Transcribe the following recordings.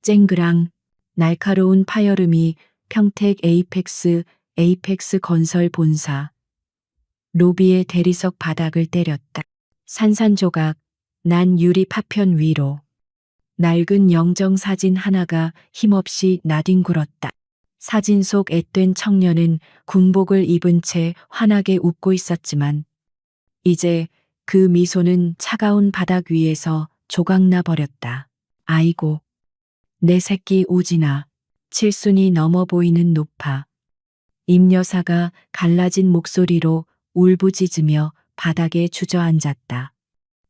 쨍그랑 날카로운 파열음이 평택 에이펙스 건설 본사 로비의 대리석 바닥을 때렸다. 산산조각 난 유리 파편 위로 낡은 영정 사진 하나가 힘없이 나뒹굴었다. 사진 속 앳된 청년은 군복을 입은 채 환하게 웃고 있었지만 이제 그 미소는 차가운 바닥 위에서 조각나 버렸다. 아이고, 내 새끼 우진아. 칠순이 넘어 보이는 노파. 임 여사가 갈라진 목소리로 울부짖으며 바닥에 주저앉았다.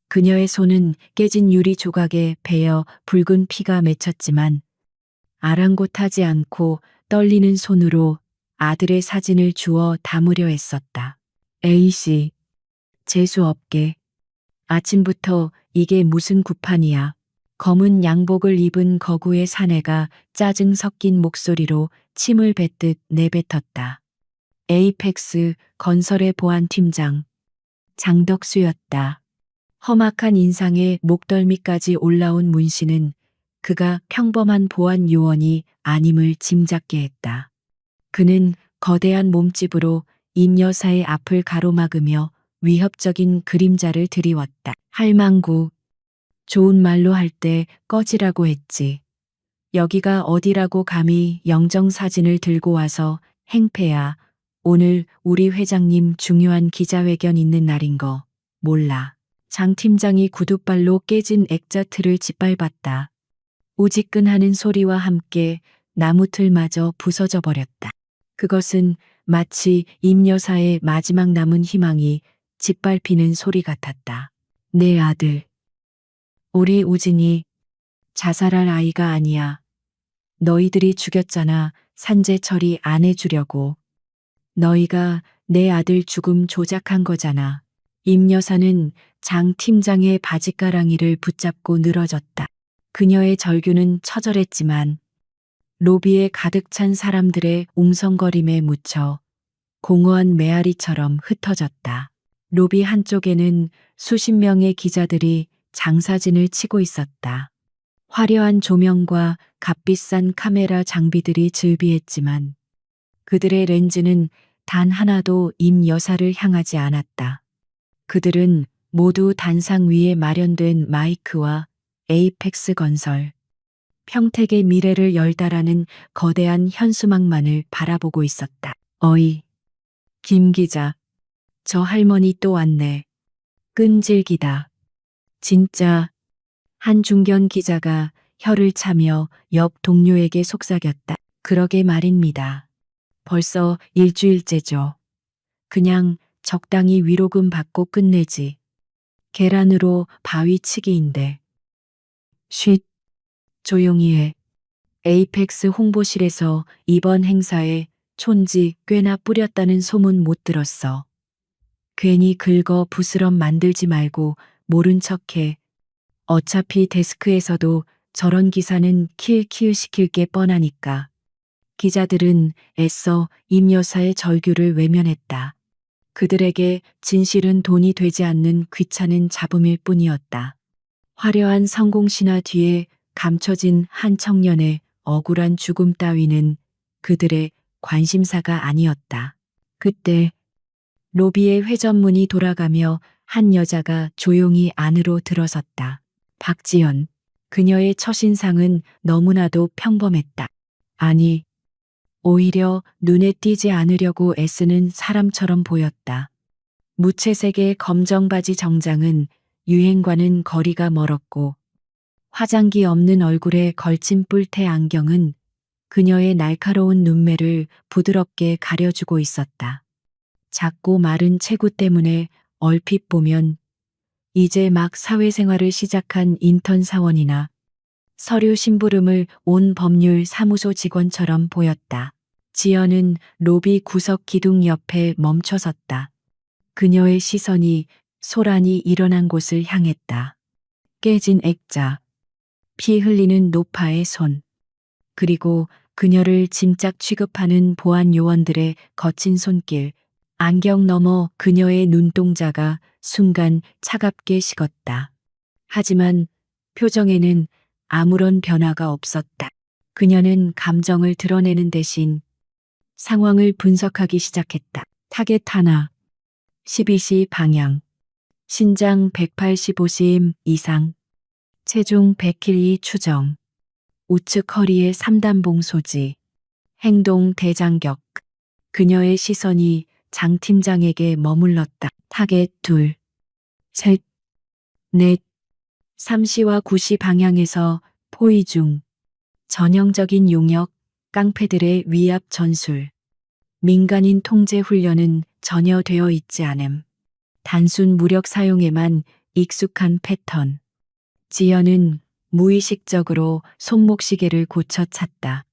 그녀의 손은 깨진 유리 조각에 베어 붉은 피가 맺혔지만 아랑곳하지 않고 떨리는 손으로 아들의 사진을 주워 담으려 했었다. A씨, 재수없게. 아침부터 이게 무슨 구판이야. 검은 양복을 입은 거구의 사내가 짜증 섞인 목소리로 침을 뱉듯 내뱉었다. 에이펙스 건설의 보안팀장 장덕수였다. 험악한 인상에 목덜미까지 올라온 문신은 그가 평범한 보안 요원이 아님을 짐작게 했다. 그는 거대한 몸집으로 임 여사의 앞을 가로막으며 위협적인 그림자를 드리웠다. 할망구, 좋은 말로 할 때 꺼지라고 했지. 여기가 어디라고 감히 영정사진을 들고 와서 행패야. 오늘 우리 회장님 중요한 기자회견 있는 날인 거 몰라. 장 팀장이 구둣발로 깨진 액자틀을 짓밟았다. 우지끈하는 소리와 함께 나무틀마저 부서져 버렸다. 그것은 마치 임 여사의 마지막 남은 희망이 짓밟히는 소리 같았다. 내 아들. 우리 우진이 자살할 아이가 아니야. 너희들이 죽였잖아. 산재 처리 안 해주려고. 너희가 내 아들 죽음 조작한 거잖아. 임 여사는 장 팀장의 바지가랑이를 붙잡고 늘어졌다. 그녀의 절규는 처절했지만 로비에 가득 찬 사람들의 웅성거림에 묻혀 공허한 메아리처럼 흩어졌다. 로비 한쪽에는 수십 명의 기자들이 장사진을 치고 있었다. 화려한 조명과 값비싼 카메라 장비들이 즐비했지만 그들의 렌즈는 단 하나도 임 여사를 향하지 않았다. 그들은 모두 단상 위에 마련된 마이크와 에이펙스 건설, 평택의 미래를 열다라는 거대한 현수막만을 바라보고 있었다. 어이, 김 기자, 저 할머니 또 왔네. 끈질기다. 진짜. 한중견 기자가 혀를 차며 옆 동료에게 속삭였다. 그러게 말입니다. 벌써 일주일째죠. 그냥 적당히 위로금 받고 끝내지. 계란으로 바위치기인데. 쉿. 조용히 해. 에이펙스 홍보실에서 이번 행사에 촌지 꽤나 뿌렸다는 소문 못 들었어. 괜히 긁어 부스럼 만들지 말고 모른 척해. 어차피 데스크에서도 저런 기사는 킬킬 시킬 게 뻔하니까. 기자들은 애써 임 여사의 절규를 외면했다. 그들에게 진실은 돈이 되지 않는 귀찮은 잡음일 뿐이었다. 화려한 성공신화 뒤에 감춰진 한 청년의 억울한 죽음 따위는 그들의 관심사가 아니었다. 그때 로비의 회전문이 돌아가며 한 여자가 조용히 안으로 들어섰다. 박지연. 그녀의 첫인상은 너무나도 평범했다. 아니, 오히려 눈에 띄지 않으려고 애쓰는 사람처럼 보였다. 무채색의 검정 바지 정장은 유행과는 거리가 멀었고 화장기 없는 얼굴에 걸친 뿔테 안경은 그녀의 날카로운 눈매를 부드럽게 가려주고 있었다. 작고 마른 체구 때문에 얼핏 보면 이제 막 사회생활을 시작한 인턴 사원이나 서류 심부름을 온 법률 사무소 직원처럼 보였다. 지연은 로비 구석 기둥 옆에 멈춰섰다. 그녀의 시선이 소란이 일어난 곳을 향했다. 깨진 액자, 피 흘리는 노파의 손, 그리고 그녀를 짐짝 취급하는 보안 요원들의 거친 손길, 안경 너머 그녀의 눈동자가 순간 차갑게 식었다. 하지만 표정에는 아무런 변화가 없었다. 그녀는 감정을 드러내는 대신 상황을 분석하기 시작했다. 타겟 하나, 12시 방향, 신장 185cm 이상, 체중 100kg 추정, 우측 허리에 3단봉 소지, 행동 대장격. 그녀의 시선이 장 팀장에게 머물렀다. 타겟 둘, 셋, 넷, 3시와 9시 방향에서 포위 중. 전형적인 용역, 깡패들의 위압 전술. 민간인 통제 훈련은 전혀 되어 있지 않음. 단순 무력 사용에만 익숙한 패턴. 지연은 무의식적으로 손목시계를 고쳐 찾다.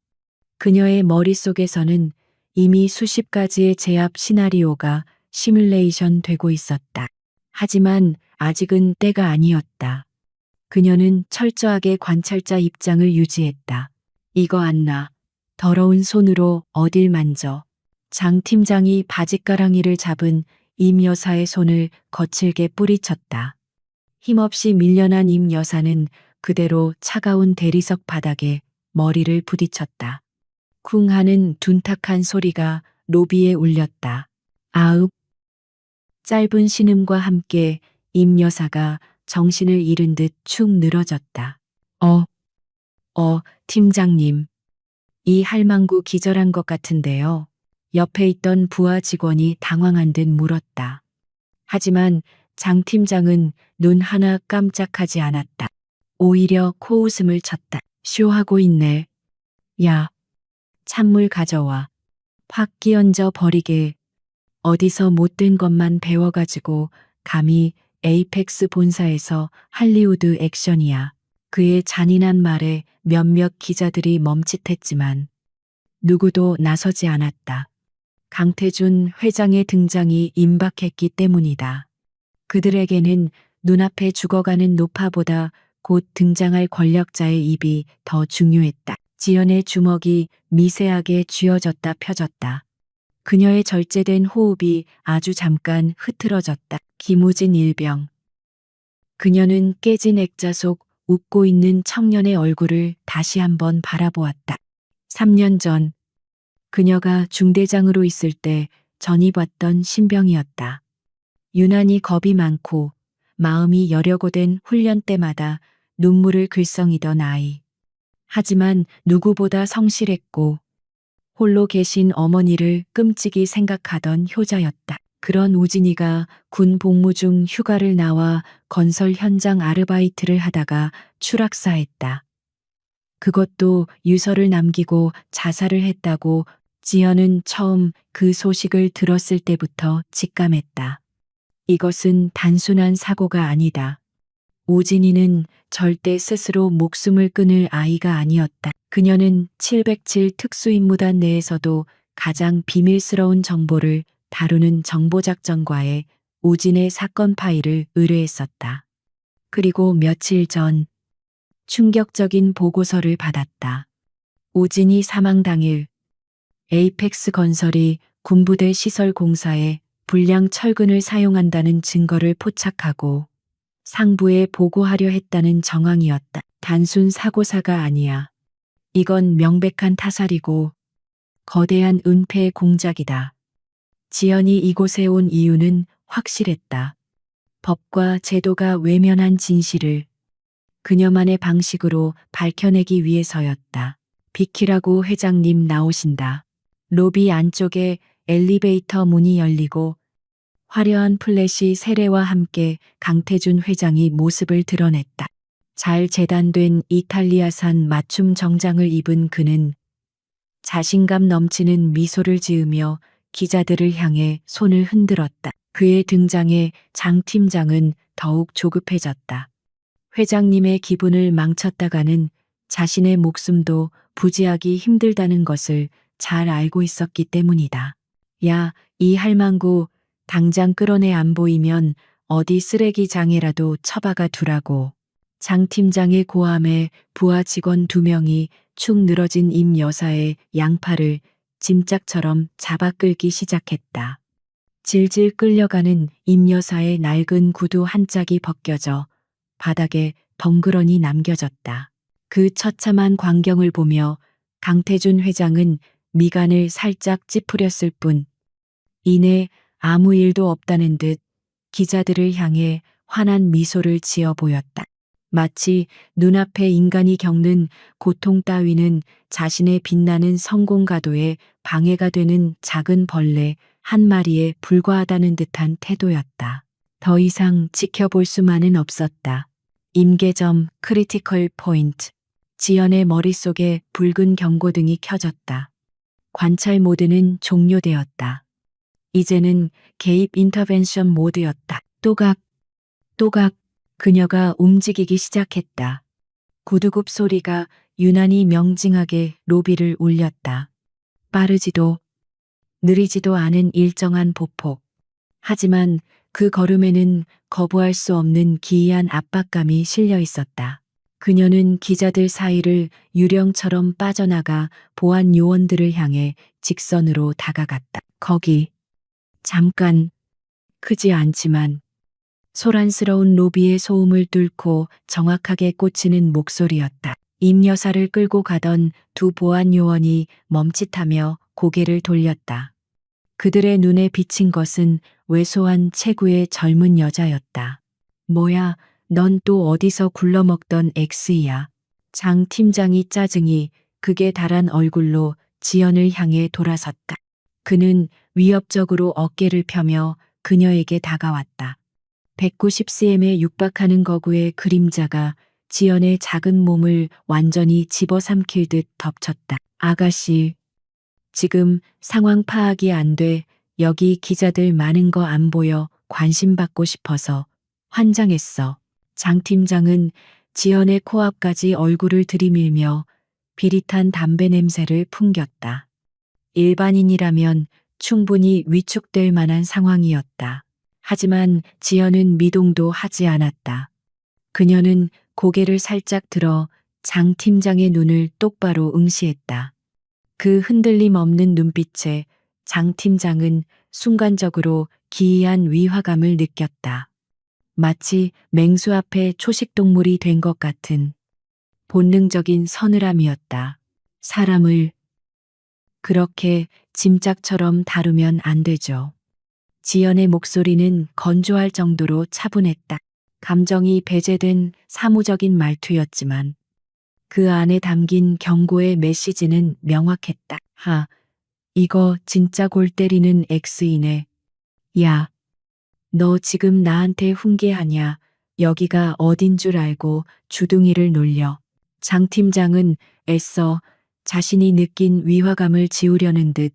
그녀의 머릿속에서는 이미 수십 가지의 제압 시나리오가 시뮬레이션 되고 있었다. 하지만 아직은 때가 아니었다. 그녀는 철저하게 관찰자 입장을 유지했다. 이거 안 나. 더러운 손으로 어딜 만져. 장 팀장이 바짓가랑이를 잡은 임 여사의 손을 거칠게 뿌리쳤다. 힘없이 밀려난 임 여사는 그대로 차가운 대리석 바닥에 머리를 부딪혔다. 쿵 하는 둔탁한 소리가 로비에 울렸다. 아읍. 짧은 신음과 함께 임 여사가 정신을 잃은 듯 축 늘어졌다. 팀장님. 이 할망구 기절한 것 같은데요. 옆에 있던 부하 직원이 당황한 듯 물었다. 하지만 장 팀장은 눈 하나 깜짝하지 않았다. 오히려 코웃음을 쳤다. 쇼하고 있네. 야, 찬물 가져와. 확 끼얹어 버리게. 어디서 못된 것만 배워가지고 감히 에이펙스 본사에서 할리우드 액션이야. 그의 잔인한 말에 몇몇 기자들이 멈칫했지만 누구도 나서지 않았다. 강태준 회장의 등장이 임박했기 때문이다. 그들에게는 눈앞에 죽어가는 노파보다 곧 등장할 권력자의 입이 더 중요했다. 지연의 주먹이 미세하게 쥐어졌다 펴졌다. 그녀의 절제된 호흡이 아주 잠깐 흐트러졌다. 김우진 일병. 그녀는 깨진 액자 속 웃고 있는 청년의 얼굴을 다시 한번 바라보았다. 3년 전 그녀가 중대장으로 있을 때 전입 왔던 신병이었다. 유난히 겁이 많고 마음이 여려고 된 훈련 때마다 눈물을 글썽이던 아이. 하지만 누구보다 성실했고 홀로 계신 어머니를 끔찍이 생각하던 효자였다. 그런 우진이가 군 복무 중 휴가를 나와 건설 현장 아르바이트를 하다가 추락사했다. 그것도 유서를 남기고 자살을 했다고 지연은 처음 그 소식을 들었을 때부터 직감했다. 이것은 단순한 사고가 아니다. 우진이는 절대 스스로 목숨을 끊을 아이가 아니었다. 그녀는 707 특수임무단 내에서도 가장 비밀스러운 정보를 다루는 정보작전과에 우진의 사건 파일을 의뢰했었다. 그리고 며칠 전 충격적인 보고서를 받았다. 우진이 사망 당일 에이펙스 건설이 군부대 시설 공사에 불량 철근을 사용한다는 증거를 포착하고 상부에 보고하려 했다는 정황이었다. 단순 사고사가 아니야. 이건 명백한 타살이고 거대한 은폐의 공작이다. 지연이 이곳에 온 이유는 확실했다. 법과 제도가 외면한 진실을 그녀만의 방식으로 밝혀내기 위해서였다. 비키라고 회장님 나오신다. 로비 안쪽에 엘리베이터 문이 열리고 화려한 플래시 세례와 함께 강태준 회장이 모습을 드러냈다. 잘 재단된 이탈리아산 맞춤 정장을 입은 그는 자신감 넘치는 미소를 지으며 기자들을 향해 손을 흔들었다. 그의 등장에 장 팀장은 더욱 조급해졌다. 회장님의 기분을 망쳤다가는 자신의 목숨도 부지하기 힘들다는 것을 잘 알고 있었기 때문이다. 야, 이 할망구 당장 끌어내 안 보이면 어디 쓰레기장에라도 처박아 두라고. 장 팀장의 고함에 부하 직원 2명이 축 늘어진 임 여사의 양팔을 짐짝처럼 잡아 끌기 시작했다. 질질 끌려가는 임 여사의 낡은 구두 한 짝이 벗겨져 바닥에 덩그러니 남겨졌다. 그 처참한 광경을 보며 강태준 회장은 미간을 살짝 찌푸렸을 뿐 이내 아무 일도 없다는 듯 기자들을 향해 환한 미소를 지어 보였다. 마치 눈앞에 인간이 겪는 고통 따위는 자신의 빛나는 성공 가도에 방해가 되는 작은 벌레 한 마리에 불과하다는 듯한 태도였다. 더 이상 지켜볼 수만은 없었다. 임계점 크리티컬 포인트. 지연의 머릿속에 붉은 경고등이 켜졌다. 관찰 모드는 종료되었다. 이제는 개입 인터벤션 모드였다. 또각, 또각, 그녀가 움직이기 시작했다. 구두굽 소리가 유난히 명징하게 로비를 울렸다. 빠르지도 느리지도 않은 일정한 보폭. 하지만 그 걸음에는 거부할 수 없는 기이한 압박감이 실려 있었다. 그녀는 기자들 사이를 유령처럼 빠져나가 보안 요원들을 향해 직선으로 다가갔다. 거기, 잠깐, 크지 않지만 소란스러운 로비의 소음을 뚫고 정확하게 꽂히는 목소리였다. 임 여사를 끌고 가던 두 보안 요원이 멈칫하며 고개를 돌렸다. 그들의 눈에 비친 것은 왜소한 체구의 젊은 여자였다. 뭐야, 넌 또 어디서 굴러먹던 엑스이야. 장 팀장이 짜증이 극에 달한 얼굴로 지연을 향해 돌아섰다. 그는 위협적으로 어깨를 펴며 그녀에게 다가왔다. 190cm에 육박하는 거구의 그림자가 지연의 작은 몸을 완전히 집어삼킬 듯 덮쳤다. 아가씨, 지금 상황 파악이 안 돼. 여기 기자들 많은 거 안 보여. 관심 받고 싶어서. 환장했어. 장 팀장은 지연의 코앞까지 얼굴을 들이밀며 비릿한 담배 냄새를 풍겼다. 일반인이라면 충분히 위축될 만한 상황이었다. 하지만 지연은 미동도 하지 않았다. 그녀는 고개를 살짝 들어 장 팀장의 눈을 똑바로 응시했다. 그 흔들림 없는 눈빛에 장 팀장은 순간적으로 기이한 위화감을 느꼈다. 마치 맹수 앞에 초식동물이 된 것 같은 본능적인 서늘함이었다. 사람을 그렇게 짐짝처럼 다루면 안 되죠. 지연의 목소리는 건조할 정도로 차분했다. 감정이 배제된 사무적인 말투였지만 그 안에 담긴 경고의 메시지는 명확했다. 이거 진짜 골 때리는 X이네. 야, 너 지금 나한테 훈계하냐? 여기가 어딘 줄 알고 주둥이를 놀려. 장 팀장은 애써 자신이 느낀 위화감을 지우려는 듯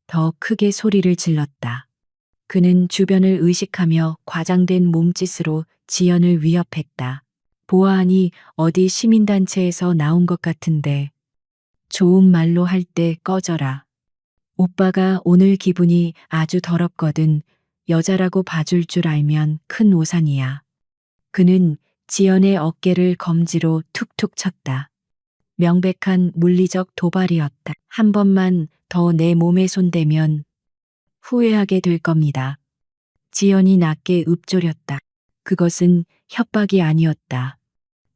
더 크게 소리를 질렀다. 그는 주변을 의식하며 과장된 몸짓으로 지연을 위협했다. 보아하니 어디 시민단체에서 나온 것 같은데 좋은 말로 할 때 꺼져라. 오빠가 오늘 기분이 아주 더럽거든. 여자라고 봐줄 줄 알면 큰 오산이야. 그는 지연의 어깨를 검지로 툭툭 쳤다. 명백한 물리적 도발이었다. 한 번만 더 내 몸에 손대면 후회하게 될 겁니다. 지연이 낮게 읊조렸다. 그것은 협박이 아니었다.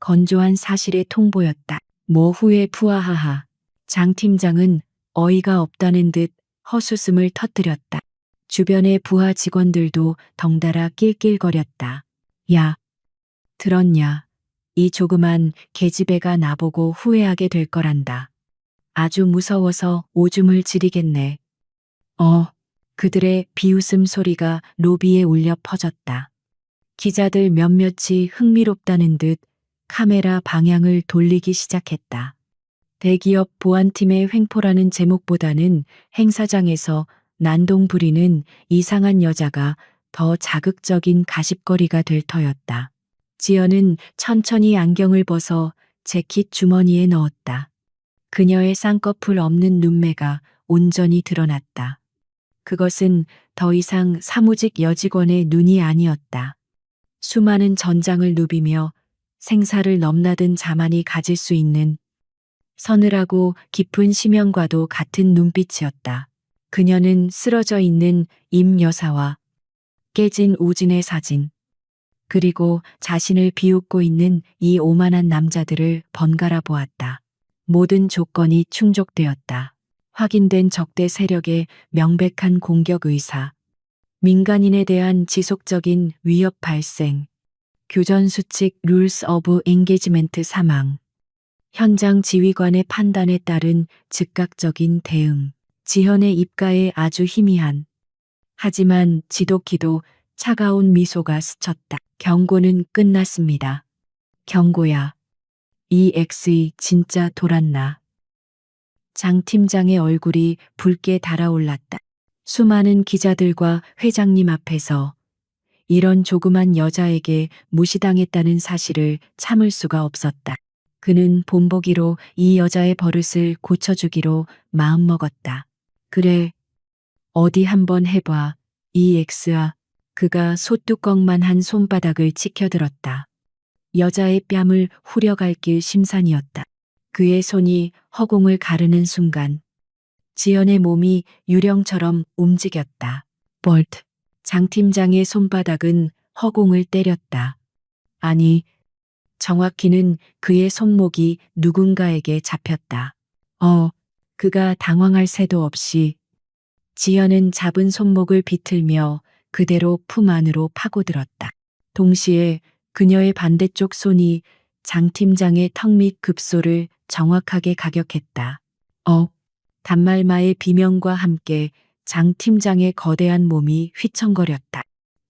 건조한 사실의 통보였다. 뭐 후회 푸아하하. 장 팀장은 어이가 없다는 듯 헛웃음을 터뜨렸다. 주변의 부하 직원들도 덩달아 낄낄거렸다. 야, 들었냐? 이 조그만 계집애가 나보고 후회하게 될 거란다. 아주 무서워서 오줌을 지리겠네. 그들의 비웃음 소리가 로비에 울려 퍼졌다. 기자들 몇몇이 흥미롭다는 듯 카메라 방향을 돌리기 시작했다. 대기업 보안팀의 횡포라는 제목보다는 행사장에서 난동 부리는 이상한 여자가 더 자극적인 가십거리가 될 터였다. 지연은 천천히 안경을 벗어 재킷 주머니에 넣었다. 그녀의 쌍꺼풀 없는 눈매가 온전히 드러났다. 그것은 더 이상 사무직 여직원의 눈이 아니었다. 수많은 전장을 누비며 생사를 넘나든 자만이 가질 수 있는 서늘하고 깊은 심연과도 같은 눈빛이었다. 그녀는 쓰러져 있는 임 여사와 깨진 우진의 사진, 그리고 자신을 비웃고 있는 이 오만한 남자들을 번갈아 보았다. 모든 조건이 충족되었다. 확인된 적대 세력의 명백한 공격 의사, 민간인에 대한 지속적인 위협 발생, 교전 수칙 룰스 오브 엔게이지멘트 사망, 현장 지휘관의 판단에 따른 즉각적인 대응, 지현의 입가에 아주 희미한 하지만 지독히도 차가운 미소가 스쳤다. 경고는 끝났습니다. 경고야. 이 엑스이 진짜 돌았나. 장 팀장의 얼굴이 붉게 달아올랐다. 수많은 기자들과 회장님 앞에서 이런 조그만 여자에게 무시당했다는 사실을 참을 수가 없었다. 그는 본보기로 이 여자의 버릇을 고쳐주기로 마음먹었다. 그래, 어디 한번 해봐. 이 엑스야. 그가 소뚜껑만한 손바닥을 치켜들었다. 여자의 뺨을 후려갈길 심산이었다. 그의 손이 허공을 가르는 순간 지연의 몸이 유령처럼 움직였다. 볼트. 장 팀장의 손바닥은 허공을 때렸다. 아니, 정확히는 그의 손목이 누군가에게 잡혔다. 그가 당황할 새도 없이 지연은 잡은 손목을 비틀며 그대로 품 안으로 파고들었다. 동시에 그녀의 반대쪽 손이 장 팀장의 턱 밑 급소를 정확하게 가격했다. 단말마의 비명과 함께 장 팀장의 거대한 몸이 휘청거렸다.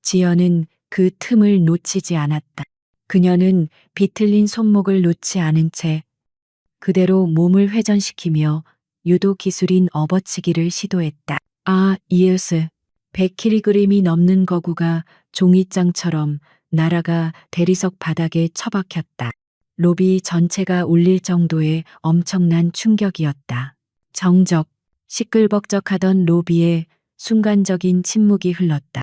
지연은 그 틈을 놓치지 않았다. 그녀는 비틀린 손목을 놓지 않은 채 그대로 몸을 회전시키며 유도 기술인 업어치기를 시도했다. 이에스. 100kg이 넘는 거구가 종이장처럼 날아가 대리석 바닥에 처박혔다. 로비 전체가 울릴 정도의 엄청난 충격이었다. 정적, 시끌벅적하던 로비에 순간적인 침묵이 흘렀다.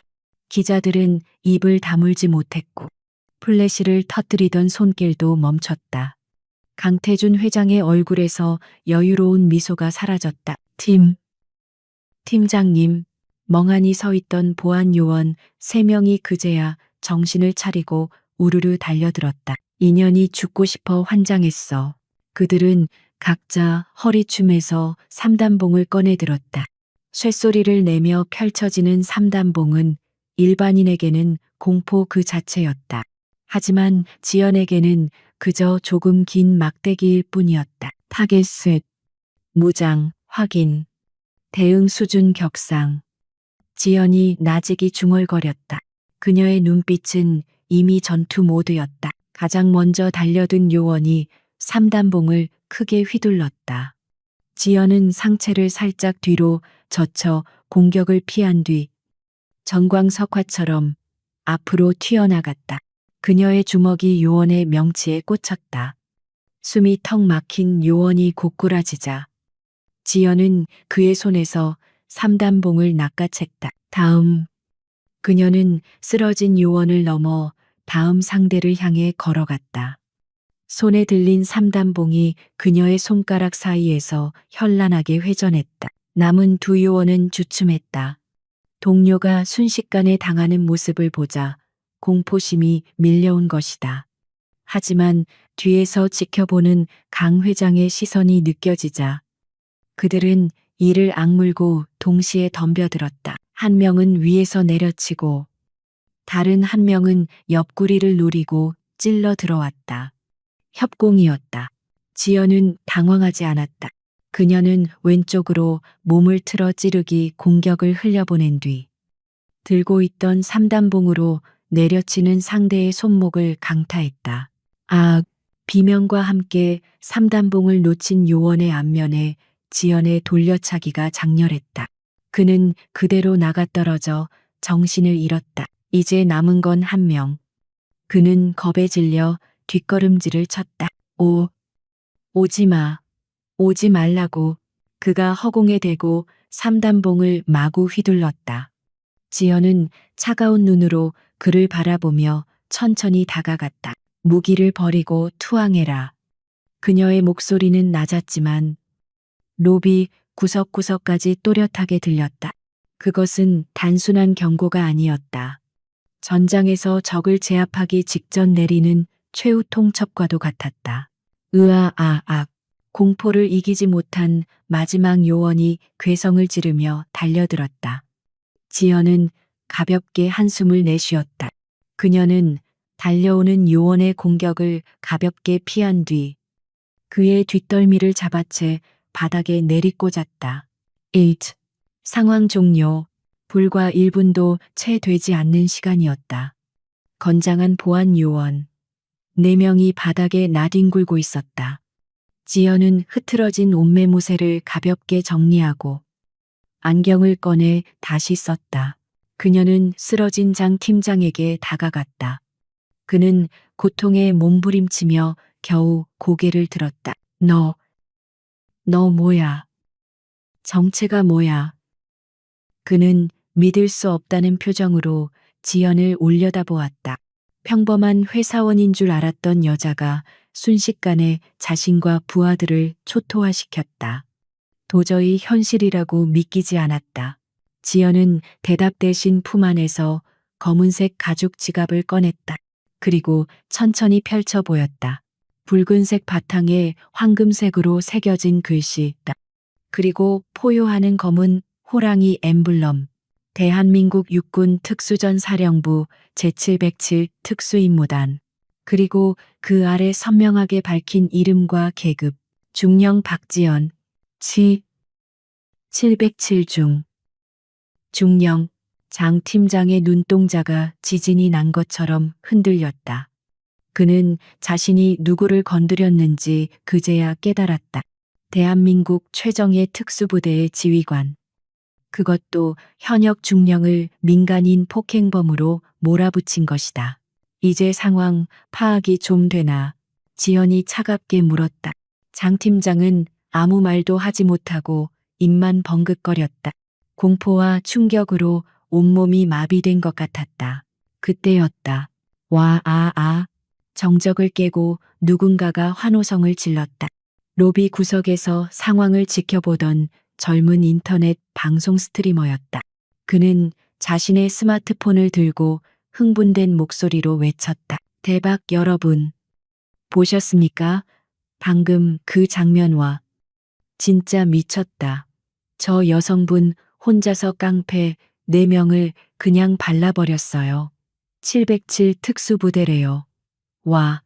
기자들은 입을 다물지 못했고 플래시를 터뜨리던 손길도 멈췄다. 강태준 회장의 얼굴에서 여유로운 미소가 사라졌다. 팀장님, 멍하니 서 있던 보안 요원 3명이 그제야 정신을 차리고 우르르 달려들었다. 인연이 죽고 싶어 환장했어. 그들은 각자 허리춤에서 삼단봉을 꺼내들었다. 쇳소리를 내며 펼쳐지는 삼단봉은 일반인에게는 공포 그 자체였다. 하지만 지연에게는 그저 조금 긴 막대기일 뿐이었다. 타겟 셋, 무장, 확인, 대응 수준 격상. 지연이 나직이 중얼거렸다. 그녀의 눈빛은 이미 전투 모드였다. 가장 먼저 달려든 요원이 삼단봉을 크게 휘둘렀다. 지연은 상체를 살짝 뒤로 젖혀 공격을 피한 뒤 전광석화처럼 앞으로 튀어나갔다. 그녀의 주먹이 요원의 명치에 꽂혔다. 숨이 턱 막힌 요원이 고꾸라지자 지연은 그의 손에서 삼단봉을 낚아챘다. 다음. 그녀는 쓰러진 요원을 넘어 다음 상대를 향해 걸어갔다. 손에 들린 삼단봉이 그녀의 손가락 사이에서 현란하게 회전했다. 남은 2 요원은 주춤했다. 동료가 순식간에 당하는 모습을 보자 공포심이 밀려온 것이다. 하지만 뒤에서 지켜보는 강 회장의 시선이 느껴지자 그들은 이를 악물고 동시에 덤벼들었다. 한 명은 위에서 내려치고 다른 한 명은 옆구리를 노리고 찔러 들어왔다. 협공이었다. 지연은 당황하지 않았다. 그녀는 왼쪽으로 몸을 틀어 찌르기 공격을 흘려보낸 뒤 들고 있던 삼단봉으로 내려치는 상대의 손목을 강타했다. 비명과 함께 삼단봉을 놓친 요원의 앞면에 지연의 돌려차기가 장렬했다. 그는 그대로 나가떨어져 정신을 잃었다. 이제 남은 건 1명. 그는 겁에 질려 뒷걸음질을 쳤다. 오지 마. 오지 말라고. 그가 허공에 대고 삼단봉을 마구 휘둘렀다. 지연은 차가운 눈으로 그를 바라보며 천천히 다가갔다. 무기를 버리고 투항해라. 그녀의 목소리는 낮았지만 로비 구석구석까지 또렷하게 들렸다. 그것은 단순한 경고가 아니었다. 전장에서 적을 제압하기 직전 내리는 최후 통첩과도 같았다. 으아아악. 공포를 이기지 못한 마지막 요원이 괴성을 지르며 달려들었다. 지연은 가볍게 한숨을 내쉬었다. 그녀는 달려오는 요원의 공격을 가볍게 피한 뒤 그의 뒷덜미를 잡아채 바닥에 내리꽂았다. 8. 상황 종료. 불과 1분도 채 되지 않는 시간이었다. 건장한 보안 요원 4명이 바닥에 나뒹굴고 있었다. 지연은 흐트러진 옷매무새를 가볍게 정리하고 안경을 꺼내 다시 썼다. 그녀는 쓰러진 장 팀장에게 다가갔다. 그는 고통에 몸부림치며 겨우 고개를 들었다. 너 뭐야? 정체가 뭐야? 그는 믿을 수 없다는 표정으로 지연을 올려다보았다. 평범한 회사원인 줄 알았던 여자가 순식간에 자신과 부하들을 초토화시켰다. 도저히 현실이라고 믿기지 않았다. 지연은 대답 대신 품 안에서 검은색 가죽 지갑을 꺼냈다. 그리고 천천히 펼쳐 보였다. 붉은색 바탕에 황금색으로 새겨진 글씨. 그리고 포효하는 검은 호랑이 엠블럼. 대한민국 육군 특수전 사령부 제707 특수임무단. 그리고 그 아래 선명하게 밝힌 이름과 계급. 중령 박지연. 707중. 중령. 장 팀장의 눈동자가 지진이 난 것처럼 흔들렸다. 그는 자신이 누구를 건드렸는지 그제야 깨달았다. 대한민국 최정예 특수부대의 지휘관. 그것도 현역 중령을 민간인 폭행범으로 몰아붙인 것이다. 이제 상황 파악이 좀 되나? 지연이 차갑게 물었다. 장 팀장은 아무 말도 하지 못하고 입만 벙긋거렸다. 공포와 충격으로 온몸이 마비된 것 같았다. 그때였다. 정적을 깨고 누군가가 환호성을 질렀다. 로비 구석에서 상황을 지켜보던 젊은 인터넷 방송 스트리머였다. 그는 자신의 스마트폰을 들고 흥분된 목소리로 외쳤다. 대박 여러분. 보셨습니까? 방금 그 장면와. 진짜 미쳤다. 저 여성분 혼자서 깡패 4명을 그냥 발라버렸어요. 707 특수부대래요. 와.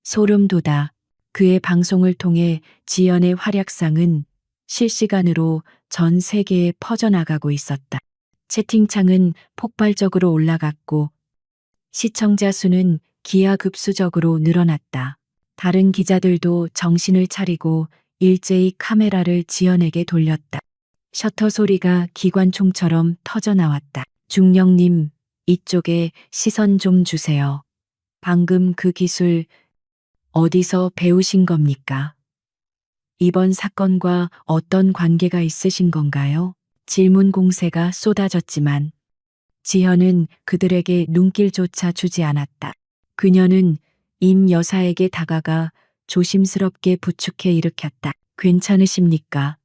소름 돋아. 그의 방송을 통해 지연의 활약상은 실시간으로 전 세계에 퍼져나가고 있었다. 채팅창은 폭발적으로 올라갔고 시청자 수는 기하급수적으로 늘어났다. 다른 기자들도 정신을 차리고 일제히 카메라를 지연에게 돌렸다. 셔터 소리가 기관총처럼 터져나왔다. 중령님, 이쪽에 시선 좀 주세요. 방금 그 기술 어디서 배우신 겁니까? 이번 사건과 어떤 관계가 있으신 건가요? 질문 공세가 쏟아졌지만 지현은 그들에게 눈길조차 주지 않았다. 그녀는 임 여사에게 다가가 조심스럽게 부축해 일으켰다. 괜찮으십니까?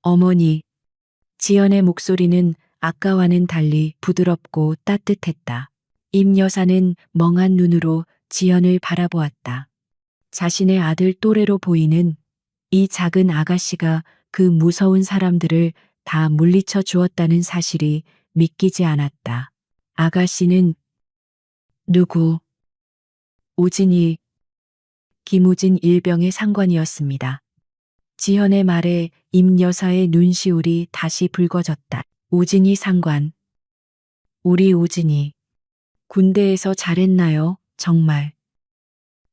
어머니. 지연의 목소리는 아까와는 달리 부드럽고 따뜻했다. 임 여사는 멍한 눈으로 지연을 바라보았다. 자신의 아들 또래로 보이는 이 작은 아가씨가 그 무서운 사람들을 다 물리쳐 주었다는 사실이 믿기지 않았다. 아가씨는 누구? 우진이, 김우진 일병의 상관이었습니다. 지현의 말에 임 여사의 눈시울이 다시 붉어졌다. 우진이 상관. 우리 우진이. 군대에서 잘했나요? 정말.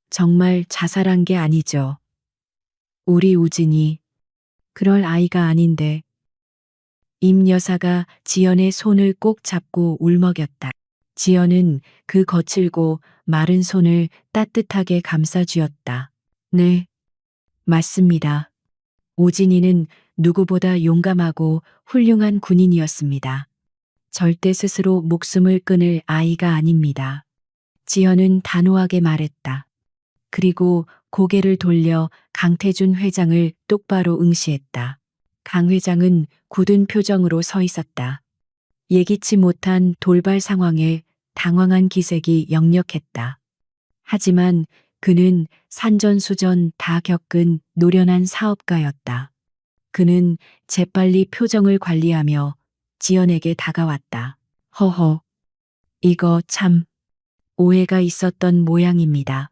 정말 자살한 게 아니죠. 우리 우진이. 그럴 아이가 아닌데. 임 여사가 지연의 손을 꼭 잡고 울먹였다. 지연은 그 거칠고 마른 손을 따뜻하게 감싸쥐었다. 네. 맞습니다. 우진이는 누구보다 용감하고 훌륭한 군인이었습니다. 절대 스스로 목숨을 끊을 아이가 아닙니다. 지연은 단호하게 말했다. 그리고 고개를 돌려 강태준 회장을 똑바로 응시했다. 강 회장은 굳은 표정으로 서 있었다. 예기치 못한 돌발 상황에 당황한 기색이 역력했다. 하지만 그는 산전수전 다 겪은 노련한 사업가였다. 그는 재빨리 표정을 관리하며 지연에게 다가왔다. 허허, 이거 참 오해가 있었던 모양입니다.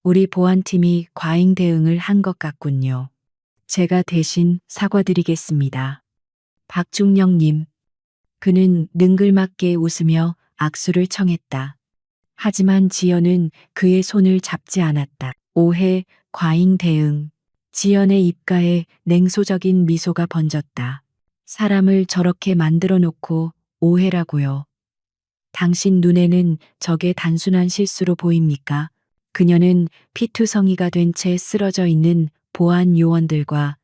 우리 보안팀이 과잉 대응을 한 것 같군요. 제가 대신 사과드리겠습니다. 박중령님. 그는 능글맞게 웃으며 악수를 청했다. 하지만 지연은 그의 손을 잡지 않았다. 오해, 과잉 대응. 지연의 입가에 냉소적인 미소가 번졌다. 사람을 저렇게 만들어 놓고 오해라고요. 당신 눈에는 저게 단순한 실수로 보입니까? 그녀는 피투성이가 된 채 쓰러져 있는 보안 요원들과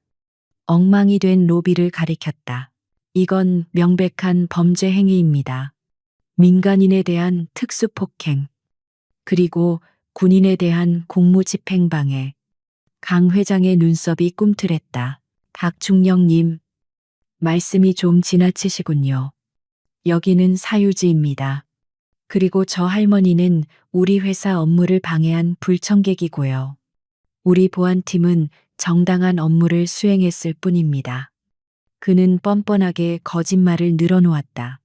엉망이 된 로비를 가리켰다. 이건 명백한 범죄 행위입니다. 민간인에 대한 특수폭행, 그리고 군인에 대한 공무집행방해. 강 회장의 눈썹이 꿈틀했다. 박중령님, 말씀이 좀 지나치시군요. 여기는 사유지입니다. 그리고 저 할머니는 우리 회사 업무를 방해한 불청객이고요. 우리 보안팀은 정당한 업무를 수행했을 뿐입니다. 그는 뻔뻔하게 거짓말을 늘어놓았다.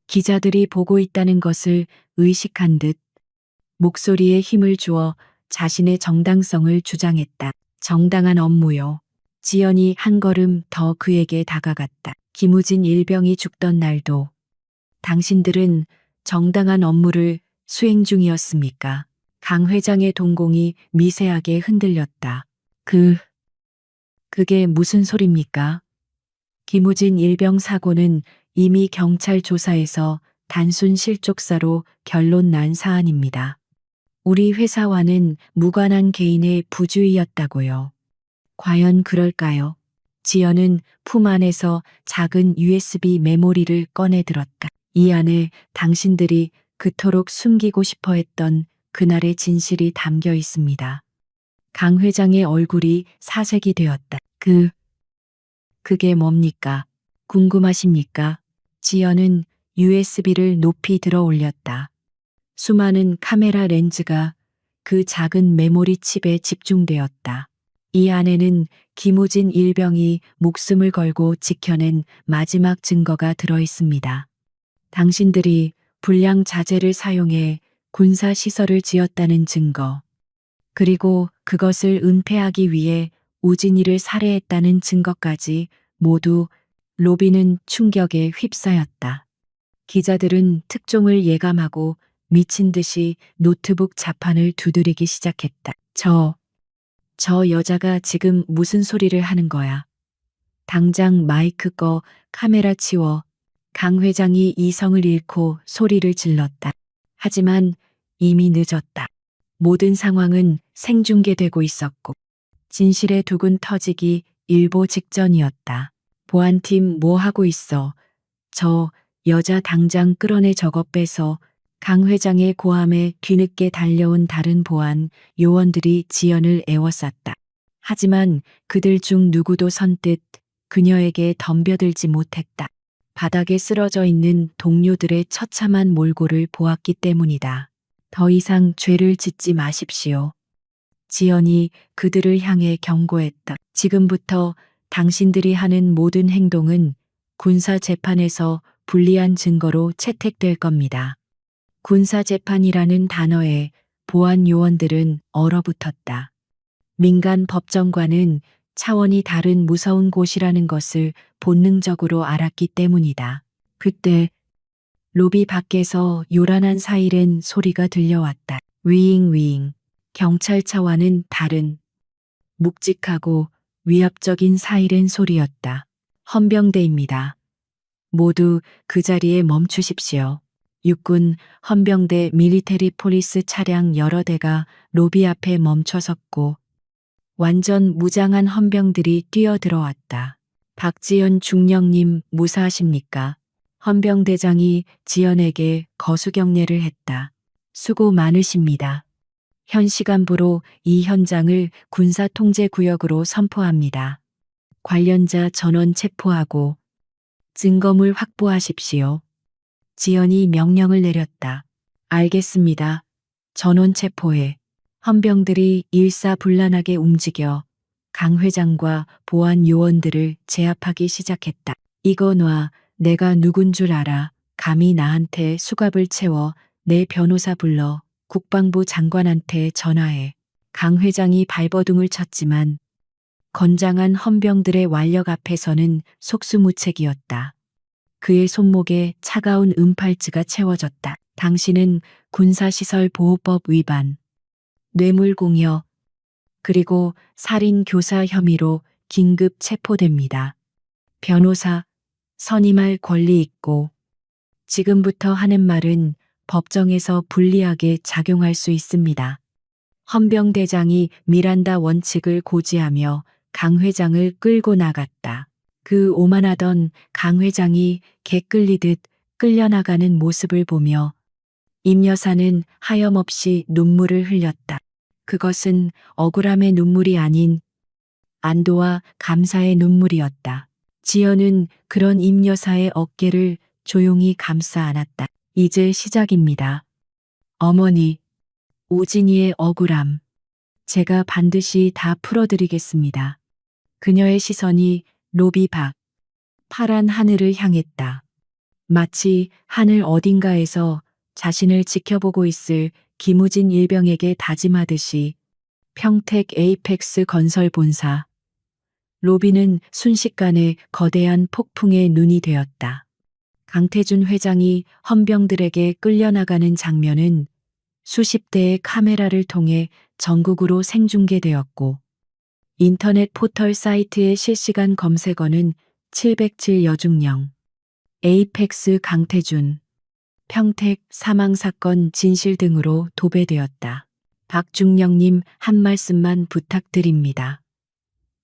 기자들이 보고 있다는 것을 의식한 듯 목소리에 힘을 주어 자신의 정당성을 주장했다. 정당한 업무요. 지연이 한 걸음 더 그에게 다가갔다. 김우진 일병이 죽던 날도 당신들은 정당한 업무를 수행 중이었습니까? 강 회장의 동공이 미세하게 흔들렸다. 그게 무슨 소립니까? 김우진 일병 사고는 이미 경찰 조사에서 단순 실족사로 결론 난 사안입니다. 우리 회사와는 무관한 개인의 부주의였다고요. 과연 그럴까요? 지연은 품 안에서 작은 USB 메모리를 꺼내 들었다. 이 안에 당신들이 그토록 숨기고 싶어 했던 그날의 진실이 담겨 있습니다. 강 회장의 얼굴이 사색이 되었다. 그게 뭡니까? 궁금하십니까? 지연은 USB를 높이 들어 올렸다. 수많은 카메라 렌즈가 그 작은 메모리 칩에 집중되었다. 이 안에는 김우진 일병이 목숨을 걸고 지켜낸 마지막 증거가 들어 있습니다. 당신들이 불량 자재를 사용해 군사 시설을 지었다는 증거, 그리고 그것을 은폐하기 위해 우진이를 살해했다는 증거까지 모두. 로비는 충격에 휩싸였다. 기자들은 특종을 예감하고 미친 듯이 노트북 자판을 두드리기 시작했다. 저 여자가 지금 무슨 소리를 하는 거야? 당장 마이크 꺼, 카메라 치워. 강 회장이 이성을 잃고 소리를 질렀다. 하지만 이미 늦었다. 모든 상황은 생중계되고 있었고 진실의 두근 터지기 일보 직전이었다. 보안팀 뭐 하고 있어? 저 여자 당장 끌어내 저거 빼서. 강 회장의 고함에 뒤늦게 달려온 다른 보안 요원들이 지연을 애워쌌다. 하지만 그들 중 누구도 선뜻 그녀에게 덤벼들지 못했다. 바닥에 쓰러져 있는 동료들의 처참한 몰골을 보았기 때문이다. 더 이상 죄를 짓지 마십시오. 지연이 그들을 향해 경고했다. 지금부터 당신들이 하는 모든 행동은 군사 재판에서 불리한 증거로 채택될 겁니다. 군사 재판이라는 단어에 보안 요원들은 얼어붙었다. 민간 법정관은 차원이 다른 무서운 곳이라는 것을 본능적으로 알았기 때문이다. 그때 로비 밖에서 요란한 사이렌 소리가 들려왔다. 위잉 위잉. 경찰차와는 다른 묵직하고 위압적인 사이렌 소리였다. 헌병대입니다. 모두 그 자리에 멈추십시오. 육군 헌병대 밀리테리 폴리스 차량 여러 대가 로비 앞에 멈춰섰고 완전 무장한 헌병들이 뛰어들어왔다. 박지연 중령님 무사하십니까? 헌병대장이 지연에게 거수경례를 했다. 수고 많으십니다. 현 시간부로 이 현장을 군사통제구역으로 선포합니다. 관련자 전원 체포하고 증거물 확보하십시오. 지연이 명령을 내렸다. 알겠습니다. 전원 체포해. 헌병들이 일사불란하게 움직여 강 회장과 보안 요원들을 제압하기 시작했다. 이거 놔. 내가 누군 줄 알아. 감히 나한테 수갑을 채워. 내 변호사 불러. 국방부 장관한테 전화해. 강 회장이 발버둥을 쳤지만 건장한 헌병들의 완력 앞에서는 속수무책이었다. 그의 손목에 차가운 은팔찌가 채워졌다. 당신은 군사시설보호법 위반, 뇌물공여, 그리고 살인교사 혐의로 긴급 체포됩니다. 변호사, 선임할 권리 있고 지금부터 하는 말은 법정에서 불리하게 작용할 수 있습니다. 헌병대장이 미란다 원칙을 고지하며 강 회장을 끌고 나갔다. 그 오만하던 강 회장이 개 끌리듯 끌려나가는 모습을 보며 임 여사는 하염없이 눈물을 흘렸다. 그것은 억울함의 눈물이 아닌 안도와 감사의 눈물이었다. 지연은 그런 임 여사의 어깨를 조용히 감싸 안았다. 이제 시작입니다. 어머니, 오진이의 억울함. 제가 반드시 다 풀어드리겠습니다. 그녀의 시선이 로비 밖, 파란 하늘을 향했다. 마치 하늘 어딘가에서 자신을 지켜보고 있을 김우진 일병에게 다짐하듯이 평택 에이펙스 건설 본사. 로비는 순식간에 거대한 폭풍의 눈이 되었다. 강태준 회장이 헌병들에게 끌려나가는 장면은 수십 대의 카메라를 통해 전국으로 생중계되었고 인터넷 포털 사이트의 실시간 검색어는 707 여중령, 에이펙스 강태준, 평택 사망사건 진실 등으로 도배되었다. 박중령님 한 말씀만 부탁드립니다.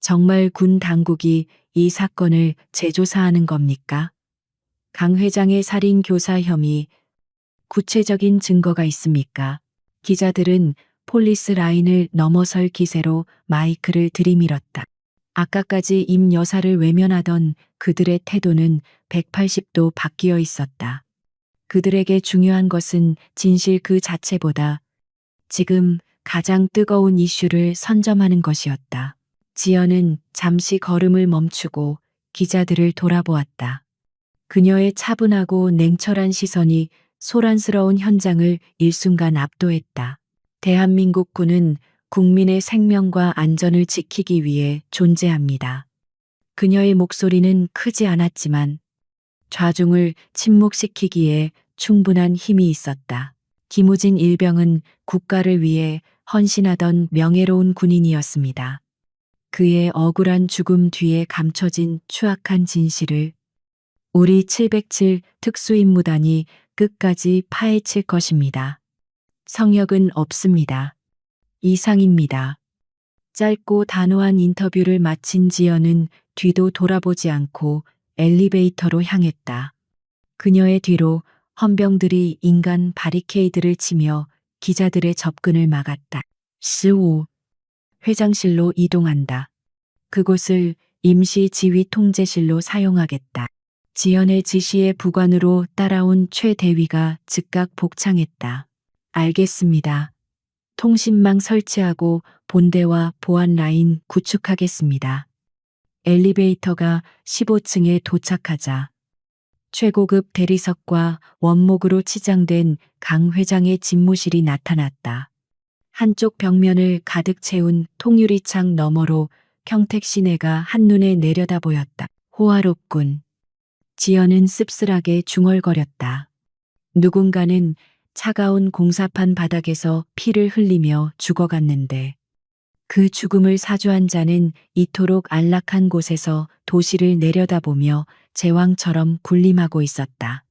정말 군 당국이 이 사건을 재조사하는 겁니까? 강 회장의 살인 교사 혐의, 구체적인 증거가 있습니까? 기자들은 폴리스 라인을 넘어설 기세로 마이크를 들이밀었다. 아까까지 임 여사를 외면하던 그들의 태도는 180도 바뀌어 있었다. 그들에게 중요한 것은 진실 그 자체보다 지금 가장 뜨거운 이슈를 선점하는 것이었다. 지연은 잠시 걸음을 멈추고 기자들을 돌아보았다. 그녀의 차분하고 냉철한 시선이 소란스러운 현장을 일순간 압도했다. 대한민국 군은 국민의 생명과 안전을 지키기 위해 존재합니다. 그녀의 목소리는 크지 않았지만 좌중을 침묵시키기에 충분한 힘이 있었다. 김우진 일병은 국가를 위해 헌신하던 명예로운 군인이었습니다. 그의 억울한 죽음 뒤에 감춰진 추악한 진실을 우리 707 특수임무단이 끝까지 파헤칠 것입니다. 성역은 없습니다. 이상입니다. 짧고 단호한 인터뷰를 마친 지연은 뒤도 돌아보지 않고 엘리베이터로 향했다. 그녀의 뒤로 헌병들이 인간 바리케이드를 치며 기자들의 접근을 막았다. 15. 회장실로 이동한다. 그곳을 임시 지휘 통제실로 사용하겠다. 지연의 지시에 부관으로 따라온 최 대위가 즉각 복창했다. 알겠습니다. 통신망 설치하고 본대와 보안 라인 구축하겠습니다. 엘리베이터가 15층에 도착하자 최고급 대리석과 원목으로 치장된 강 회장의 집무실이 나타났다. 한쪽 벽면을 가득 채운 통유리창 너머로 평택 시내가 한눈에 내려다 보였다. 호화롭군. 지연은 씁쓸하게 중얼거렸다. 누군가는 차가운 공사판 바닥에서 피를 흘리며 죽어갔는데 그 죽음을 사주한 자는 이토록 안락한 곳에서 도시를 내려다보며 제왕처럼 군림하고 있었다.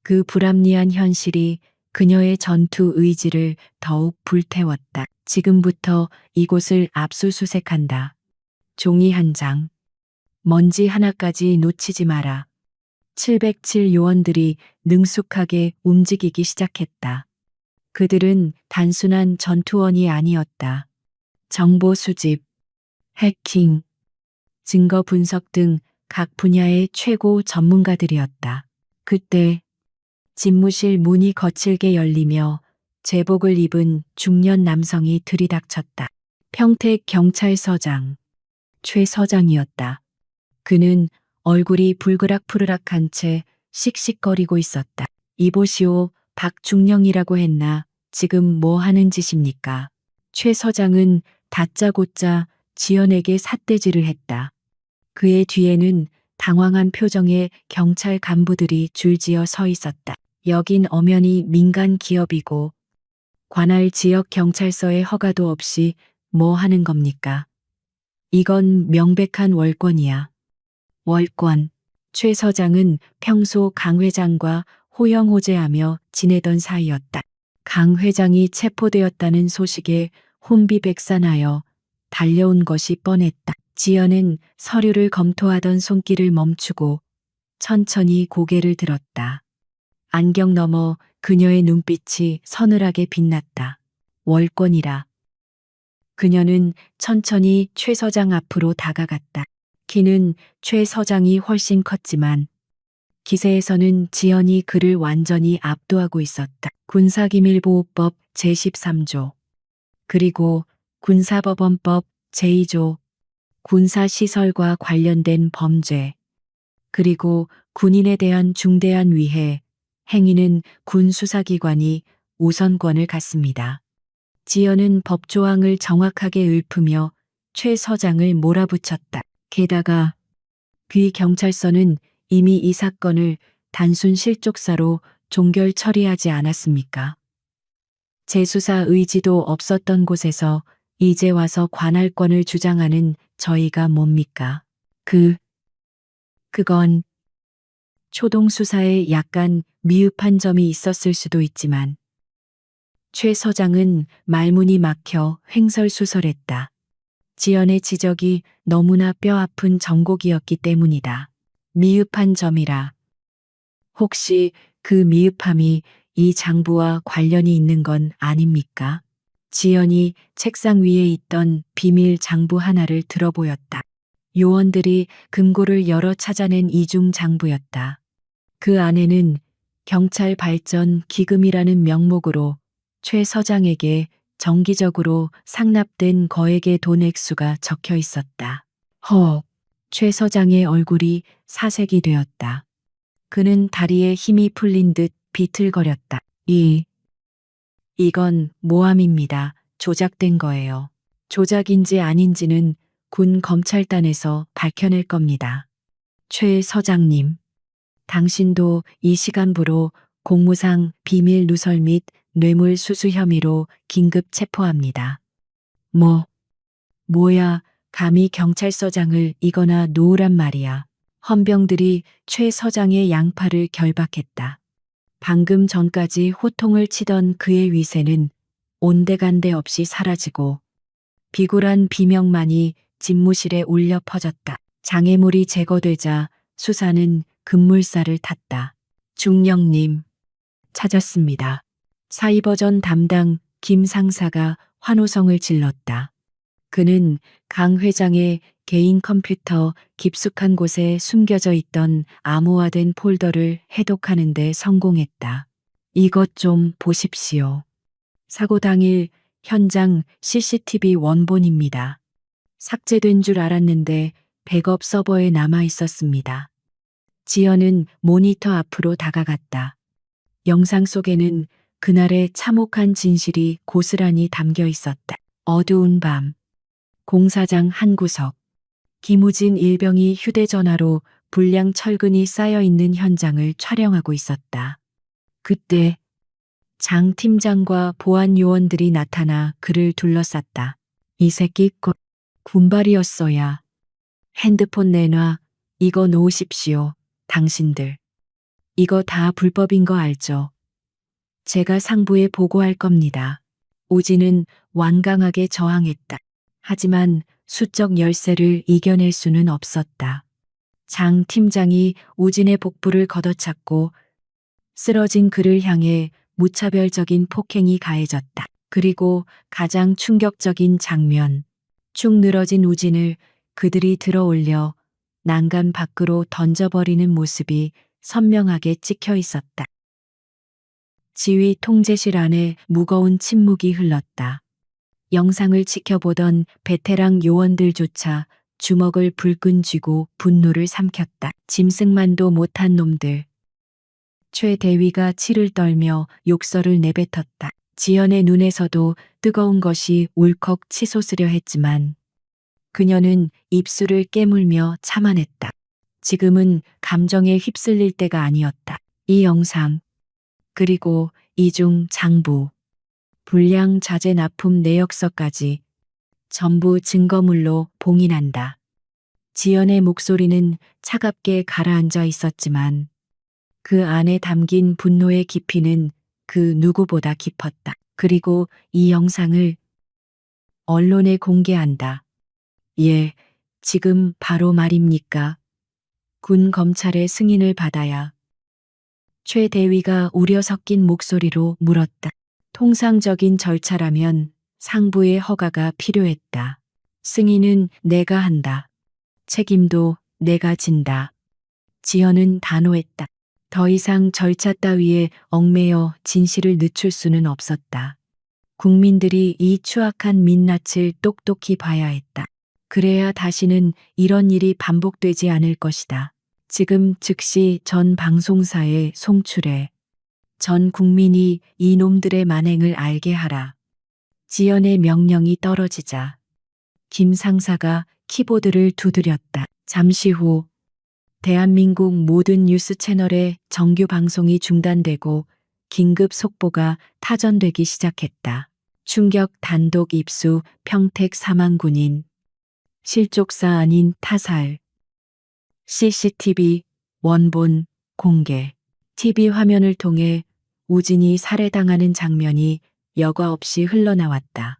그 불합리한 현실이 그녀의 전투 의지를 더욱 불태웠다. 지금부터 이곳을 압수수색한다. 종이 한 장, 먼지 하나까지 놓치지 마라. 707 요원들이 능숙하게 움직이기 시작했다. 그들은 단순한 전투원이 아니었다. 정보 수집, 해킹, 증거 분석 등 각 분야의 최고 전문가들이었다. 그때 집무실 문이 거칠게 열리며 제복을 입은 중년 남성이 들이닥쳤다. 평택 경찰서장 최 서장이었다. 그는 얼굴이 불그락푸르락한 채 씩씩거리고 있었다. 이보시오, 박중령이라고 했나? 지금 뭐 하는 짓입니까? 최 서장은 다짜고짜 지연에게 삿대질을 했다. 그의 뒤에는 당황한 표정의 경찰 간부들이 줄지어 서 있었다. 여긴 엄연히 민간 기업이고 관할 지역 경찰서의 허가도 없이 뭐 하는 겁니까? 이건 명백한 월권이야. 월권. 최 서장은 평소 강 회장과 호영호재하며 지내던 사이였다. 강 회장이 체포되었다는 소식에 혼비백산하여 달려온 것이 뻔했다. 지연은 서류를 검토하던 손길을 멈추고 천천히 고개를 들었다. 안경 너머 그녀의 눈빛이 서늘하게 빛났다. 월권이라. 그녀는 천천히 최 서장 앞으로 다가갔다. 키는 최 서장이 훨씬 컸지만 기세에서는 지연이 그를 완전히 압도하고 있었다. 군사기밀보호법 제13조 그리고 군사법원법 제2조 군사시설과 관련된 범죄 그리고 군인에 대한 중대한 위해 행위는 군 수사기관이 우선권을 갖습니다. 지연은 법조항을 정확하게 읊으며 최 서장을 몰아붙였다. 게다가 귀 경찰서는 이미 이 사건을 단순 실족사로 종결 처리하지 않았습니까? 재수사 의지도 없었던 곳에서 이제 와서 관할권을 주장하는 저희가 뭡니까? 그건 초동 수사에 약간 미흡한 점이 있었을 수도 있지만 최 서장은 말문이 막혀 횡설수설했다. 지연의 지적이 너무나 뼈아픈 정곡이었기 때문이다. 미흡한 점이라. 혹시 그 미흡함이 이 장부와 관련이 있는 건 아닙니까? 지연이 책상 위에 있던 비밀 장부 하나를 들어보였다. 요원들이 금고를 열어 찾아낸 이중 장부였다. 그 안에는 경찰 발전 기금이라는 명목으로 최 서장에게 정기적으로 상납된 거액의 돈 액수가 적혀 있었다. 최 서장의 얼굴이 사색이 되었다. 그는 다리에 힘이 풀린 듯 비틀거렸다. 이건 모함입니다. 조작된 거예요. 조작인지 아닌지는 군 검찰단에서 밝혀낼 겁니다. 최 서장님, 당신도 이 시간부로 공무상 비밀 누설 및 뇌물 수수 혐의로 긴급 체포합니다. 뭐야, 감히 경찰서장을 이거나 놓으란 말이야. 헌병들이 최 서장의 양팔을 결박했다. 방금 전까지 호통을 치던 그의 위세는 온데간데 없이 사라지고 비굴한 비명만이 집무실에 울려 퍼졌다. 장애물이 제거되자 수사는 급물살을 탔다. 중령님, 찾았습니다. 사이버전 담당 김 상사가 환호성을 질렀다. 그는 강 회장의 개인 컴퓨터 깊숙한 곳에 숨겨져 있던 암호화된 폴더를 해독하는 데 성공했다. 이것 좀 보십시오. 사고 당일 현장 CCTV 원본입니다. 삭제된 줄 알았는데 백업 서버에 남아 있었습니다. 지연은 모니터 앞으로 다가갔다. 영상 속에는 그날의 참혹한 진실이 고스란히 담겨 있었다. 어두운 밤, 공사장 한 구석, 김우진 일병이 휴대전화로 불량 철근이 쌓여 있는 현장을 촬영하고 있었다. 그때 장 팀장과 보안 요원들이 나타나 그를 둘러쌌다. 이 새끼 군발이었어야. 핸드폰 내놔. 이거 놓으십시오. 당신들. 이거 다 불법인 거 알죠? 제가 상부에 보고할 겁니다. 우진은 완강하게 저항했다. 하지만 수적 열세를 이겨낼 수는 없었다. 장 팀장이 우진의 복부를 걷어찼고 쓰러진 그를 향해 무차별적인 폭행이 가해졌다. 그리고 가장 충격적인 장면. 축 늘어진 우진을 그들이 들어올려 난간 밖으로 던져버리는 모습이 선명하게 찍혀 있었다. 지휘 통제실 안에 무거운 침묵이 흘렀다. 영상을 지켜보던 베테랑 요원들조차 주먹을 불끈 쥐고 분노를 삼켰다. 짐승만도 못한 놈들. 최 대위가 치를 떨며 욕설을 내뱉었다. 지연의 눈에서도 뜨거운 것이 울컥 치솟으려 했지만 그녀는 입술을 깨물며 참아냈다. 지금은 감정에 휩쓸릴 때가 아니었다. 이 영상, 그리고 이중 장부, 불량 자재 납품 내역서까지 전부 증거물로 봉인한다. 지연의 목소리는 차갑게 가라앉아 있었지만 그 안에 담긴 분노의 깊이는 그 누구보다 깊었다. 그리고 이 영상을 언론에 공개한다. 예, 지금 바로 말입니까? 군 검찰의 승인을 받아야. 최 대위가 우려 섞인 목소리로 물었다. 통상적인 절차라면 상부의 허가가 필요했다. 승인은 내가 한다. 책임도 내가 진다. 지연은 단호했다. 더 이상 절차 따위에 얽매여 진실을 늦출 수는 없었다. 국민들이 이 추악한 민낯을 똑똑히 봐야 했다. 그래야 다시는 이런 일이 반복되지 않을 것이다. 지금 즉시 전 방송사에 송출해 전 국민이 이 놈들의 만행을 알게 하라. 지연의 명령이 떨어지자 김 상사가 키보드를 두드렸다. 잠시 후 대한민국 모든 뉴스 채널의 정규 방송이 중단되고 긴급 속보가 타전되기 시작했다. 충격 단독 입수 평택 사망 군인. 실족사 아닌 타살. CCTV 원본 공개. TV 화면을 통해 우진이 살해당하는 장면이 여과 없이 흘러나왔다.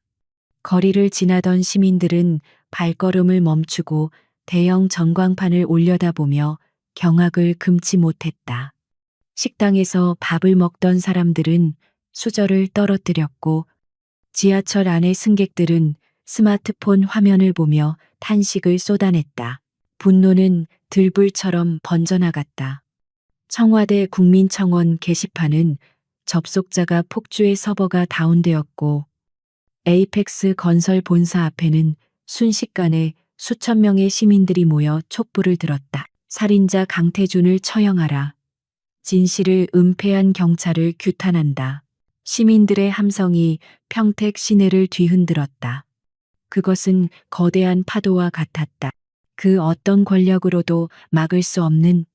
거리를 지나던 시민들은 발걸음을 멈추고 대형 전광판을 올려다보며 경악을 금치 못했다. 식당에서 밥을 먹던 사람들은 수저를 떨어뜨렸고 지하철 안의 승객들은 스마트폰 화면을 보며 탄식을 쏟아냈다. 분노는 들불처럼 번져나갔다. 청와대 국민청원 게시판은 접속자가 폭주해 서버가 다운되었고 에이펙스 건설 본사 앞에는 순식간에 수천 명의 시민들이 모여 촛불을 들었다. 살인자 강태준을 처형하라. 진실을 은폐한 경찰을 규탄한다. 시민들의 함성이 평택 시내를 뒤흔들었다. 그것은 거대한 파도와 같았다. 그 어떤 권력으로도 막을 수 없는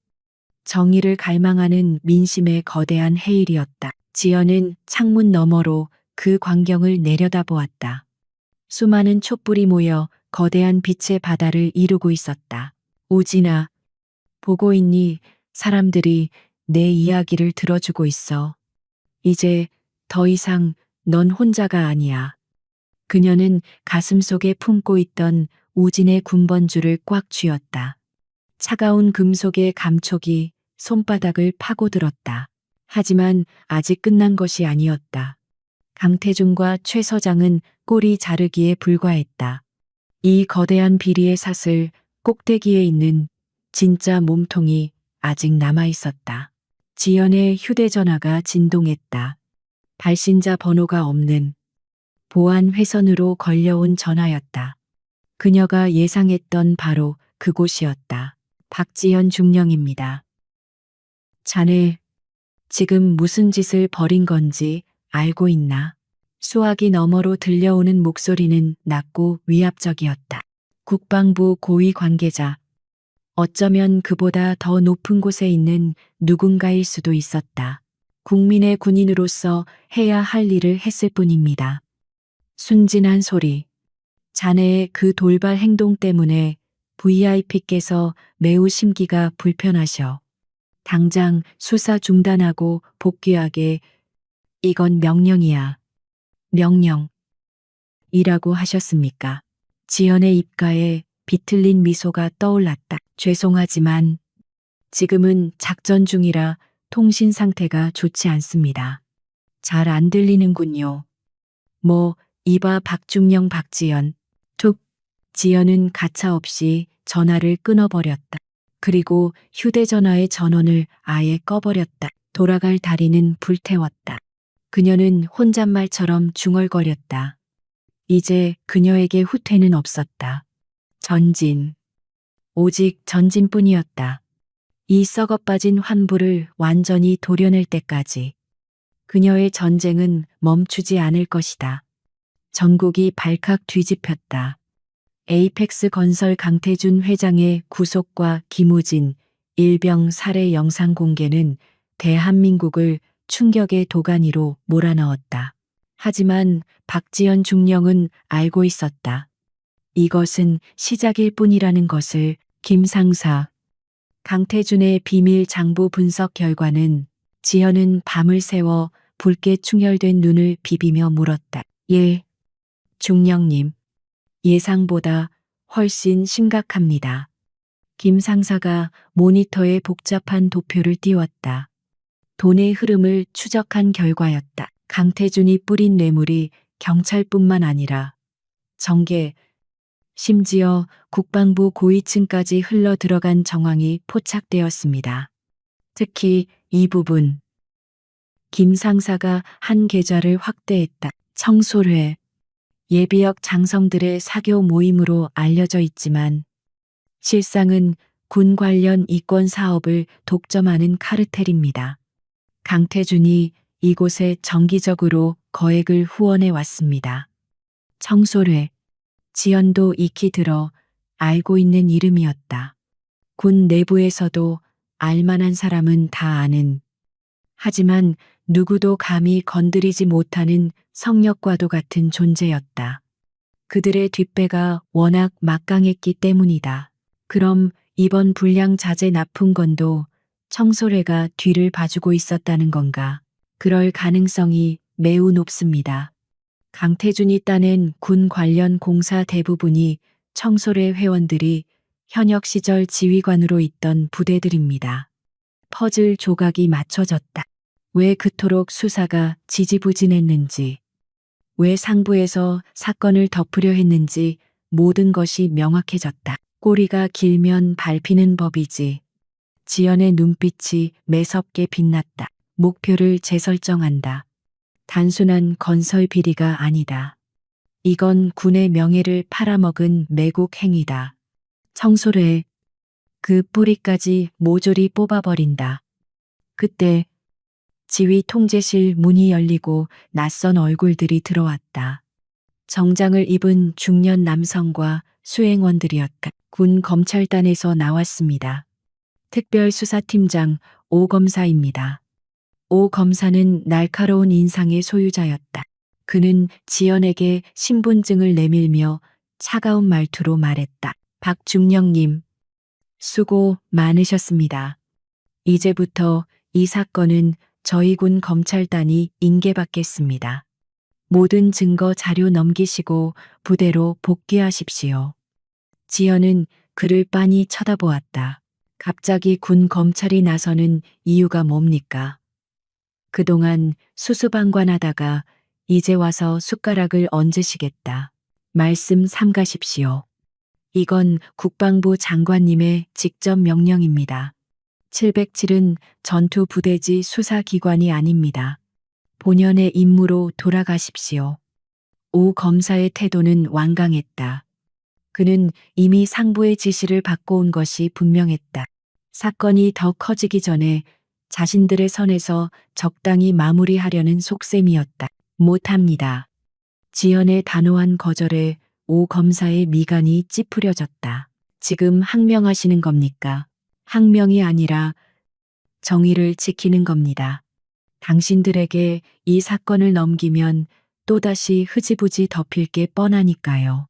정의를 갈망하는 민심의 거대한 해일이었다. 지연은 창문 너머로 그 광경을 내려다보았다. 수많은 촛불이 모여 거대한 빛의 바다를 이루고 있었다. 우진아, 보고 있니? 사람들이 내 이야기를 들어주고 있어. 이제 더 이상 넌 혼자가 아니야. 그녀는 가슴속에 품고 있던 우진의 군번줄을 꽉 쥐었다. 차가운 금속의 감촉이 손바닥을 파고들었다. 하지만 아직 끝난 것이 아니었다. 강태준과 최 서장은 꼬리 자르기에 불과했다. 이 거대한 비리의 사슬 꼭대기에 있는 진짜 몸통이 아직 남아 있었다. 지연의 휴대전화가 진동했다. 발신자 번호가 없는 보안 회선으로 걸려온 전화였다. 그녀가 예상했던 바로 그곳이었다. 박지연 중령입니다. 자네, 지금 무슨 짓을 벌인 건지 알고 있나? 수화기 너머로 들려오는 목소리는 낮고 위압적이었다. 국방부 고위 관계자. 어쩌면 그보다 더 높은 곳에 있는 누군가일 수도 있었다. 국민의 군인으로서 해야 할 일을 했을 뿐입니다. 순진한 소리. 자네의 그 돌발 행동 때문에 VIP께서 매우 심기가 불편하셔. 당장 수사 중단하고 복귀하게. 이건 명령이야. 명령. 이라고 하셨습니까? 지연의 입가에 비틀린 미소가 떠올랐다. 죄송하지만 지금은 작전 중이라 통신 상태가 좋지 않습니다. 잘 안 들리는군요. 이봐 박중령 박지연. 툭. 지연은 가차없이 전화를 끊어버렸다. 그리고 휴대전화의 전원을 아예 꺼버렸다. 돌아갈 다리는 불태웠다. 그녀는 혼잣말처럼 중얼거렸다. 이제 그녀에게 후퇴는 없었다. 전진. 오직 전진뿐이었다. 이 썩어빠진 환부를 완전히 도려낼 때까지. 그녀의 전쟁은 멈추지 않을 것이다. 전국이 발칵 뒤집혔다. 에이펙스 건설 강태준 회장의 구속과 김우진, 일병 살해 영상 공개는 대한민국을 충격의 도가니로 몰아넣었다. 하지만 박지연 중령은 알고 있었다. 이것은 시작일 뿐이라는 것을. 김상사. 강태준의 비밀 장부 분석 결과는. 지연은 밤을 새워 붉게 충혈된 눈을 비비며 물었다. 예. 중령님. 예상보다 훨씬 심각합니다. 김 상사가 모니터에 복잡한 도표를 띄웠다. 돈의 흐름을 추적한 결과였다. 강태준이 뿌린 뇌물이 경찰뿐만 아니라 정계, 심지어 국방부 고위층까지 흘러 들어간 정황이 포착되었습니다. 특히 이 부분. 김 상사가 한 계좌를 확대했다. 청솔회. 예비역 장성들의 사교 모임으로 알려져 있지만 실상은 군 관련 이권 사업을 독점하는 카르텔입니다. 강태준이 이곳에 정기적으로 거액을 후원해 왔습니다. 청솔회. 지연도 익히 들어 알고 있는 이름이었다. 군 내부에서도 알만한 사람은 다 아는. 하지만 누구도 감히 건드리지 못하는 성역과도 같은 존재였다. 그들의 뒷배가 워낙 막강했기 때문이다. 그럼 이번 불량 자재 납품건도 청솔회가 뒤를 봐주고 있었다는 건가? 그럴 가능성이 매우 높습니다. 강태준이 따낸 군 관련 공사 대부분이 청솔회 회원들이 현역 시절 지휘관으로 있던 부대들입니다. 퍼즐 조각이 맞춰졌다. 왜 그토록 수사가 지지부진했는지, 왜 상부에서 사건을 덮으려 했는지 모든 것이 명확해졌다. 꼬리가 길면 밟히는 법이지. 지연의 눈빛이 매섭게 빛났다. 목표를 재설정한다. 단순한 건설 비리가 아니다. 이건 군의 명예를 팔아먹은 매국 행위다. 청솔회. 그 뿌리까지 모조리 뽑아버린다. 그때 지휘 통제실 문이 열리고 낯선 얼굴들이 들어왔다. 정장을 입은 중년 남성과 수행원들이었다. 군 검찰단에서 나왔습니다. 특별수사팀장 오 검사입니다. 오 검사는 날카로운 인상의 소유자였다. 그는 지연에게 신분증을 내밀며 차가운 말투로 말했다. 박중령님, 수고 많으셨습니다. 이제부터 이 사건은 저희 군 검찰단이 인계받겠습니다. 모든 증거 자료 넘기시고 부대로 복귀하십시오. 지연은 그를 빤히 쳐다보았다. 갑자기 군 검찰이 나서는 이유가 뭡니까? 그동안 수수방관하다가 이제 와서 숟가락을 얹으시겠다. 말씀 삼가십시오. 이건 국방부 장관님의 직접 명령입니다. 707은 전투 부대지 수사기관이 아닙니다. 본연의 임무로 돌아가십시오. 오 검사의 태도는 완강했다. 그는 이미 상부의 지시를 받고 온 것이 분명했다. 사건이 더 커지기 전에 자신들의 선에서 적당히 마무리하려는 속셈이었다. 못합니다. 지연의 단호한 거절에 오 검사의 미간이 찌푸려졌다. 지금 항명하시는 겁니까? 항명이 아니라 정의를 지키는 겁니다. 당신들에게 이 사건을 넘기면 또다시 흐지부지 덮일 게 뻔하니까요.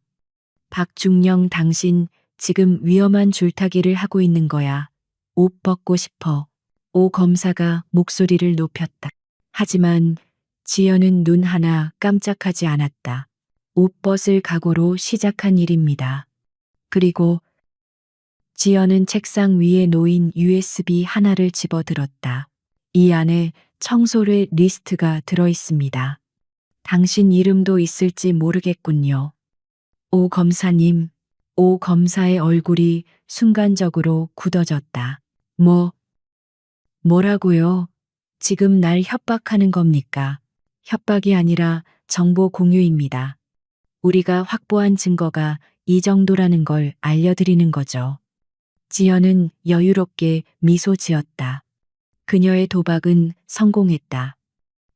박중령, 당신 지금 위험한 줄타기를 하고 있는 거야. 옷 벗고 싶어. 오 검사가 목소리를 높였다. 하지만 지연은 눈 하나 깜짝하지 않았다. 옷 벗을 각오로 시작한 일입니다. 그리고 지연은 책상 위에 놓인 USB 하나를 집어들었다. 이 안에 청솔회 리스트가 들어있습니다. 당신 이름도 있을지 모르겠군요. 오 검사님. 오 검사의 얼굴이 순간적으로 굳어졌다. 뭐라고요? 지금 날 협박하는 겁니까? 협박이 아니라 정보 공유입니다. 우리가 확보한 증거가 이 정도라는 걸 알려드리는 거죠. 지연은 여유롭게 미소 지었다. 그녀의 도박은 성공했다.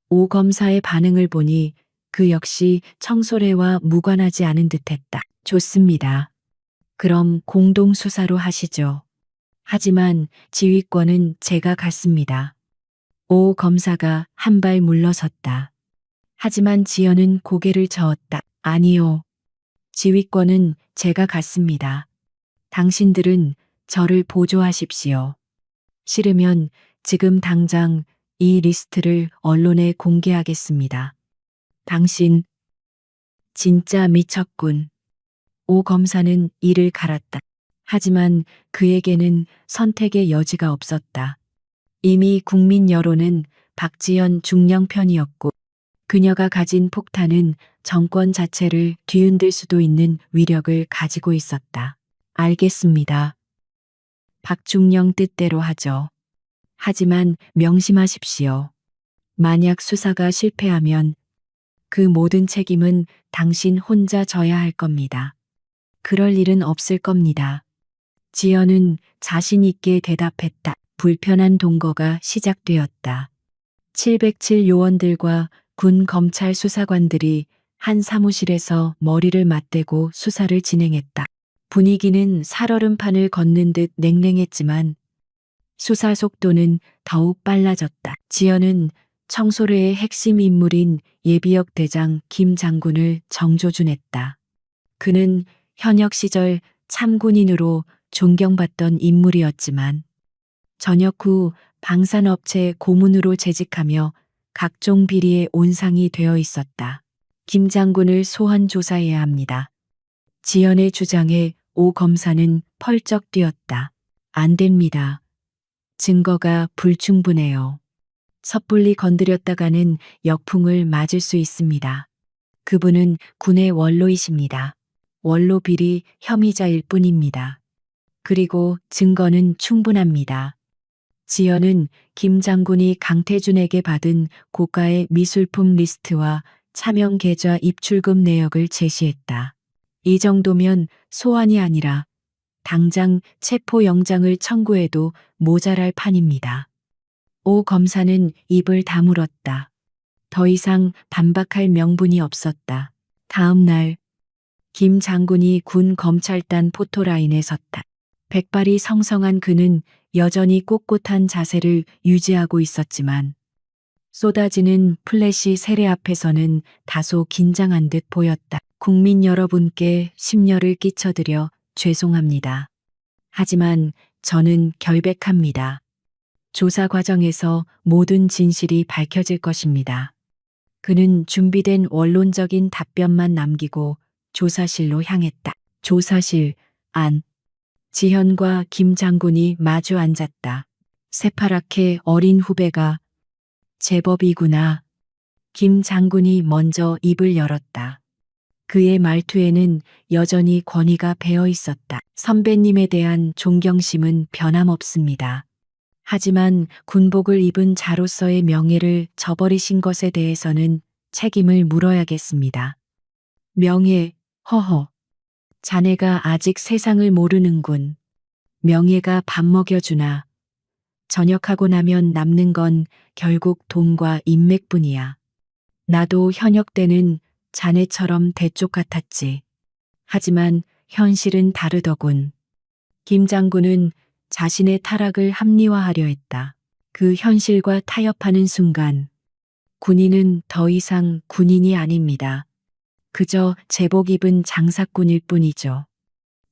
오 검사의 반응을 보니 그 역시 청소래와 무관하지 않은 듯했다. 좋습니다. 그럼 공동 수사로 하시죠. 하지만 지휘권은 제가 갖습니다. 오 검사가 한 발 물러섰다. 하지만 지연은 고개를 저었다. 아니요. 지휘권은 제가 갖습니다. 당신들은 저를 보조하십시오. 싫으면 지금 당장 이 리스트를 언론에 공개하겠습니다. 당신 진짜 미쳤군. 오 검사는 이를 갈았다. 하지만 그에게는 선택의 여지가 없었다. 이미 국민 여론은 박지연 중령 편이었고 그녀가 가진 폭탄은 정권 자체를 뒤흔들 수도 있는 위력을 가지고 있었다. 알겠습니다. 박중령 뜻대로 하죠. 하지만 명심하십시오. 만약 수사가 실패하면 그 모든 책임은 당신 혼자 져야 할 겁니다. 그럴 일은 없을 겁니다. 지연은 자신 있게 대답했다. 불편한 동거가 시작되었다. 707 요원들과 군 검찰 수사관들이 한 사무실에서 머리를 맞대고 수사를 진행했다. 분위기는 살얼음판을 걷는 듯 냉랭했지만 수사 속도는 더욱 빨라졌다. 지연은 청소래의 핵심 인물인 예비역 대장 김 장군을 정조준했다. 그는 현역 시절 참군인으로 존경받던 인물이었지만 전역 후 방산업체 고문으로 재직하며 각종 비리의 온상이 되어 있었다. 김 장군을 소환 조사해야 합니다. 지연의 주장에 오 검사는 펄쩍 뛰었다. 안 됩니다. 증거가 불충분해요. 섣불리 건드렸다가는 역풍을 맞을 수 있습니다. 그분은 군의 원로이십니다. 원로 비리 혐의자일 뿐입니다. 그리고 증거는 충분합니다. 지연은 김 장군이 강태준에게 받은 고가의 미술품 리스트와 차명 계좌 입출금 내역을 제시했다. 이 정도면 소환이 아니라 당장 체포영장을 청구해도 모자랄 판입니다. 오 검사는 입을 다물었다. 더 이상 반박할 명분이 없었다. 다음 날 김 장군이 군 검찰단 포토라인에 섰다. 백발이 성성한 그는 여전히 꼿꼿한 자세를 유지하고 있었지만 쏟아지는 플래시 세례 앞에서는 다소 긴장한 듯 보였다. 국민 여러분께 심려를 끼쳐드려 죄송합니다. 하지만 저는 결백합니다. 조사 과정에서 모든 진실이 밝혀질 것입니다. 그는 준비된 원론적인 답변만 남기고 조사실로 향했다. 조사실 안. 지현과 김 장군이 마주 앉았다. 새파랗게 어린 후배가 제법이구나. 김 장군이 먼저 입을 열었다. 그의 말투에는 여전히 권위가 배어 있었다. 선배님에 대한 존경심은 변함없습니다. 하지만 군복을 입은 자로서의 명예를 저버리신 것에 대해서는 책임을 물어야겠습니다. 명예, 허허. 자네가 아직 세상을 모르는군. 명예가 밥 먹여주나. 전역하고 나면 남는 건 결국 돈과 인맥뿐이야. 나도 현역 때는 자네처럼 대쪽 같았지. 하지만 현실은 다르더군. 김 장군은 자신의 타락을 합리화하려 했다. 그 현실과 타협하는 순간 군인은 더 이상 군인이 아닙니다. 그저 제복 입은 장사꾼일 뿐이죠.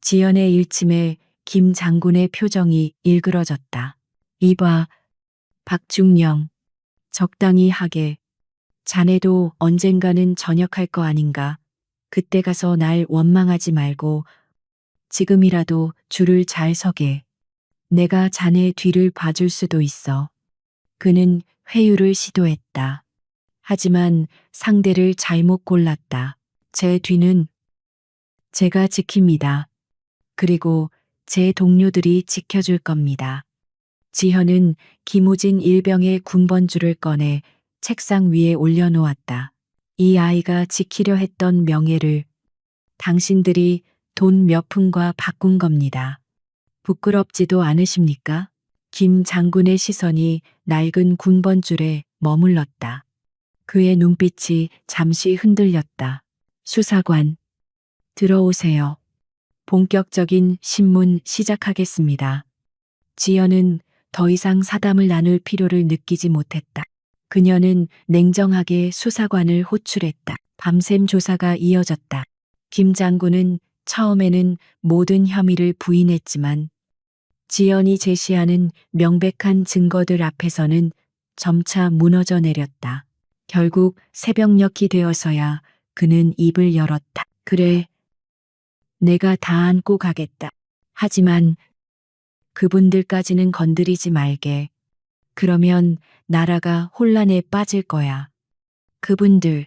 지연의 일침에 김 장군의 표정이 일그러졌다. 이봐, 박중령. 적당히 하게. 자네도 언젠가는 전역할 거 아닌가. 그때 가서 날 원망하지 말고 지금이라도 줄을 잘 서게. 내가 자네 뒤를 봐줄 수도 있어. 그는 회유를 시도했다. 하지만 상대를 잘못 골랐다. 제 뒤는 제가 지킵니다. 그리고 제 동료들이 지켜줄 겁니다. 지현은 김우진 일병의 군번줄을 꺼내 책상 위에 올려놓았다. 이 아이가 지키려 했던 명예를 당신들이 돈 몇 푼과 바꾼 겁니다. 부끄럽지도 않으십니까? 김 장군의 시선이 낡은 군번줄에 머물렀다. 그의 눈빛이 잠시 흔들렸다. 수사관, 들어오세요. 본격적인 신문 시작하겠습니다. 지연은 더 이상 사담을 나눌 필요를 느끼지 못했다. 그녀는 냉정하게 수사관을 호출했다. 밤샘 조사가 이어졌다. 김 장군은 처음에는 모든 혐의를 부인했지만 지연이 제시하는 명백한 증거들 앞에서는 점차 무너져 내렸다. 결국 새벽녘이 되어서야 그는 입을 열었다. 그래, 내가 다 안고 가겠다. 하지만 그분들까지는 건드리지 말게. 그러면 나라가 혼란에 빠질 거야. 그분들,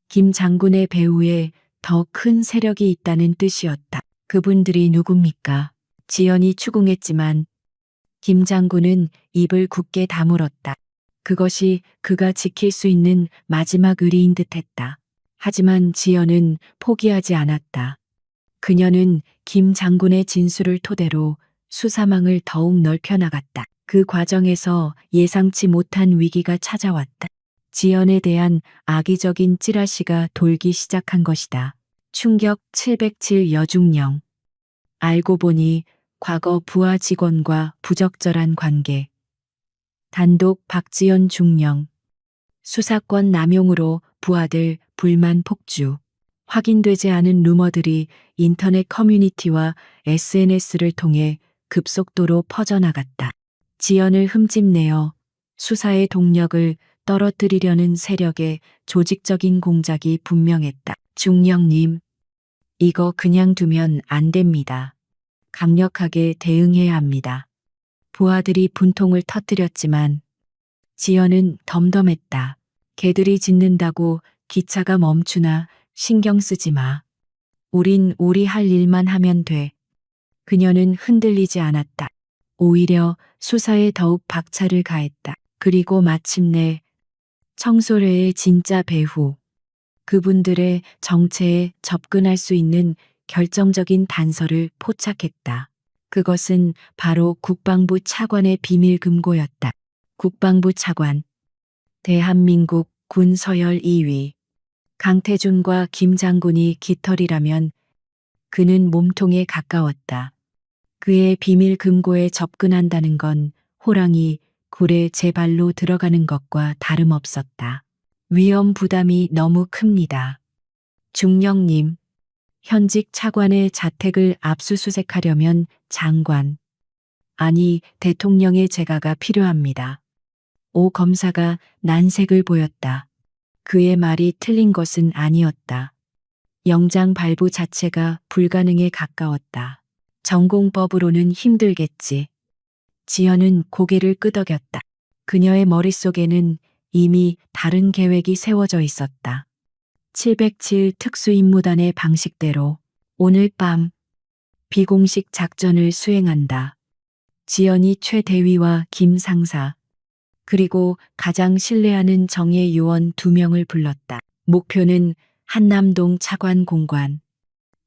김 장군의 배후에 더 큰 세력이 있다는 뜻이었다. 그분들이 누굽니까? 지연이 추궁했지만 김 장군은 입을 굳게 다물었다. 그것이 그가 지킬 수 있는 마지막 의리인 듯했다. 하지만 지연은 포기하지 않았다. 그녀는 김 장군의 진술을 토대로 수사망을 더욱 넓혀나갔다. 그 과정에서 예상치 못한 위기가 찾아왔다. 지연에 대한 악의적인 찌라시가 돌기 시작한 것이다. 충격 707 여중령. 알고 보니 과거 부하 직원과 부적절한 관계. 단독 박지연 중령. 수사권 남용으로 부하들 불만 폭주. 확인되지 않은 루머들이 인터넷 커뮤니티와 SNS를 통해 급속도로 퍼져나갔다. 지연을 흠집내어 수사의 동력을 떨어뜨리려는 세력의 조직적인 공작이 분명했다. 중령님, 이거 그냥 두면 안 됩니다. 강력하게 대응해야 합니다. 부하들이 분통을 터뜨렸지만 지연은 덤덤했다. 개들이 짖는다고 기차가 멈추나 신경 쓰지 마. 우린 우리 할 일만 하면 돼. 그녀는 흔들리지 않았다. 오히려 수사에 더욱 박차를 가했다. 그리고 마침내 청소래의 진짜 배후, 그분들의 정체에 접근할 수 있는 결정적인 단서를 포착했다. 그것은 바로 국방부 차관의 비밀 금고였다. 국방부 차관, 대한민국 군 서열 2위. 강태준과 김 장군이 깃털이라면 그는 몸통에 가까웠다. 그의 비밀 금고에 접근한다는 건 호랑이 굴에 제 발로 들어가는 것과 다름없었다. 위험 부담이 너무 큽니다. 중령님, 현직 차관의 자택을 압수수색하려면 장관, 아니 대통령의 재가가 필요합니다. 오 검사가 난색을 보였다. 그의 말이 틀린 것은 아니었다. 영장 발부 자체가 불가능에 가까웠다. 전공법으로는 힘들겠지. 지연은 고개를 끄덕였다. 그녀의 머릿속에는 이미 다른 계획이 세워져 있었다. 707 특수임무단의 방식대로 오늘 밤 비공식 작전을 수행한다. 지연이 최 대위와 김 상사, 그리고 가장 신뢰하는 정예 요원 2명을 불렀다. 목표는 한남동 차관 공관,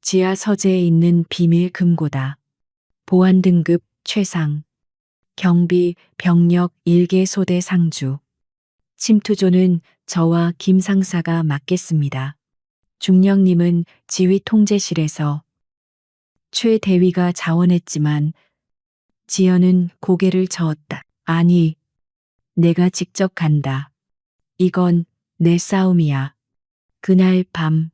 지하 서재에 있는 비밀 금고다. 보안 등급 최상, 경비 병력 1개 소대 상주. 침투조는 저와 김 상사가 맡겠습니다. 중령님은 지휘 통제실에서. 최 대위가 자원했지만 지연은 고개를 저었다. 아니, 내가 직접 간다. 이건 내 싸움이야. 그날 밤,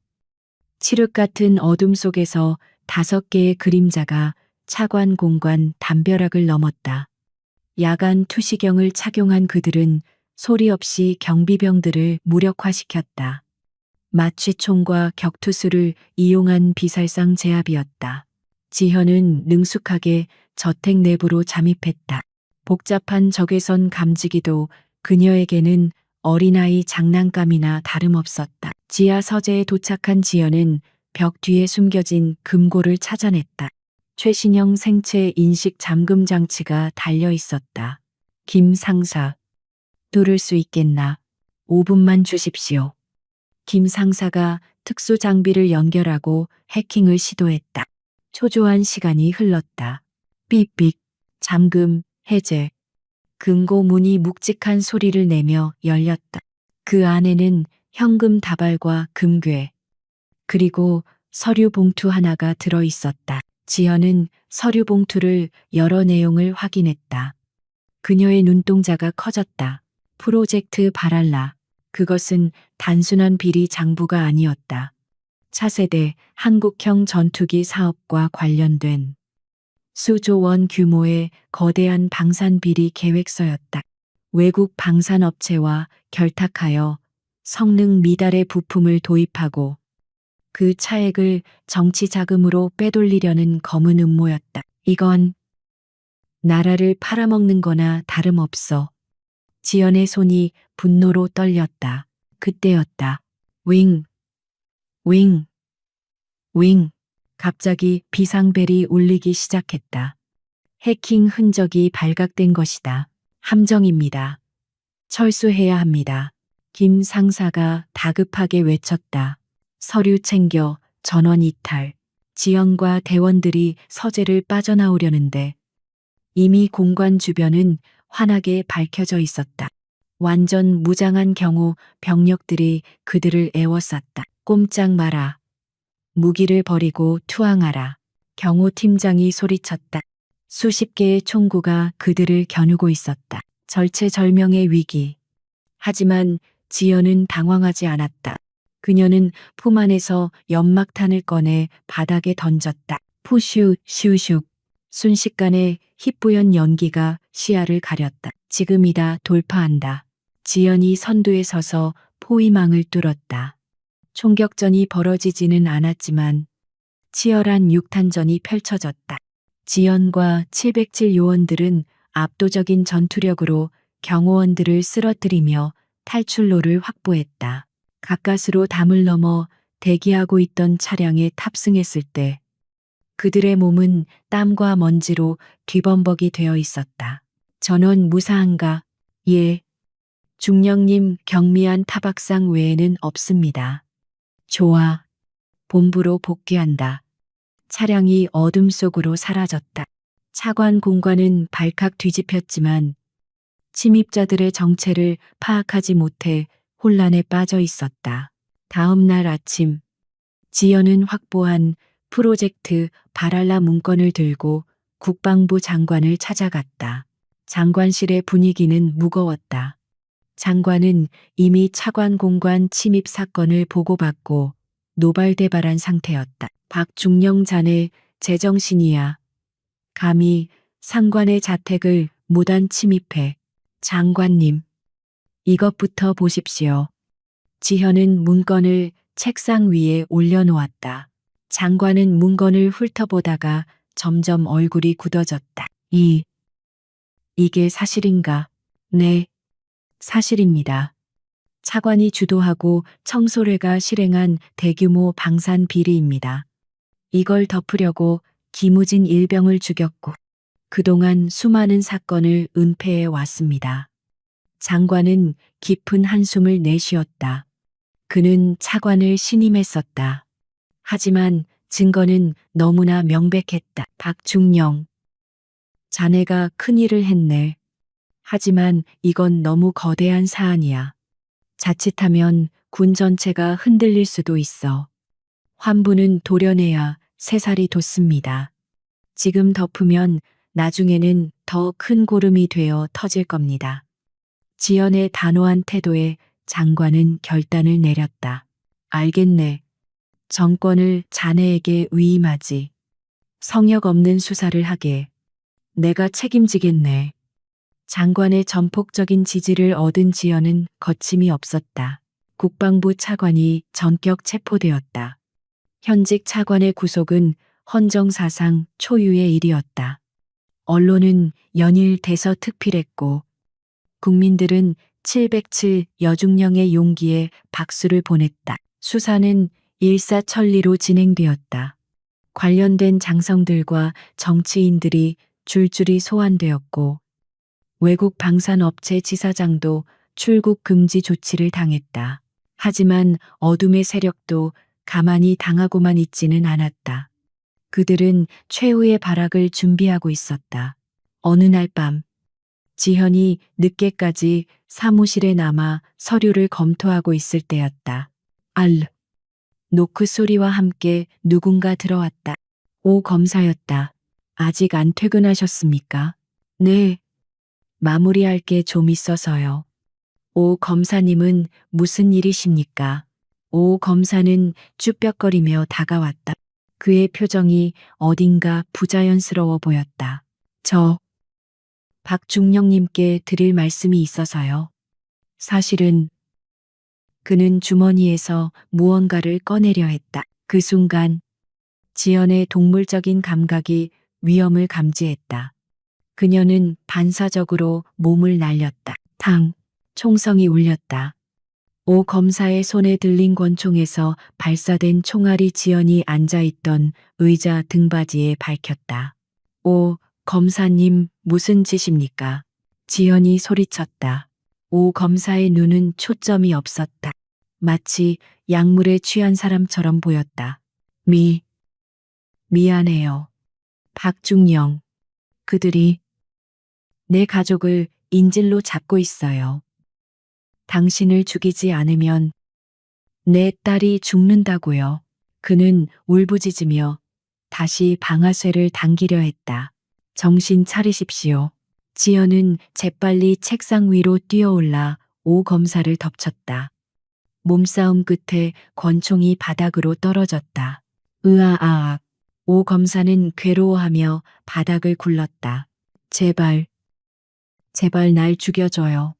칠흑 같은 어둠 속에서 5개의 그림자가 차관 공관 담벼락을 넘었다. 야간 투시경을 착용한 그들은 소리 없이 경비병들을 무력화시켰다. 마취총과 격투수를 이용한 비살상 제압이었다. 지현은 능숙하게 저택 내부로 잠입했다. 복잡한 적외선 감지기도 그녀에게는 어린아이 장난감이나 다름없었다. 지하 서재에 도착한 지연은 벽 뒤에 숨겨진 금고를 찾아냈다. 최신형 생체 인식 잠금 장치가 달려 있었다. 김 상사, 뚫을 수 있겠나? 5분만 주십시오. 김 상사가 특수 장비를 연결하고 해킹을 시도했다. 초조한 시간이 흘렀다. 삑삑, 잠금, 해제. 금고 문이 묵직한 소리를 내며 열렸다. 그 안에는 현금 다발과 금괴, 그리고 서류 봉투 하나가 들어 있었다. 지연은 서류 봉투를 열어 내용을 확인했다. 그녀의 눈동자가 커졌다. 프로젝트 바랄라. 그것은 단순한 비리 장부가 아니었다. 차세대 한국형 전투기 사업과 관련된 수조 원 규모의 거대한 방산 비리 계획서였다. 외국 방산업체와 결탁하여 성능 미달의 부품을 도입하고 그 차액을 정치 자금으로 빼돌리려는 검은 음모였다. 이건 나라를 팔아먹는 거나 다름없어. 지연의 손이 분노로 떨렸다. 그때였다. 윙, 윙, 윙. 갑자기 비상벨이 울리기 시작했다. 해킹 흔적이 발각된 것이다. 함정입니다. 철수해야 합니다. 김 상사가 다급하게 외쳤다. 서류 챙겨, 전원 이탈. 지연과 대원들이 서재를 빠져나오려는데 이미 공관 주변은 환하게 밝혀져 있었다. 완전 무장한 경호 병력들이 그들을 에워쌌다. 꼼짝 마라. 무기를 버리고 투항하라. 경호팀장이 소리쳤다. 수십 개의 총구가 그들을 겨누고 있었다. 절체절명의 위기. 하지만 지연은 당황하지 않았다. 그녀는 품 안에서 연막탄을 꺼내 바닥에 던졌다. 푸슈, 슈슉. 순식간에 희뿌연 연기가 시야를 가렸다. 지금이다, 돌파한다. 지연이 선두에 서서 포위망을 뚫었다. 총격전이 벌어지지는 않았지만 치열한 육탄전이 펼쳐졌다. 지연과 707 요원들은 압도적인 전투력으로 경호원들을 쓰러뜨리며 탈출로를 확보했다. 가까스로 담을 넘어 대기하고 있던 차량에 탑승했을 때 그들의 몸은 땀과 먼지로 뒤범벅이 되어 있었다. 전원 무사한가? 예. 중령님 경미한 타박상 외에는 없습니다. 좋아. 본부로 복귀한다. 차량이 어둠 속으로 사라졌다. 차관 공관은 발칵 뒤집혔지만 침입자들의 정체를 파악하지 못해 혼란에 빠져 있었다. 다음 날 아침, 지연은 확보한 프로젝트 바랄라 문건을 들고 국방부 장관을 찾아갔다. 장관실의 분위기는 무거웠다. 장관은 이미 차관 공관 침입 사건을 보고받고 노발대발한 상태였다. 박중령 자네 제정신이야. 감히 상관의 자택을 무단 침입해. 장관님, 이것부터 보십시오. 지현은 문건을 책상 위에 올려놓았다. 장관은 문건을 훑어보다가 점점 얼굴이 굳어졌다. 이게 사실인가? 네, 사실입니다. 차관이 주도하고 청소래가 실행한 대규모 방산 비리입니다. 이걸 덮으려고 김우진 일병을 죽였고 그동안 수많은 사건을 은폐해 왔습니다. 장관은 깊은 한숨을 내쉬었다. 그는 차관을 신임했었다. 하지만 증거는 너무나 명백했다. 박중령, 자네가 큰일을 했네. 하지만 이건 너무 거대한 사안이야. 자칫하면 군 전체가 흔들릴 수도 있어. 환부는 도려내야 새살이 돋습니다. 지금 덮으면 나중에는 더 큰 고름이 되어 터질 겁니다. 지연의 단호한 태도에 장관은 결단을 내렸다. 알겠네. 정권을 자네에게 위임하지. 성역 없는 수사를 하게. 내가 책임지겠네. 장관의 전폭적인 지지를 얻은 지연은 거침이 없었다. 국방부 차관이 전격 체포되었다. 현직 차관의 구속은 헌정사상 초유의 일이었다. 언론은 연일 대서특필했고 국민들은 707 여중령의 용기에 박수를 보냈다. 수사는 일사천리로 진행되었다. 관련된 장성들과 정치인들이 줄줄이 소환되었고 외국 방산업체 지사장도 출국 금지 조치를 당했다. 하지만 어둠의 세력도 가만히 당하고만 있지는 않았다. 그들은 최후의 발악을 준비하고 있었다. 어느 날 밤, 지현이 늦게까지 사무실에 남아 서류를 검토하고 있을 때였다. 알, 노크 소리와 함께 누군가 들어왔다. 오 검사였다. 아직 안 퇴근하셨습니까? 네. 마무리할 게 좀 있어서요. 오 검사님은 무슨 일이십니까? 오 검사는 쭈뼛거리며 다가왔다. 그의 표정이 어딘가 부자연스러워 보였다. 저 박중령님께 드릴 말씀이 있어서요. 사실은 그는 주머니에서 무언가를 꺼내려 했다. 그 순간 지연의 동물적인 감각이 위험을 감지했다. 그녀는 반사적으로 몸을 날렸다. 탕! 총성이 울렸다. 오 검사의 손에 들린 권총에서 발사된 총알이 지연이 앉아있던 의자 등받이에 밝혔다. 오 검사님 무슨 짓입니까? 지연이 소리쳤다. 오 검사의 눈은 초점이 없었다. 마치 약물에 취한 사람처럼 보였다. 미안해요. 박중영. 그들이 내 가족을 인질로 잡고 있어요. 당신을 죽이지 않으면 내 딸이 죽는다고요. 그는 울부짖으며 다시 방아쇠를 당기려 했다. 정신 차리십시오. 지연은 재빨리 책상 위로 뛰어올라 오 검사를 덮쳤다. 몸싸움 끝에 권총이 바닥으로 떨어졌다. 으아아악. 오 검사는 괴로워하며 바닥을 굴렀다. 제발 날 죽여줘요.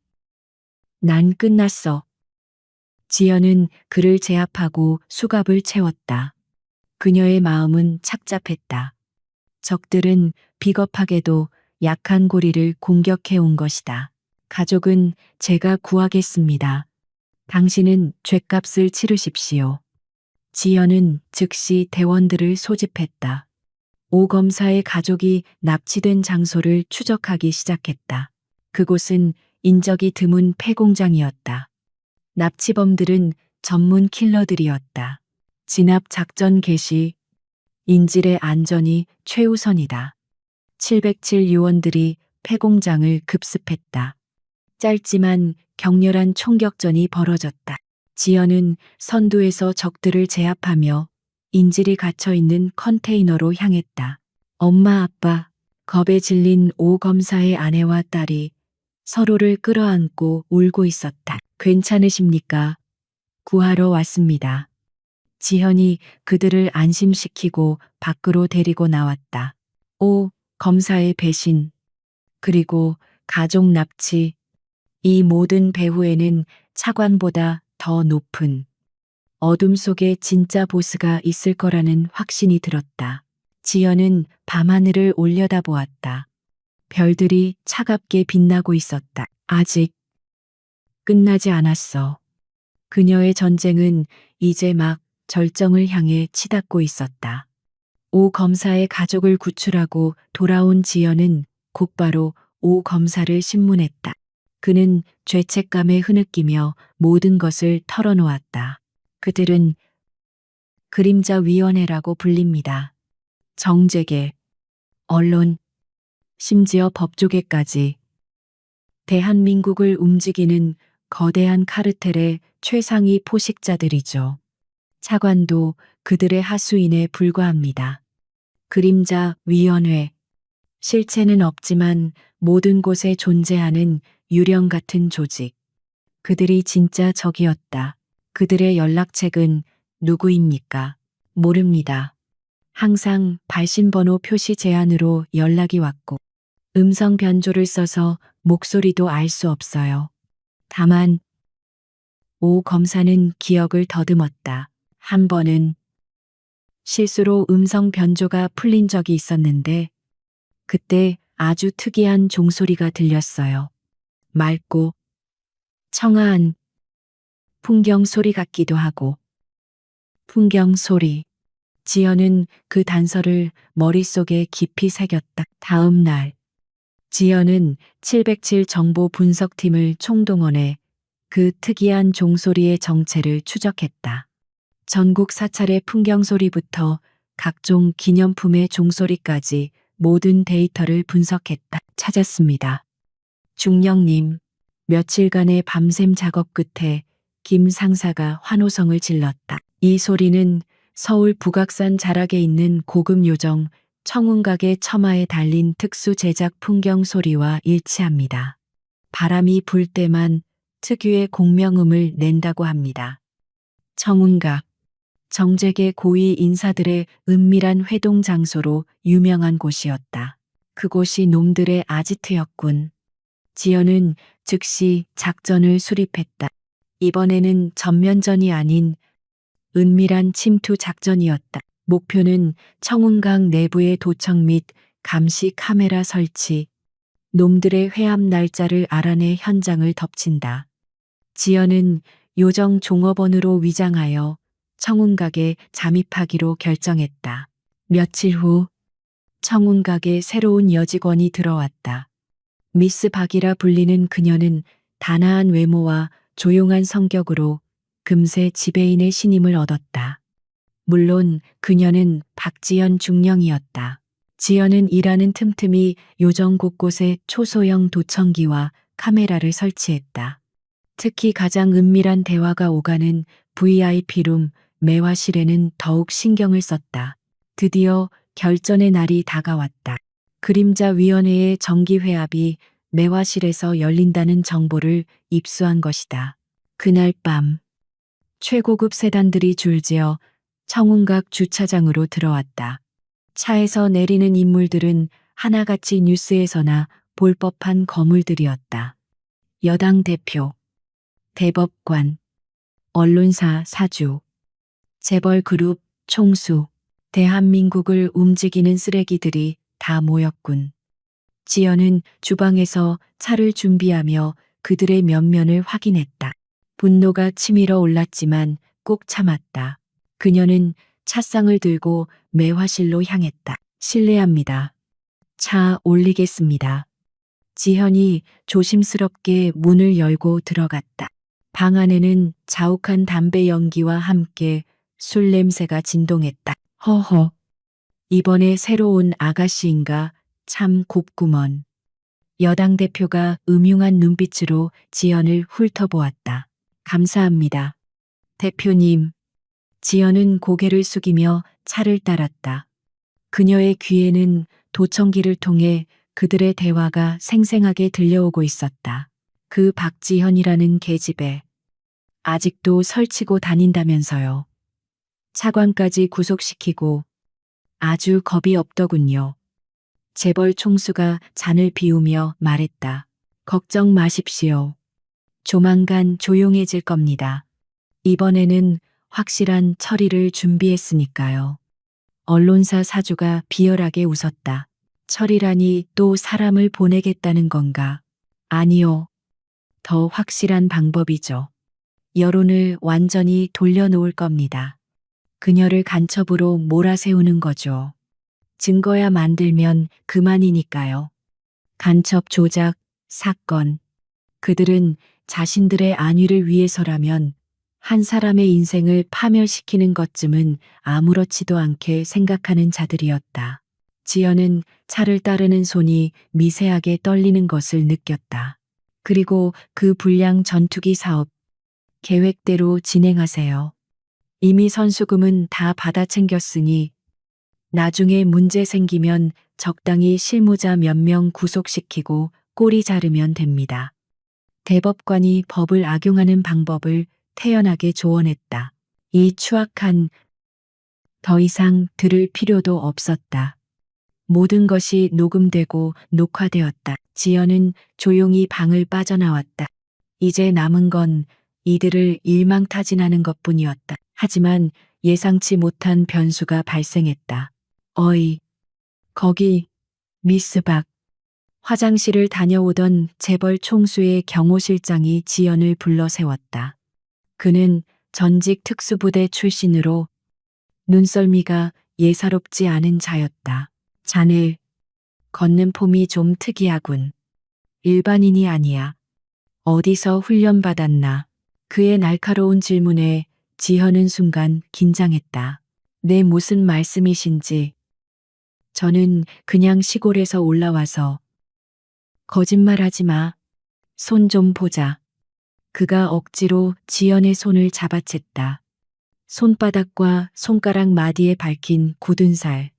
난 끝났어. 지연은 그를 제압하고 수갑을 채웠다. 그녀의 마음은 착잡했다. 적들은 비겁하게도 약한 고리를 공격해 온 것이다. 가족은 제가 구하겠습니다. 당신은 죗값을 치르십시오. 지연은 즉시 대원들을 소집했다. 오 검사의 가족이 납치된 장소를 추적하기 시작했다. 그곳은 인적이 드문 폐공장이었다. 납치범들은 전문 킬러들이었다. 진압 작전 개시, 인질의 안전이 최우선이다. 707 요원들이 폐공장을 급습했다. 짧지만 격렬한 총격전이 벌어졌다. 지연은 선두에서 적들을 제압하며 인질이 갇혀있는 컨테이너로 향했다. 엄마 아빠, 겁에 질린 오 검사의 아내와 딸이 서로를 끌어안고 울고 있었다. 괜찮으십니까? 구하러 왔습니다. 지현이 그들을 안심시키고 밖으로 데리고 나왔다. 오 검사의 배신, 그리고 가족 납치, 이 모든 배후에는 차관보다 더 높은 어둠 속에 진짜 보스가 있을 거라는 확신이 들었다. 지연은 밤하늘을 올려다보았다. 별들이 차갑게 빛나고 있었다. 아직 끝나지 않았어. 그녀의 전쟁은 이제 막 절정을 향해 치닫고 있었다. 오 검사의 가족을 구출하고 돌아온 지연은 곧바로 오 검사를 신문했다. 그는 죄책감에 흐느끼며 모든 것을 털어놓았다. 그들은 그림자위원회라고 불립니다. 정재계, 언론, 심지어 법조계까지 대한민국을 움직이는 거대한 카르텔의 최상위 포식자들이죠. 차관도 그들의 하수인에 불과합니다. 그림자위원회, 실체는 없지만 모든 곳에 존재하는 유령 같은 조직. 그들이 진짜 적이었다. 그들의 연락책은 누구입니까? 모릅니다. 항상 발신번호 표시 제한으로 연락이 왔고 음성 변조를 써서 목소리도 알 수 없어요. 다만 오 검사는 기억을 더듬었다. 한 번은 실수로 음성 변조가 풀린 적이 있었는데 그때 아주 특이한 종소리가 들렸어요. 맑고 청아한 풍경 소리 같기도 하고. 풍경 소리. 지연은 그 단서를 머릿속에 깊이 새겼다. 다음 날 지연은 707 정보 분석팀을 총동원해 그 특이한 종소리의 정체를 추적했다. 전국 사찰의 풍경소리부터 각종 기념품의 종소리까지 모든 데이터를 분석했다. 찾았습니다. 중령님, 며칠간의 밤샘 작업 끝에 김 상사가 환호성을 질렀다. 이 소리는 서울 북악산 자락에 있는 고급 요정 청운각의 처마에 달린 특수 제작 풍경 소리와 일치합니다. 바람이 불 때만 특유의 공명음을 낸다고 합니다. 청운각, 정재계 고위 인사들의 은밀한 회동 장소로 유명한 곳이었다. 그곳이 놈들의 아지트였군. 지연은 즉시 작전을 수립했다. 이번에는 전면전이 아닌 은밀한 침투 작전이었다. 목표는 청운강 내부의 도청 및 감시 카메라 설치, 놈들의 회합 날짜를 알아내 현장을 덮친다. 지연은 요정 종업원으로 위장하여 청운각에 잠입하기로 결정했다. 며칠 후 청운각에 새로운 여직원이 들어왔다. 미스 박이라 불리는 그녀는 단아한 외모와 조용한 성격으로 금세 지배인의 신임을 얻었다. 물론 그녀는 박지연 중령이었다. 지연은 일하는 틈틈이 요정 곳곳에 초소형 도청기와 카메라를 설치했다. 특히 가장 은밀한 대화가 오가는 VIP룸 매화실에는 더욱 신경을 썼다. 드디어 결전의 날이 다가왔다. 그림자위원회의 정기회합이 매화실에서 열린다는 정보를 입수한 것이다. 그날 밤 최고급 세단들이 줄지어 청운각 주차장으로 들어왔다. 차에서 내리는 인물들은 하나같이 뉴스에서나 볼 법한 거물들이었다. 여당 대표, 대법관, 언론사 사주, 재벌 그룹 총수, 대한민국을 움직이는 쓰레기들이 다 모였군. 지연은 주방에서 차를 준비하며 그들의 면면을 확인했다. 분노가 치밀어 올랐지만 꼭 참았다. 그녀는 차상을 들고 매화실로 향했다. 실례합니다. 차 올리겠습니다. 지현이 조심스럽게 문을 열고 들어갔다. 방 안에는 자욱한 담배 연기와 함께 술 냄새가 진동했다. 허허. 이번에 새로 온 아가씨인가 참 곱구먼. 여당 대표가 음흉한 눈빛으로 지연을 훑어보았다. 감사합니다. 대표님. 지연은 고개를 숙이며 차를 따랐다. 그녀의 귀에는 도청기를 통해 그들의 대화가 생생하게 들려오고 있었다. 그 박지현이라는 계집애. 아직도 설치고 다닌다면서요. 차관까지 구속시키고 아주 겁이 없더군요. 재벌 총수가 잔을 비우며 말했다. 걱정 마십시오. 조만간 조용해질 겁니다. 이번에는 확실한 처리를 준비했으니까요. 언론사 사주가 비열하게 웃었다. 처리라니 또 사람을 보내겠다는 건가? 아니요. 더 확실한 방법이죠. 여론을 완전히 돌려놓을 겁니다. 그녀를 간첩으로 몰아세우는 거죠. 증거야 만들면 그만이니까요. 간첩 조작, 사건. 그들은 자신들의 안위를 위해서라면 한 사람의 인생을 파멸시키는 것쯤은 아무렇지도 않게 생각하는 자들이었다. 지연은 차를 따르는 손이 미세하게 떨리는 것을 느꼈다. 그리고 그 불량 전투기 사업, 계획대로 진행하세요. 이미 선수금은 다 받아 챙겼으니 나중에 문제 생기면 적당히 실무자 몇 명 구속시키고 꼬리 자르면 됩니다. 대법관이 법을 악용하는 방법을 태연하게 조언했다. 이 추악한 더 이상 들을 필요도 없었다. 모든 것이 녹음되고 녹화되었다. 지연은 조용히 방을 빠져나왔다. 이제 남은 건 이들을 일망타진하는 것뿐이었다. 하지만 예상치 못한 변수가 발생했다. 어이, 거기, 미스 박. 화장실을 다녀오던 재벌 총수의 경호실장이 지연을 불러 세웠다. 그는 전직 특수부대 출신으로 눈썰미가 예사롭지 않은 자였다. 자네, 걷는 폼이 좀 특이하군. 일반인이 아니야. 어디서 훈련받았나? 그의 날카로운 질문에 지현은 순간 긴장했다. 네, 무슨 말씀이신지. 저는 그냥 시골에서 올라와서. 거짓말하지 마. 손 좀 보자. 그가 억지로 지연의 손을 잡아챘다. 손바닥과 손가락 마디에 밝힌 굳은 살.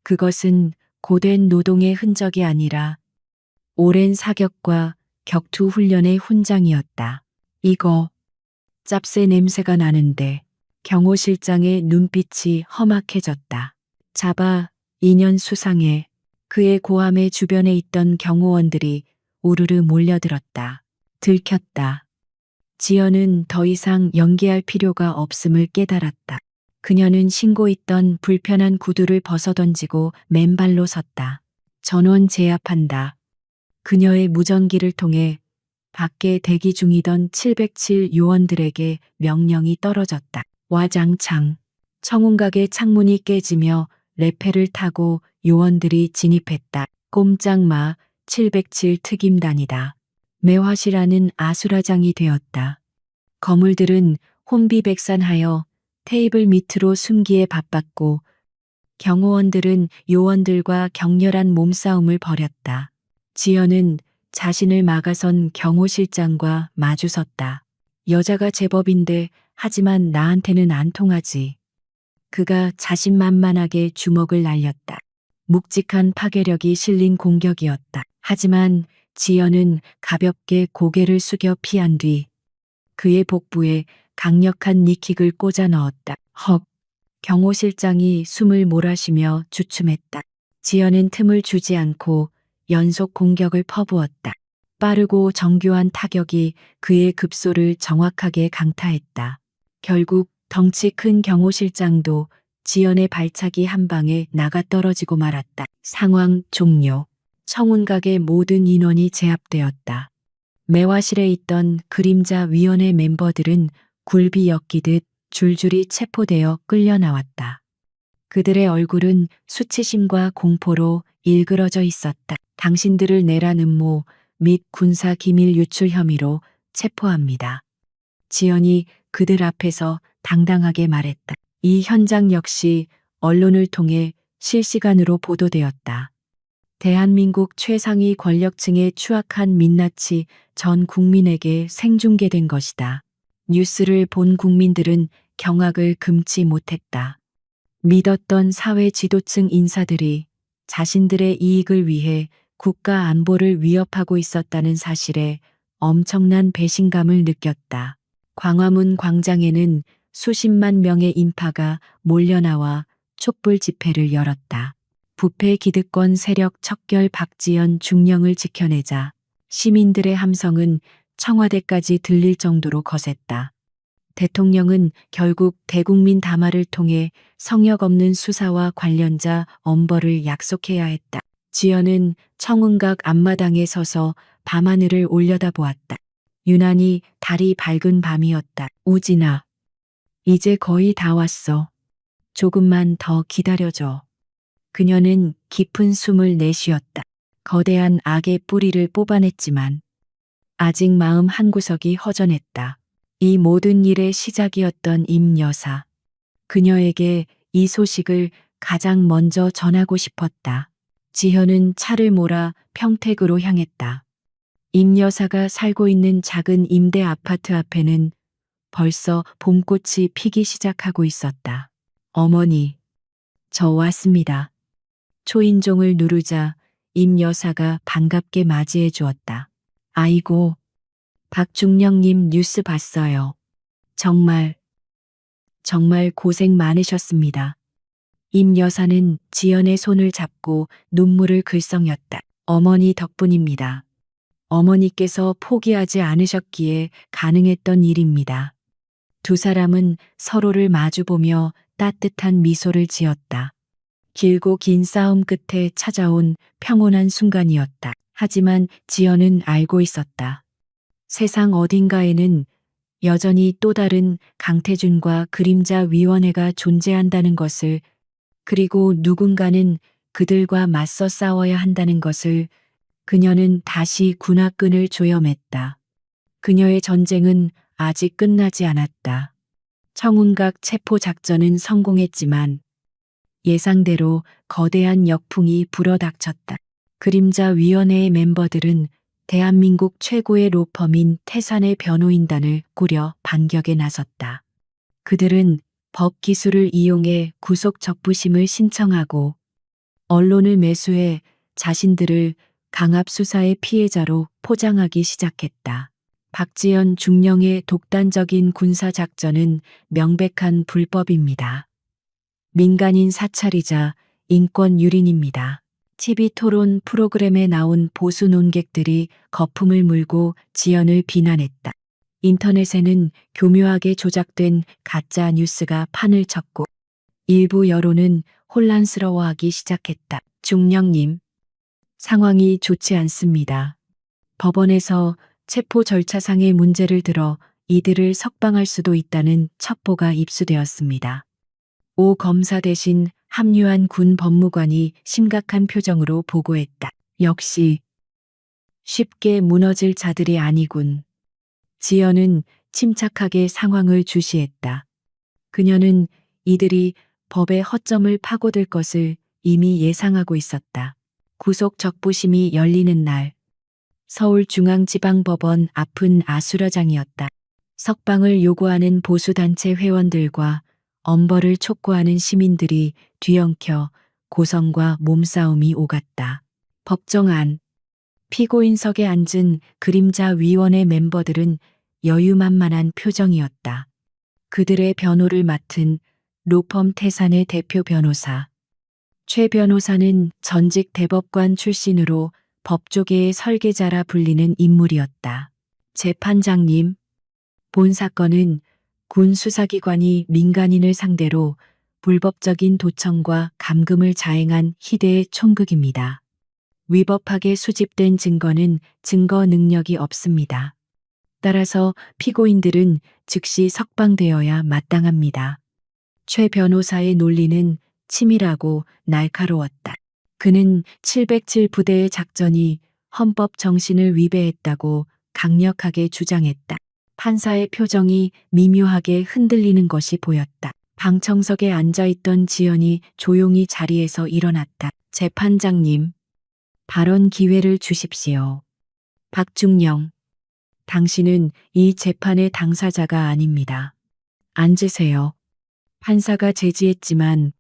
그것은 고된 노동의 흔적이 아니라 오랜 사격과 격투 훈련의 훈장이었다. 이거 짭새 냄새가 나는데. 경호 실장의 눈빛이 험악해졌다. 잡아, 2년 수상해. 그의 고함에 주변에 있던 경호원들이 우르르 몰려들었다. 들켰다. 지연은 더 이상 연기할 필요가 없음을 깨달았다. 그녀는 신고 있던 불편한 구두를 벗어던지고 맨발로 섰다. 전원 제압한다. 그녀의 무전기를 통해 밖에 대기 중이던 707 요원들에게 명령이 떨어졌다. 와장창. 청운각의 창문이 깨지며 레페를 타고 요원들이 진입했다. 꼼짝 마, 707 특임단이다. 매화시라는 아수라장이 되었다. 거물들은 혼비백산하여 테이블 밑으로 숨기에 바빴고 경호원들은 요원들과 격렬한 몸싸움을 벌였다. 지연은 자신을 막아선 경호실장과 마주섰다. 여자가 제법인데 하지만 나한테는 안 통하지. 그가 자신만만하게 주먹을 날렸다. 묵직한 파괴력이 실린 공격이었다. 하지만 지연은 가볍게 고개를 숙여 피한 뒤 그의 복부에 강력한 니킥을 꽂아 넣었다. 헉! 경호실장이 숨을 몰아쉬며 주춤했다. 지연은 틈을 주지 않고 연속 공격을 퍼부었다. 빠르고 정교한 타격이 그의 급소를 정확하게 강타했다. 결국 덩치 큰 경호실장도 지연의 발차기 한 방에 나가 떨어지고 말았다. 상황 종료. 청운각의 모든 인원이 제압되었다. 매화실에 있던 그림자 위원회 멤버들은 굴비 엮이듯 줄줄이 체포되어 끌려 나왔다. 그들의 얼굴은 수치심과 공포로 일그러져 있었다. 당신들을 내란 음모 및 군사 기밀 유출 혐의로 체포합니다. 지연이 그들 앞에서 당당하게 말했다. 이 현장 역시 언론을 통해 실시간으로 보도되었다. 대한민국 최상위 권력층의 추악한 민낯이 전 국민에게 생중계된 것이다. 뉴스를 본 국민들은 경악을 금치 못했다. 믿었던 사회 지도층 인사들이 자신들의 이익을 위해 국가 안보를 위협하고 있었다는 사실에 엄청난 배신감을 느꼈다. 광화문 광장에는 수십만 명의 인파가 몰려나와 촛불 집회를 열었다. 부패 기득권 세력 척결 박지연 중령을 지켜내자 시민들의 함성은 청와대까지 들릴 정도로 거셌다. 대통령은 결국 대국민 담화를 통해 성역 없는 수사와 관련자 엄벌을 약속해야 했다. 지연은 청운각 앞마당에 서서 밤하늘을 올려다보았다. 유난히 달이 밝은 밤이었다. 우진아, 이제 거의 다 왔어. 조금만 더 기다려줘. 그녀는 깊은 숨을 내쉬었다. 거대한 악의 뿌리를 뽑아냈지만 아직 마음 한구석이 허전했다. 이 모든 일의 시작이었던 임 여사. 그녀에게 이 소식을 가장 먼저 전하고 싶었다. 지현은 차를 몰아 평택으로 향했다. 임 여사가 살고 있는 작은 임대 아파트 앞에는 벌써 봄꽃이 피기 시작하고 있었다. 어머니, 저 왔습니다. 초인종을 누르자 임 여사가 반갑게 맞이해 주었다. 아이고, 박중령님 뉴스 봤어요. 정말 고생 많으셨습니다. 임 여사는 지연의 손을 잡고 눈물을 글썽였다. 어머니 덕분입니다. 어머니께서 포기하지 않으셨기에 가능했던 일입니다. 두 사람은 서로를 마주보며 따뜻한 미소를 지었다. 길고 긴 싸움 끝에 찾아온 평온한 순간이었다. 하지만 지연은 알고 있었다. 세상 어딘가에는 여전히 또 다른 강태준과 그림자 위원회가 존재한다는 것을, 그리고 누군가는 그들과 맞서 싸워야 한다는 것을 그녀는 다시 군화끈을 조여맸다. 그녀의 전쟁은 아직 끝나지 않았다. 청운각 체포 작전은 성공했지만 예상대로 거대한 역풍이 불어닥쳤다. 그림자 위원회의 멤버들은 대한민국 최고의 로펌인 태산의 변호인단을 꾸려 반격에 나섰다. 그들은 법 기술을 이용해 구속 적부심을 신청하고 언론을 매수해 자신들을 강압 수사의 피해자로 포장하기 시작했다. 박지연 중령의 독단적인 군사 작전은 명백한 불법입니다. 민간인 사찰이자 인권 유린입니다. TV 토론 프로그램에 나온 보수 논객들이 거품을 물고 지연을 비난했다. 인터넷에는 교묘하게 조작된 가짜 뉴스가 판을 쳤고 일부 여론은 혼란스러워하기 시작했다. 중령님, 상황이 좋지 않습니다. 법원에서 체포 절차상의 문제를 들어 이들을 석방할 수도 있다는 첩보가 입수되었습니다. 오 검사 대신 합류한 군 법무관이 심각한 표정으로 보고했다. 역시 쉽게 무너질 자들이 아니군. 지연은 침착하게 상황을 주시했다. 그녀는 이들이 법의 허점을 파고들 것을 이미 예상하고 있었다. 구속 적부심이 열리는 날, 서울중앙지방법원 앞은 아수라장이었다. 석방을 요구하는 보수단체 회원들과 엄벌을 촉구하는 시민들이 뒤엉켜 고성과 몸싸움이 오갔다. 법정 안, 피고인석에 앉은 그림자 위원회 멤버들은 여유만만한 표정이었다. 그들의 변호를 맡은 로펌 태산의 대표 변호사. 최 변호사는 전직 대법관 출신으로 법조계의 설계자라 불리는 인물이었다. 재판장님, 본 사건은 군 수사기관이 민간인을 상대로 불법적인 도청과 감금을 자행한 희대의 총극입니다. 위법하게 수집된 증거는 증거 능력이 없습니다. 따라서 피고인들은 즉시 석방되어야 마땅합니다. 최 변호사의 논리는 치밀하고 날카로웠다. 그는 707 부대의 작전이 헌법 정신을 위배했다고 강력하게 주장했다. 판사의 표정이 미묘하게 흔들리는 것이 보였다. 방청석에 앉아있던 지연이 조용히 자리에서 일어났다. 재판장님, 발언 기회를 주십시오. 박중령, 당신은 이 재판의 당사자가 아닙니다. 앉으세요. 판사가 제지했지만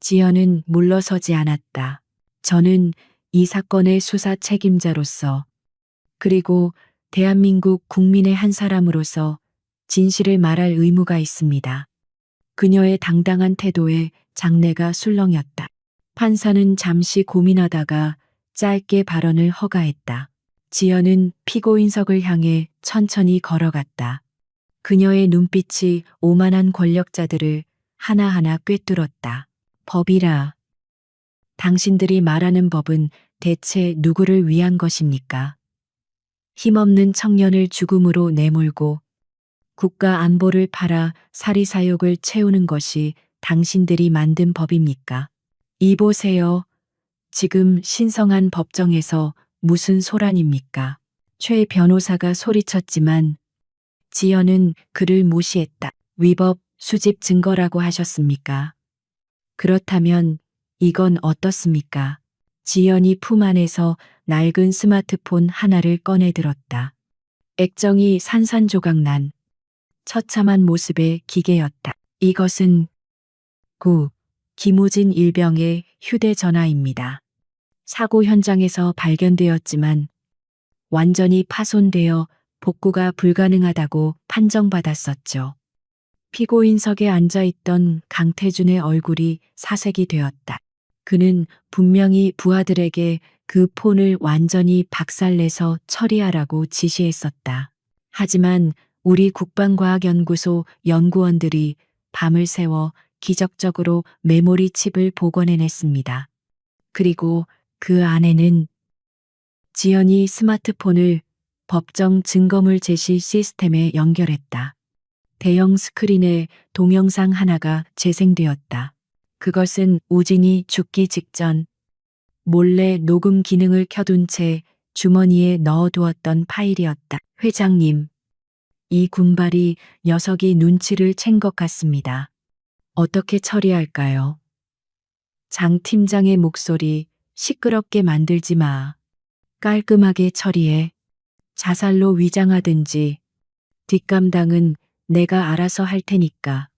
지연은 물러서지 않았다. 저는 이 사건의 수사 책임자로서 그리고 대한민국 국민의 한 사람으로서 진실을 말할 의무가 있습니다. 그녀의 당당한 태도에 장내가 술렁였다. 판사는 잠시 고민하다가 짧게 발언을 허가했다. 지연은 피고인석을 향해 천천히 걸어갔다. 그녀의 눈빛이 오만한 권력자들을 하나하나 꿰뚫었다. 법이라. 당신들이 말하는 법은 대체 누구를 위한 것입니까? 힘없는 청년을 죽음으로 내몰고 국가 안보를 팔아 사리사욕을 채우는 것이 당신들이 만든 법입니까? 이 보세요. 지금 신성한 법정에서 무슨 소란입니까? 최 변호사가 소리쳤지만 지연은 그를 무시했다. 위법 수집 증거라고 하셨습니까? 그렇다면 이건 어떻습니까? 지연이 품 안에서 낡은 스마트폰 하나를 꺼내 들었다. 액정이 산산조각난 처참한 모습의 기계였다. 이것은 김우진 일병의 휴대전화입니다. 사고 현장에서 발견되었지만 완전히 파손되어 복구가 불가능하다고 판정받았었죠. 피고인석에 앉아있던 강태준의 얼굴이 사색이 되었다. 그는 분명히 부하들에게 그 폰을 완전히 박살내서 처리하라고 지시했었다. 하지만 우리 국방과학연구소 연구원들이 밤을 새워 기적적으로 메모리 칩을 복원해냈습니다. 그리고 그 안에는 지연이 스마트폰을 법정 증거물 제시 시스템에 연결했다. 대형 스크린에 동영상 하나가 재생되었다. 그것은 우진이 죽기 직전 몰래 녹음 기능을 켜둔 채 주머니에 넣어두었던 파일이었다. 회장님, 이 군발이 녀석이 눈치를 챈 것 같습니다. 어떻게 처리할까요? 장 팀장의 목소리 시끄럽게 만들지 마. 깔끔하게 처리해. 자살로 위장하든지 뒷감당은 내가 알아서 할 테니까.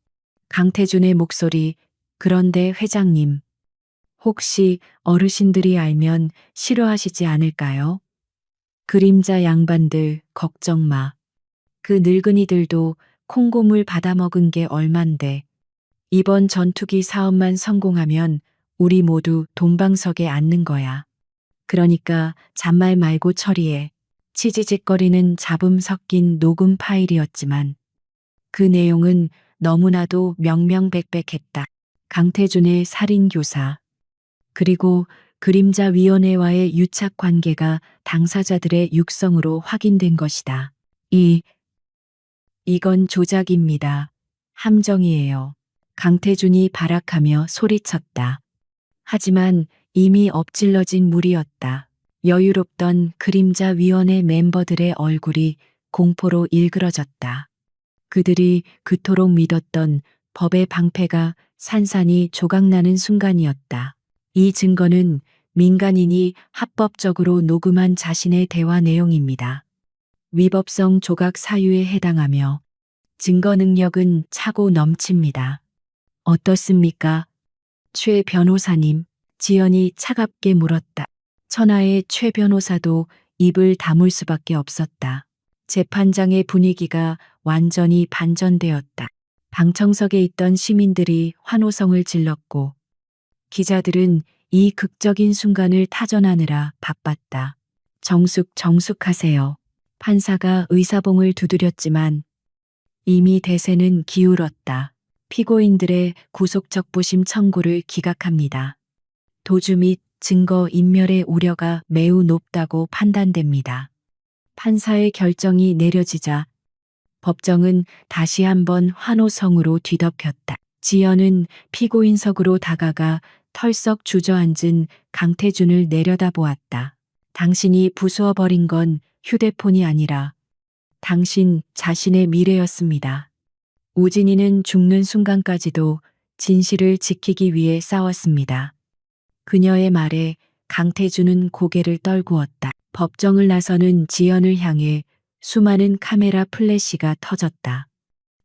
강태준의 목소리 그런데 회장님. 혹시 어르신들이 알면 싫어하시지 않을까요? 그림자 양반들 걱정 마. 그 늙은이들도 콩고물 받아먹은 게 얼만데. 이번 전투기 사업만 성공하면 우리 모두 돈방석에 앉는 거야. 그러니까 잔말 말고 처리해. 치지직거리는 잡음 섞인 녹음 파일이었지만 그 내용은 너무나도 명명백백했다. 강태준의 살인교사, 그리고 그림자위원회와의 유착 관계가 당사자들의 육성으로 확인된 것이다. 이건 조작입니다. 함정이에요. 강태준이 발악하며 소리쳤다. 하지만 이미 엎질러진 물이었다. 여유롭던 그림자위원회 멤버들의 얼굴이 공포로 일그러졌다. 그들이 그토록 믿었던 법의 방패가 산산이 조각나는 순간이었다. 이 증거는 민간인이 합법적으로 녹음한 자신의 대화 내용입니다. 위법성 조각 사유에 해당하며 증거 능력은 차고 넘칩니다. 어떻습니까? 최 변호사님, 지연이 차갑게 물었다. 천하의 최 변호사도 입을 다물 수밖에 없었다. 재판장의 분위기가 완전히 반전되었다. 방청석에 있던 시민들이 환호성을 질렀고 기자들은 이 극적인 순간을 타전하느라 바빴다. 정숙하세요. 판사가 의사봉을 두드렸지만 이미 대세는 기울었다. 피고인들의 구속적부심 청구를 기각합니다. 도주 및 증거 인멸의 우려가 매우 높다고 판단됩니다. 판사의 결정이 내려지자 법정은 다시 한번 환호성으로 뒤덮였다. 지연은 피고인석으로 다가가 털썩 주저앉은 강태준을 내려다보았다. 당신이 부수어버린 건 휴대폰이 아니라 당신 자신의 미래였습니다. 우진이는 죽는 순간까지도 진실을 지키기 위해 싸웠습니다. 그녀의 말에 강태준은 고개를 떨구었다. 법정을 나서는 지연을 향해 수많은 카메라 플래시가 터졌다.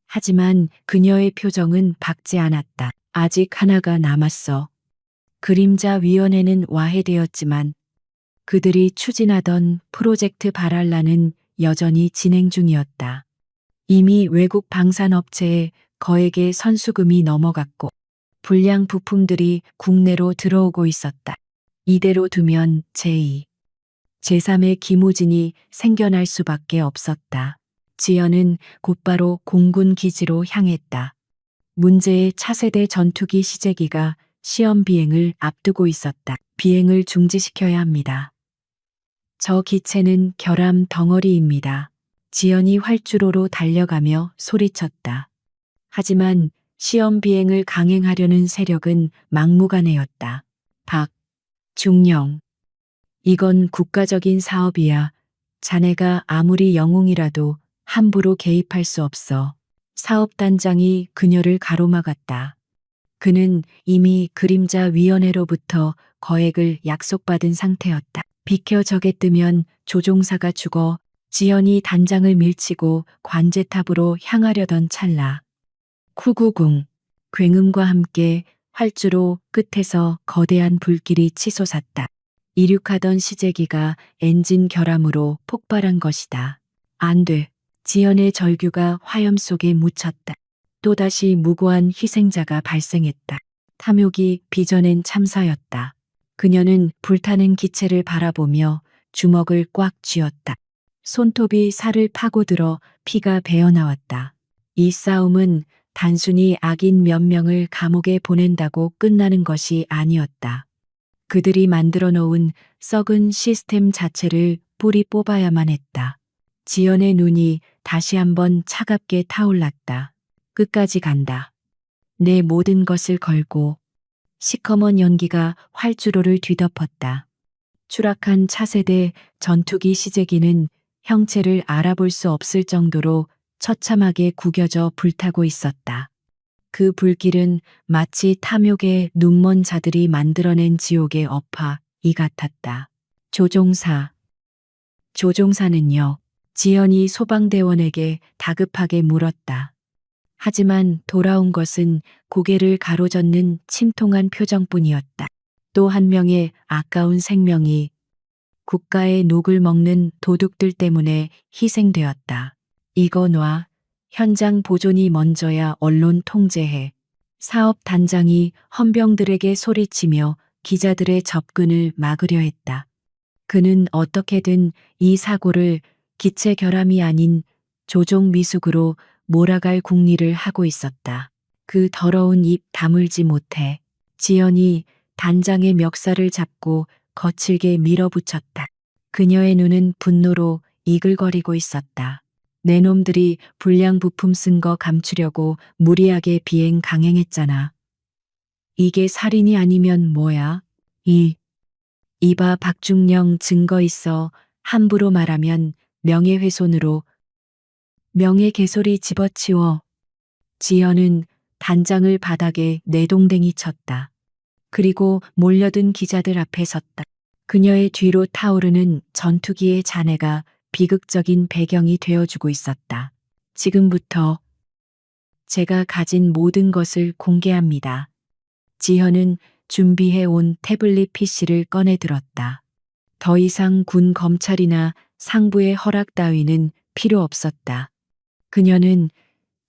하지만 그녀의 표정은 밝지 않았다. 아직 하나가 남았어. 그림자위원회는 와해되었지만 그들이 추진하던 프로젝트 바랄라는 여전히 진행 중이었다. 이미 외국 방산업체에 거액의 선수금이 넘어갔고 불량 부품들이 국내로 들어오고 있었다. 이대로 두면 제2, 제3의 김우진이 생겨날 수밖에 없었다. 지연은 곧바로 공군 기지로 향했다. 문제의 차세대 전투기 시제기가 시험 비행을 앞두고 있었다. 비행을 중지시켜야 합니다. 저 기체는 결함 덩어리입니다. 지연이 활주로로 달려가며 소리쳤다. 하지만 시험 비행을 강행하려는 세력은 막무가내였다. 중령. 이건 국가적인 사업이야. 자네가 아무리 영웅이라도 함부로 개입할 수 없어. 사업단장이 그녀를 가로막았다. 그는 이미 그림자위원회로부터 거액을 약속받은 상태였다. 비켜 적에 뜨면 조종사가 죽어 지연이 단장을 밀치고 관제탑으로 향하려던 찰나. 쿠구궁, 굉음과 함께 활주로 끝에서 거대한 불길이 치솟았다. 이륙하던 시제기가 엔진 결함으로 폭발한 것이다. 안 돼. 지연의 절규가 화염 속에 묻혔다. 또다시 무고한 희생자가 발생했다. 탐욕이 빚어낸 참사였다. 그녀는 불타는 기체를 바라보며 주먹을 꽉 쥐었다. 손톱이 살을 파고들어 피가 배어나왔다. 이 싸움은 단순히 악인 몇 명을 감옥에 보낸다고 끝나는 것이 아니었다. 그들이 만들어 놓은 썩은 시스템 자체를 뿌리 뽑아야만 했다. 지연의 눈이 다시 한번 차갑게 타올랐다. 끝까지 간다. 내 모든 것을 걸고. 시커먼 연기가 활주로를 뒤덮었다. 추락한 차세대 전투기 시제기는 형체를 알아볼 수 없을 정도로 처참하게 구겨져 불타고 있었다. 그 불길은 마치 탐욕의 눈먼 자들이 만들어낸 지옥의 업화 이 같았다. 조종사. 조종사는요? 지연이 소방대원에게 다급하게 물었다. 하지만 돌아온 것은 고개를 가로젓는 침통한 표정뿐이었다. 또 한 명의 아까운 생명이 국가의 녹을 먹는 도둑들 때문에 희생되었다. 이거 놔. 현장 보존이 먼저야 언론 통제해. 사업 단장이 헌병들에게 소리치며 기자들의 접근을 막으려 했다. 그는 어떻게든 이 사고를 기체 결함이 아닌 조종 미숙으로 몰아갈 궁리를 하고 있었다. 그 더러운 입 다물지 못해 지연이 단장의 멱살을 잡고 거칠게 밀어붙였다. 그녀의 눈은 분노로 이글거리고 있었다. 내 놈들이 불량 부품 쓴 거 감추려고 무리하게 비행 강행했잖아. 이게 살인이 아니면 뭐야? 이봐 박중령 증거 있어. 함부로 말하면 명예훼손으로. 명예개소리 집어치워. 지연은 단장을 바닥에 내동댕이 쳤다. 그리고 몰려든 기자들 앞에 섰다. 그녀의 뒤로 타오르는 전투기의 잔해가 비극적인 배경이 되어주고 있었다. 지금부터 제가 가진 모든 것을 공개합니다. 지현은 준비해 온 태블릿 PC를 꺼내 들었다. 더 이상 군 검찰이나 상부의 허락 따위는 필요 없었다. 그녀는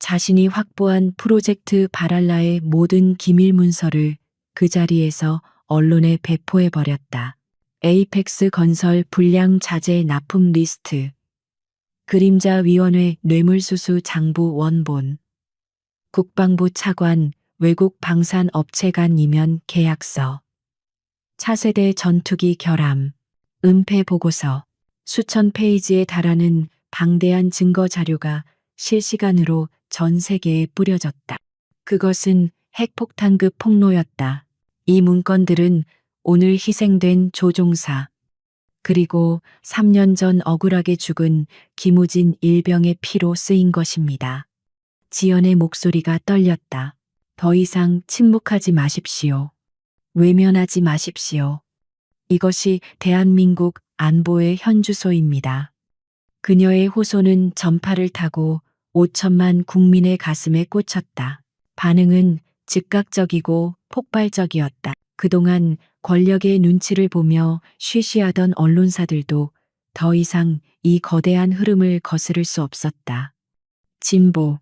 자신이 확보한 프로젝트 바랄라의 모든 기밀 문서를 그 자리에서 언론에 배포해 버렸다. 에이펙스 건설 불량 자재 납품 리스트, 그림자위원회 뇌물수수 장부 원본, 국방부 차관 외국 방산 업체 간 이면 계약서, 차세대 전투기 결함, 은폐 보고서, 수천 페이지에 달하는 방대한 증거 자료가 실시간으로 전 세계에 뿌려졌다. 그것은 핵폭탄급 폭로였다. 이 문건들은 오늘 희생된 조종사, 그리고 3년 전 억울하게 죽은 김우진 일병의 피로 쓰인 것입니다. 지연의 목소리가 떨렸다. 더 이상 침묵하지 마십시오. 외면하지 마십시오. 이것이 대한민국 안보의 현주소입니다. 그녀의 호소는 전파를 타고 5천만 국민의 가슴에 꽂혔다. 반응은 즉각적이고 폭발적이었다. 그동안 권력의 눈치를 보며 쉬쉬하던 언론사들도 더 이상 이 거대한 흐름을 거스를 수 없었다. 진보,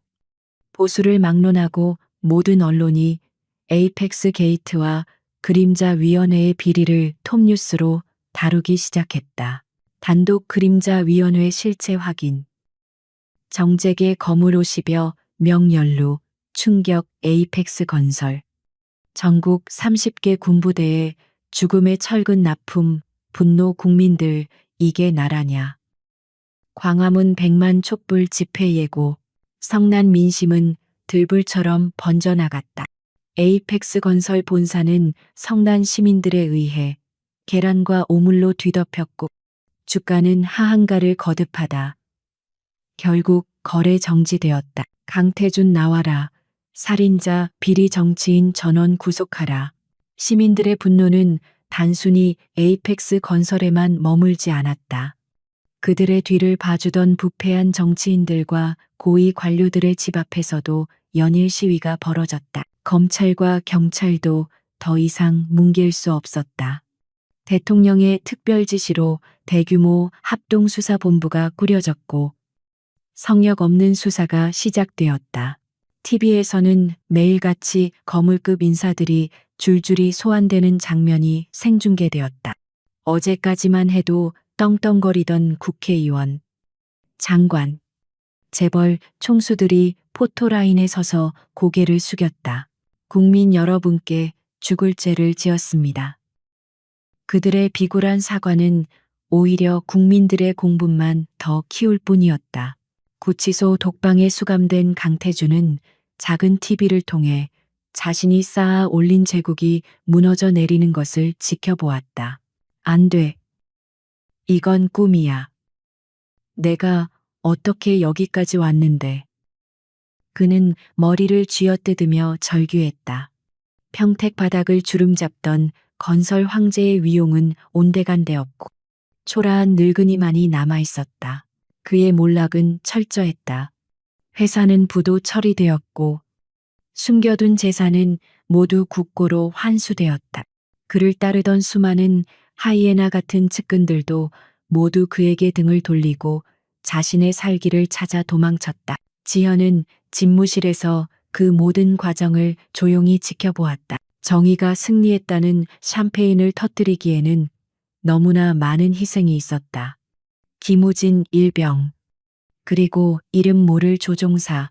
보수를 막론하고 모든 언론이 에이펙스 게이트와 그림자 위원회의 비리를 톱뉴스로 다루기 시작했다. 단독 그림자 위원회 실체 확인. 정재계 거물 50여 명 연루, 충격 에이펙스 건설. 전국 30개 군부대에 죽음의 철근 납품, 분노 국민들, 이게 나라냐. 광화문 100만 촛불 집회 예고, 성난 민심은 들불처럼 번져나갔다. 에이펙스 건설 본사는 성난 시민들에 의해 계란과 오물로 뒤덮였고 주가는 하한가를 거듭하다. 결국 거래 정지되었다. 강태준 나와라. 살인자 비리 정치인 전원 구속하라. 시민들의 분노는 단순히 에이펙스 건설에만 머물지 않았다. 그들의 뒤를 봐주던 부패한 정치인들과 고위 관료들의 집 앞에서도 연일 시위가 벌어졌다. 검찰과 경찰도 더 이상 뭉갤 수 없었다. 대통령의 특별 지시로 대규모 합동수사본부가 꾸려졌고 성역 없는 수사가 시작되었다. TV에서는 매일같이 거물급 인사들이 줄줄이 소환되는 장면이 생중계되었다. 어제까지만 해도 떵떵거리던 국회의원, 장관, 재벌, 총수들이 포토라인에 서서 고개를 숙였다. 국민 여러분께 죽을 죄를 지었습니다. 그들의 비굴한 사과는 오히려 국민들의 공분만 더 키울 뿐이었다. 구치소 독방에 수감된 강태준은 작은 TV를 통해 자신이 쌓아 올린 제국이 무너져 내리는 것을 지켜보았다. 안 돼. 이건 꿈이야. 내가 어떻게 여기까지 왔는데. 그는 머리를 쥐어뜯으며 절규했다. 평택 바닥을 주름잡던 건설 황제의 위용은 온데간데 없고 초라한 늙은이만이 남아있었다. 그의 몰락은 철저했다. 회사는 부도 처리되었고 숨겨둔 재산은 모두 국고로 환수되었다. 그를 따르던 수많은 하이에나 같은 측근들도 모두 그에게 등을 돌리고 자신의 살기를 찾아 도망쳤다. 지연은 집무실에서 그 모든 과정을 조용히 지켜보았다. 정의가 승리했다는 샴페인을 터뜨리기에는 너무나 많은 희생이 있었다. 김우진 일병, 그리고 이름 모를 조종사.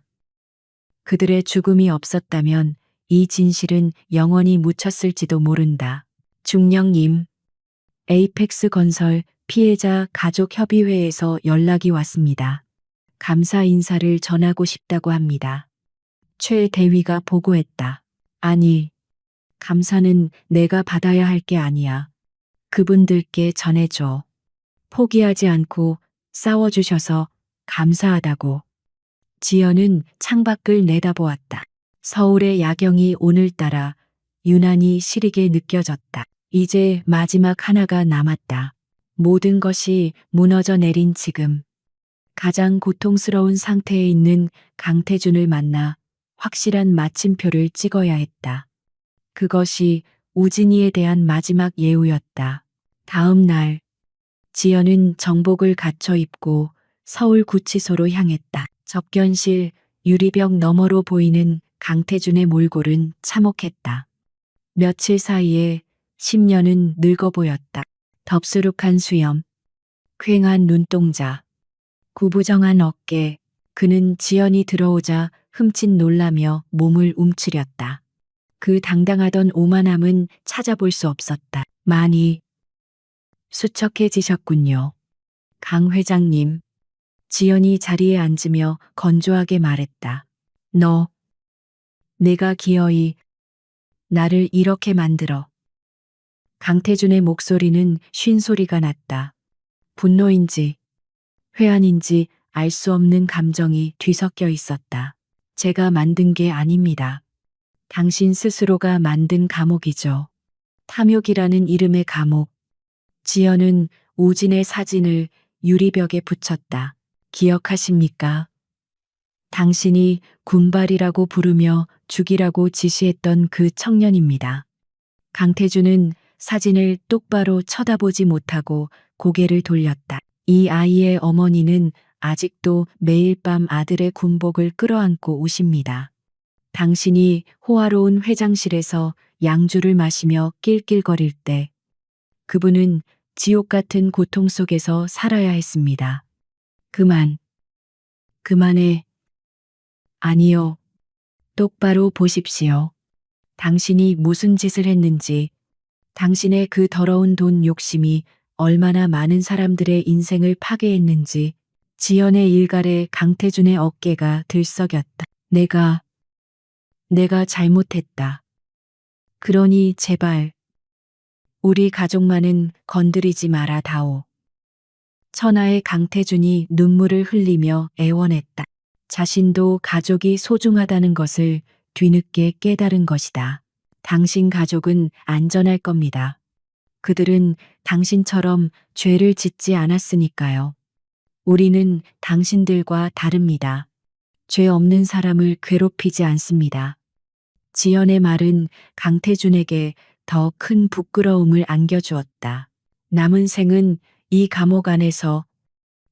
그들의 죽음이 없었다면 이 진실은 영원히 묻혔을지도 모른다. 중령님, 에이펙스 건설 피해자 가족협의회에서 연락이 왔습니다. 감사 인사를 전하고 싶다고 합니다. 최 대위가 보고했다. 아니, 감사는 내가 받아야 할 게 아니야. 그분들께 전해줘. 포기하지 않고 싸워주셔서 감사하다고. 지연은 창밖을 내다보았다. 서울의 야경이 오늘따라 유난히 시리게 느껴졌다. 이제 마지막 하나가 남았다. 모든 것이 무너져 내린 지금. 가장 고통스러운 상태에 있는 강태준을 만나 확실한 마침표를 찍어야 했다. 그것이 우진이에 대한 마지막 예우였다. 다음 날, 지연은 정복을 갖춰 입고 서울구치소로 향했다. 접견실 유리벽 너머로 보이는 강태준의 몰골은 참혹했다. 며칠 사이에 10년은 늙어 보였다. 덥수룩한 수염, 퀭한 눈동자, 구부정한 어깨. 그는 지연이 들어오자 흠칫 놀라며 몸을 움츠렸다. 그 당당하던 오만함은 찾아볼 수 없었다. 많이 수척해지셨군요. 강 회장님. 지연이 자리에 앉으며 건조하게 말했다. 너, 내가 기어이 나를 이렇게 만들어. 강태준의 목소리는 쉰 소리가 났다. 분노인지 회한인지 알 수 없는 감정이 뒤섞여 있었다. 제가 만든 게 아닙니다. 당신 스스로가 만든 감옥이죠. 탐욕이라는 이름의 감옥. 지연은 우진의 사진을 유리벽에 붙였다. 기억하십니까? 당신이 군발이라고 부르며 죽이라고 지시했던 그 청년입니다. 강태준은 사진을 똑바로 쳐다보지 못하고 고개를 돌렸다. 이 아이의 어머니는 아직도 매일 밤 아들의 군복을 끌어안고 우십니다. 당신이 호화로운 회장실에서 양주를 마시며 낄낄거릴 때 그분은 지옥 같은 고통 속에서 살아야 했습니다. 그만해. 아니요. 똑바로 보십시오. 당신이 무슨 짓을 했는지, 당신의 그 더러운 돈 욕심이 얼마나 많은 사람들의 인생을 파괴했는지. 지연의 일갈에 강태준의 어깨가 들썩였다. 내가 잘못했다. 그러니 제발 우리 가족만은 건드리지 마라 다오. 천하의 강태준이 눈물을 흘리며 애원했다. 자신도 가족이 소중하다는 것을 뒤늦게 깨달은 것이다. 당신 가족은 안전할 겁니다. 그들은 당신처럼 죄를 짓지 않았으니까요. 우리는 당신들과 다릅니다. 죄 없는 사람을 괴롭히지 않습니다. 지연의 말은 강태준에게 더 큰 부끄러움을 안겨주었다. 남은 생은 이 감옥 안에서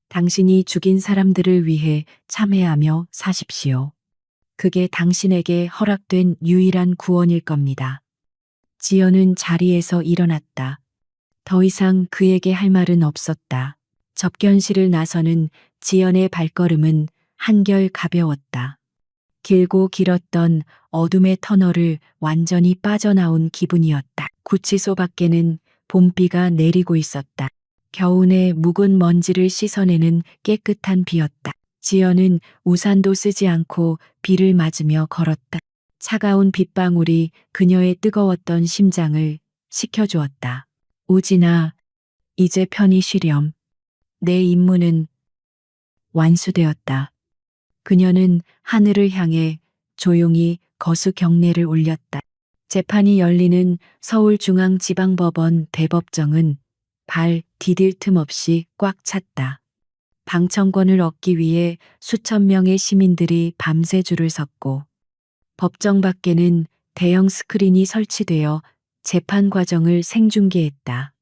당신이 죽인 사람들을 위해 참회하며 사십시오. 그게 당신에게 허락된 유일한 구원일 겁니다. 지연은 자리에서 일어났다. 더 이상 그에게 할 말은 없었다. 접견실을 나서는 지연의 발걸음은 한결 가벼웠다. 길고 길었던 어둠의 터널을 완전히 빠져나온 기분이었다. 구치소 밖에는 봄비가 내리고 있었다. 겨우내 묵은 먼지를 씻어내는 깨끗한 비였다. 지연은 우산도 쓰지 않고 비를 맞으며 걸었다. 차가운 빗방울이 그녀의 뜨거웠던 심장을 식혀주었다. 우진아, 이제 편히 쉬렴. 내 임무는 완수되었다. 그녀는 하늘을 향해 조용히 거수 경례를 올렸다. 재판이 열리는 서울중앙지방법원 대법정은 발 디딜 틈 없이 꽉 찼다. 방청권을 얻기 위해 수천 명의 시민들이 밤새 줄을 섰고 법정 밖에는 대형 스크린이 설치되어 재판 과정을 생중계했다.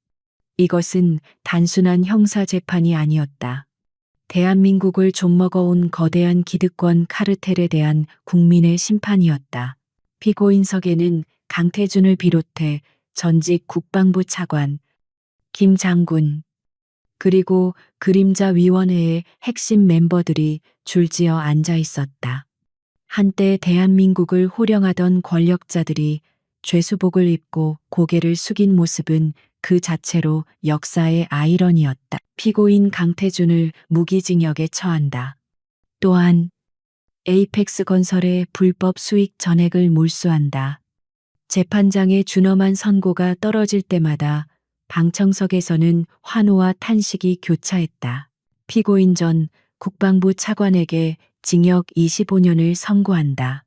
이것은 단순한 형사 재판이 아니었다. 대한민국을 좀먹어온 거대한 기득권 카르텔에 대한 국민의 심판이었다. 피고인석에는 강태준을 비롯해 전직 국방부 차관, 김 장군, 그리고 그림자위원회의 핵심 멤버들이 줄지어 앉아 있었다. 한때 대한민국을 호령하던 권력자들이 죄수복을 입고 고개를 숙인 모습은 그 자체로 역사의 아이러니였다. 피고인 강태준을 무기징역에 처한다. 또한 에이펙스 건설의 불법 수익 전액을 몰수한다. 재판장의 준엄한 선고가 떨어질 때마다 방청석에서는 환호와 탄식이 교차했다. 피고인 전 국방부 차관에게 징역 25년을 선고한다.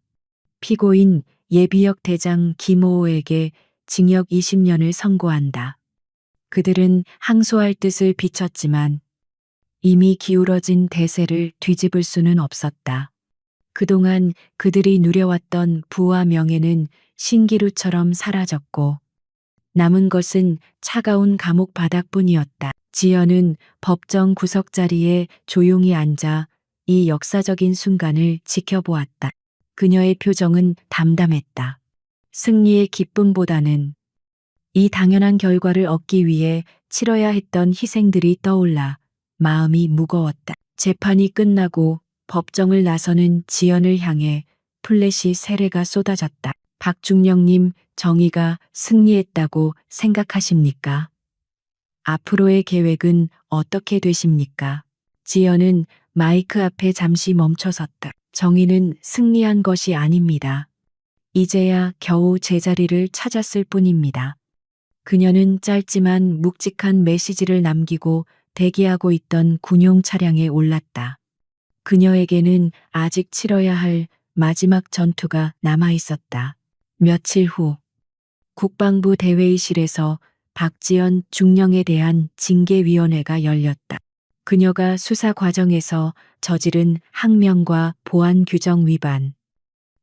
피고인 예비역 대장 김호호에게 징역 20년을 선고한다. 그들은 항소할 뜻을 비췄지만 이미 기울어진 대세를 뒤집을 수는 없었다. 그동안 그들이 누려왔던 부와 명예는 신기루처럼 사라졌고 남은 것은 차가운 감옥 바닥뿐이었다. 지연은 법정 구석자리에 조용히 앉아 이 역사적인 순간을 지켜보았다. 그녀의 표정은 담담했다. 승리의 기쁨보다는 이 당연한 결과를 얻기 위해 치러야 했던 희생들이 떠올라 마음이 무거웠다. 재판이 끝나고 법정을 나서는 지연을 향해 플래시 세례가 쏟아졌다. 박중령님, 정의가 승리했다고 생각하십니까? 앞으로의 계획은 어떻게 되십니까? 지연은 마이크 앞에 잠시 멈춰섰다. 정의는 승리한 것이 아닙니다. 이제야 겨우 제자리를 찾았을 뿐입니다. 그녀는 짧지만 묵직한 메시지를 남기고 대기하고 있던 군용 차량에 올랐다. 그녀에게는 아직 치러야 할 마지막 전투가 남아 있었다. 며칠 후 국방부 대회의실에서 박지연 중령에 대한 징계위원회가 열렸다. 그녀가 수사 과정에서 저지른 항명과 보안 규정 위반,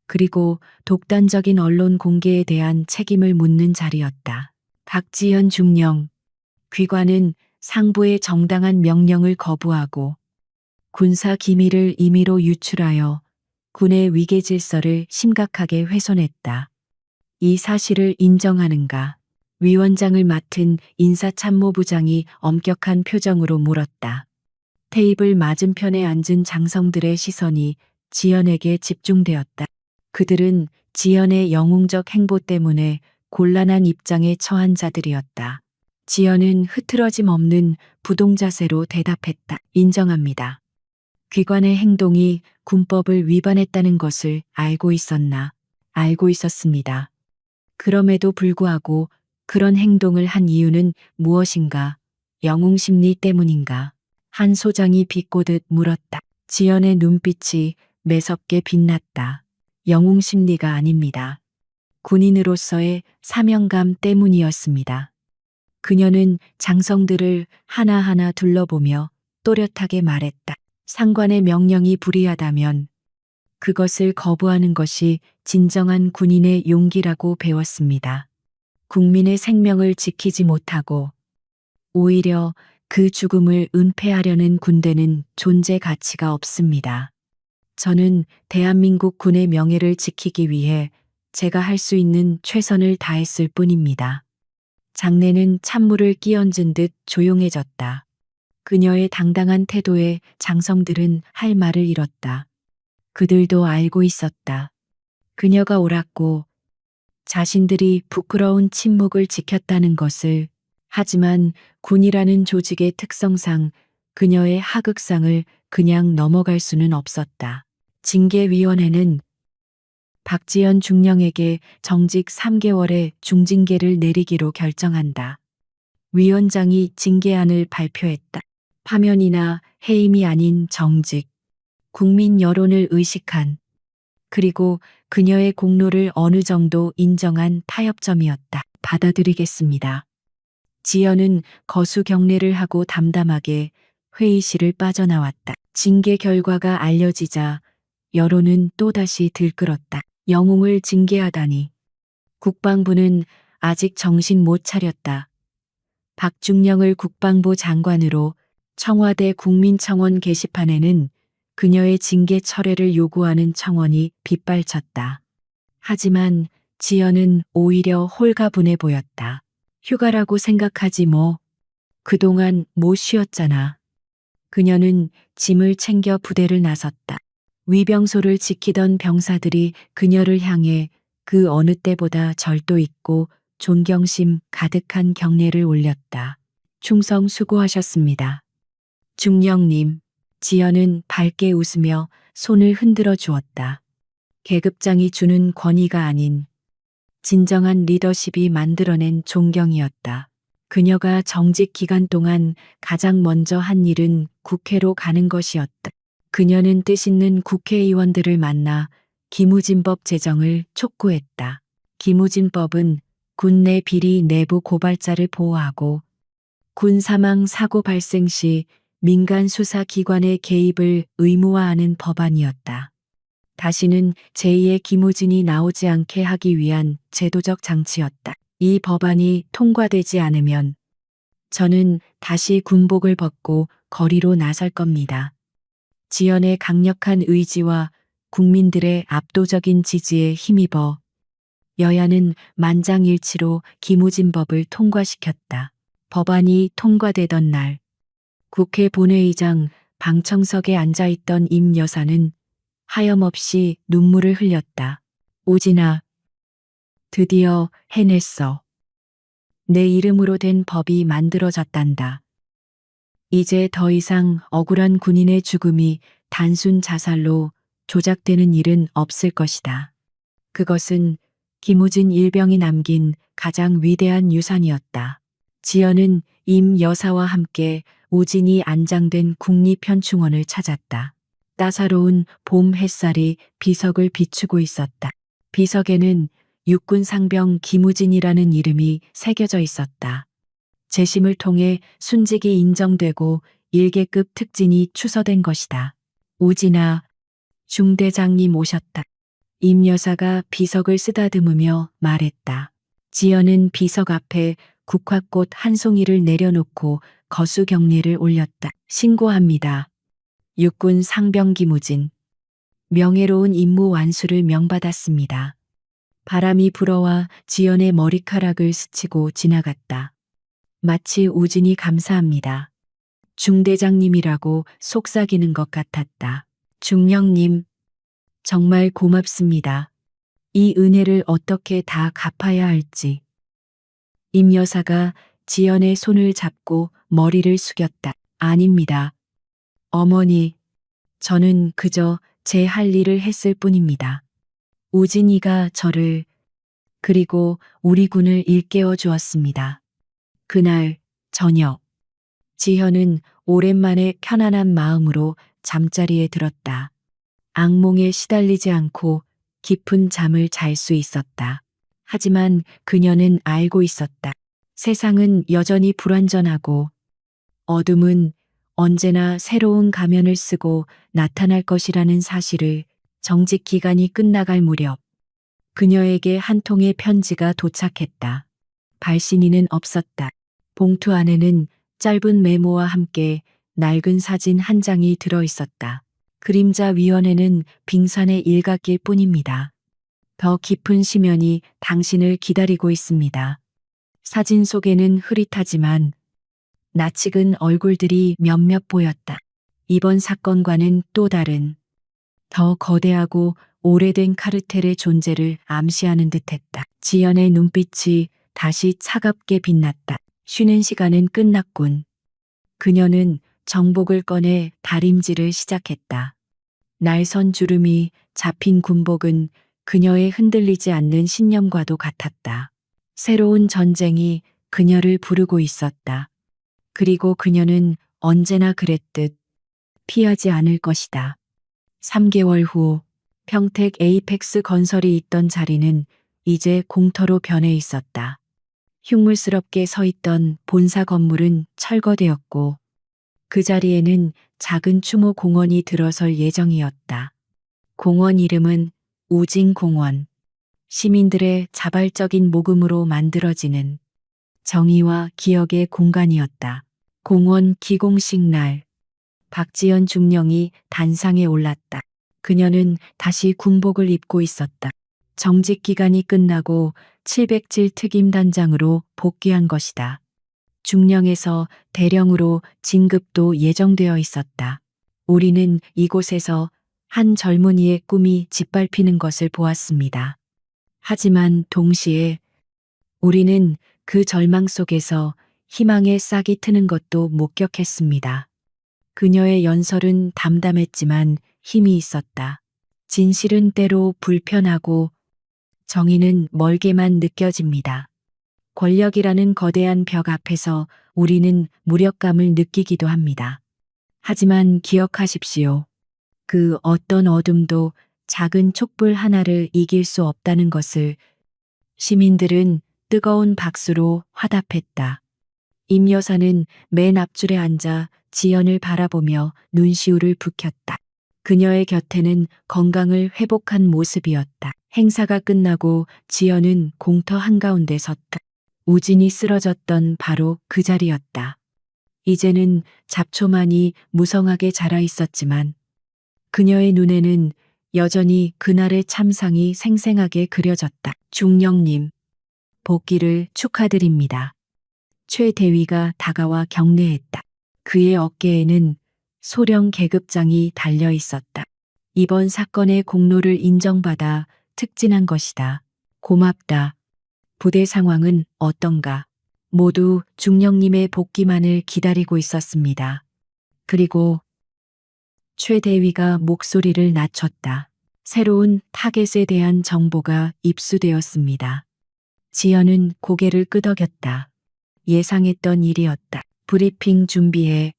그리고 독단적인 언론 공개에 대한 책임을 묻는 자리였다. 박지연 중령, 귀관은 상부의 정당한 명령을 거부하고 군사 기밀을 임의로 유출하여 군의 위계 질서를 심각하게 훼손했다. 이 사실을 인정하는가? 위원장을 맡은 인사참모부장이 엄격한 표정으로 물었다. 테이블 맞은편에 앉은 장성들의 시선이 지연에게 집중되었다. 그들은 지연의 영웅적 행보 때문에 곤란한 입장에 처한 자들이었다. 지연은 흐트러짐 없는 부동자세로 대답했다. 인정합니다. 귀관의 행동이 군법을 위반했다는 것을 알고 있었나? 알고 있었습니다. 그럼에도 불구하고 그런 행동을 한 이유는 무엇인가? 영웅심리 때문인가? 한 소장이 비꼬듯 물었다. 지연의 눈빛이 매섭게 빛났다. 영웅심리가 아닙니다. 군인으로서의 사명감 때문이었습니다. 그녀는 장성들을 하나하나 둘러보며 또렷하게 말했다. 상관의 명령이 불이하다면 그것을 거부하는 것이 진정한 군인의 용기라고 배웠습니다. 국민의 생명을 지키지 못하고 오히려 그 죽음을 은폐하려는 군대는 존재 가치가 없습니다. 저는 대한민국 군의 명예를 지키기 위해 제가 할 수 있는 최선을 다했을 뿐입니다. 장내는 찬물을 끼얹은 듯 조용해졌다. 그녀의 당당한 태도에 장성들은 할 말을 잃었다. 그들도 알고 있었다. 그녀가 옳았고 자신들이 부끄러운 침묵을 지켰다는 것을. 하지만 군이라는 조직의 특성상 그녀의 하극상을 그냥 넘어갈 수는 없었다. 징계위원회는 박지연 중령에게 정직 3개월의 중징계를 내리기로 결정한다. 위원장이 징계안을 발표했다. 파면이나 해임이 아닌 정직, 국민 여론을 의식한, 그리고 그녀의 공로를 어느 정도 인정한 타협점이었다. 받아들이겠습니다. 지연은 거수 경례를 하고 담담하게 회의실을 빠져나왔다. 징계 결과가 알려지자 여론은 또다시 들끓었다. 영웅을 징계하다니. 국방부는 아직 정신 못 차렸다. 박중령을 국방부 장관으로 청와대 국민청원 게시판에는 그녀의 징계 철회를 요구하는 청원이 빗발쳤다. 하지만 지연은 오히려 홀가분해 보였다. 휴가라고 생각하지 뭐. 그동안 못 쉬었잖아. 그녀는 짐을 챙겨 부대를 나섰다. 위병소를 지키던 병사들이 그녀를 향해 그 어느 때보다 절도 있고 존경심 가득한 경례를 올렸다. 충성 수고하셨습니다. 중령님, 지연은 밝게 웃으며 손을 흔들어 주었다. 계급장이 주는 권위가 아닌 진정한 리더십이 만들어낸 존경이었다. 그녀가 정직 기간 동안 가장 먼저 한 일은 국회로 가는 것이었다. 그녀는 뜻있는 국회의원들을 만나 기무진법 제정을 촉구했다. 기무진법은 군 내 비리 내부 고발자를 보호하고 군 사망 사고 발생 시 민간 수사 기관의 개입을 의무화하는 법안이었다. 다시는 제2의 기무진이 나오지 않게 하기 위한 제도적 장치였다. 이 법안이 통과되지 않으면 저는 다시 군복을 벗고 거리로 나설 겁니다. 지연의 강력한 의지와 국민들의 압도적인 지지에 힘입어 여야는 만장일치로 기무진법을 통과시켰다. 법안이 통과되던 날 국회 본회의장 방청석에 앉아있던 임 여사는 하염없이 눈물을 흘렸다. 우진아, 드디어 해냈어. 내 이름으로 된 법이 만들어졌단다. 이제 더 이상 억울한 군인의 죽음이 단순 자살로 조작되는 일은 없을 것이다. 그것은 김우진 일병이 남긴 가장 위대한 유산이었다. 지연은 임 여사와 함께 우진이 안장된 국립현충원을 찾았다. 따사로운 봄 햇살이 비석을 비추고 있었다. 비석에는 육군 상병 김우진이라는 이름이 새겨져 있었다. 재심을 통해 순직이 인정되고 일개급 특진이 추서된 것이다. 우진아, 중대장님 오셨다. 임 여사가 비석을 쓰다듬으며 말했다. 지연은 비석 앞에 국화꽃 한 송이를 내려놓고 거수 경례를 올렸다. 신고합니다. 육군 상병 김우진. 명예로운 임무 완수를 명받았습니다. 바람이 불어와 지연의 머리카락을 스치고 지나갔다. 마치 우진이 감사합니다. 중대장님이라고 속삭이는 것 같았다. 중령님, 정말 고맙습니다. 이 은혜를 어떻게 다 갚아야 할지. 임 여사가 지연의 손을 잡고 머리를 숙였다. 아닙니다. 어머니, 저는 그저 제 할 일을 했을 뿐입니다. 우진이가 저를, 그리고 우리 군을 일깨워 주었습니다. 그날 저녁, 지현은 오랜만에 편안한 마음으로 잠자리에 들었다. 악몽에 시달리지 않고 깊은 잠을 잘 수 있었다. 하지만 그녀는 알고 있었다. 세상은 여전히 불완전하고 어둠은 언제나 새로운 가면을 쓰고 나타날 것이라는 사실을 정직 기간이 끝나갈 무렵 그녀에게 한 통의 편지가 도착했다. 발신인은 없었다. 봉투 안에는 짧은 메모와 함께 낡은 사진 한 장이 들어 있었다. 그림자 위원회는 빙산의 일각일 뿐입니다. 더 깊은 심연이 당신을 기다리고 있습니다. 사진 속에는 흐릿하지만 낯익은 얼굴들이 몇몇 보였다. 이번 사건과는 또 다른 더 거대하고 오래된 카르텔의 존재를 암시하는 듯했다. 지연의 눈빛이 다시 차갑게 빛났다. 쉬는 시간은 끝났군. 그녀는 정복을 꺼내 다림질을 시작했다. 날선 주름이 잡힌 군복은 그녀의 흔들리지 않는 신념과도 같았다. 새로운 전쟁이 그녀를 부르고 있었다. 그리고 그녀는 언제나 그랬듯 피하지 않을 것이다. 3개월 후 평택 에이펙스 건설이 있던 자리는 이제 공터로 변해 있었다. 흉물스럽게 서 있던 본사 건물은 철거되었고 그 자리에는 작은 추모 공원이 들어설 예정이었다. 공원 이름은 우징공원. 시민들의 자발적인 모금으로 만들어지는 정의와 기억의 공간이었다. 공원 기공식 날, 박지연 중령이 단상에 올랐다. 그녀는 다시 군복을 입고 있었다. 정직 기간이 끝나고 707 특임단장으로 복귀한 것이다. 중령에서 대령으로 진급도 예정되어 있었다. 우리는 이곳에서 한 젊은이의 꿈이 짓밟히는 것을 보았습니다. 하지만 동시에 우리는 그 절망 속에서 희망의 싹이 트는 것도 목격했습니다. 그녀의 연설은 담담했지만 힘이 있었다. 진실은 때로 불편하고 정의는 멀게만 느껴집니다. 권력이라는 거대한 벽 앞에서 우리는 무력감을 느끼기도 합니다. 하지만 기억하십시오. 그 어떤 어둠도 작은 촛불 하나를 이길 수 없다는 것을. 시민들은 뜨거운 박수로 화답했다. 임 여사는 맨 앞줄에 앉아 지연을 바라보며 눈시울을 붉혔다. 그녀의 곁에는 건강을 회복한 모습이었다. 행사가 끝나고 지연은 공터 한가운데 섰다. 우진이 쓰러졌던 바로 그 자리였다. 이제는 잡초만이 무성하게 자라 있었지만 그녀의 눈에는 여전히 그날의 참상이 생생하게 그려졌다. 중령님, 복귀를 축하드립니다. 최 대위가 다가와 격려했다. 그의 어깨에는 소령 계급장이 달려 있었다. 이번 사건의 공로를 인정받아 특진한 것이다. 고맙다. 부대 상황은 어떤가? 모두 중령님의 복귀만을 기다리고 있었습니다. 그리고 최 대위가 목소리를 낮췄다. 새로운 타겟에 대한 정보가 입수되었습니다. 지연은 고개를 끄덕였다. 예상했던 일이었다. 브리핑 준비해.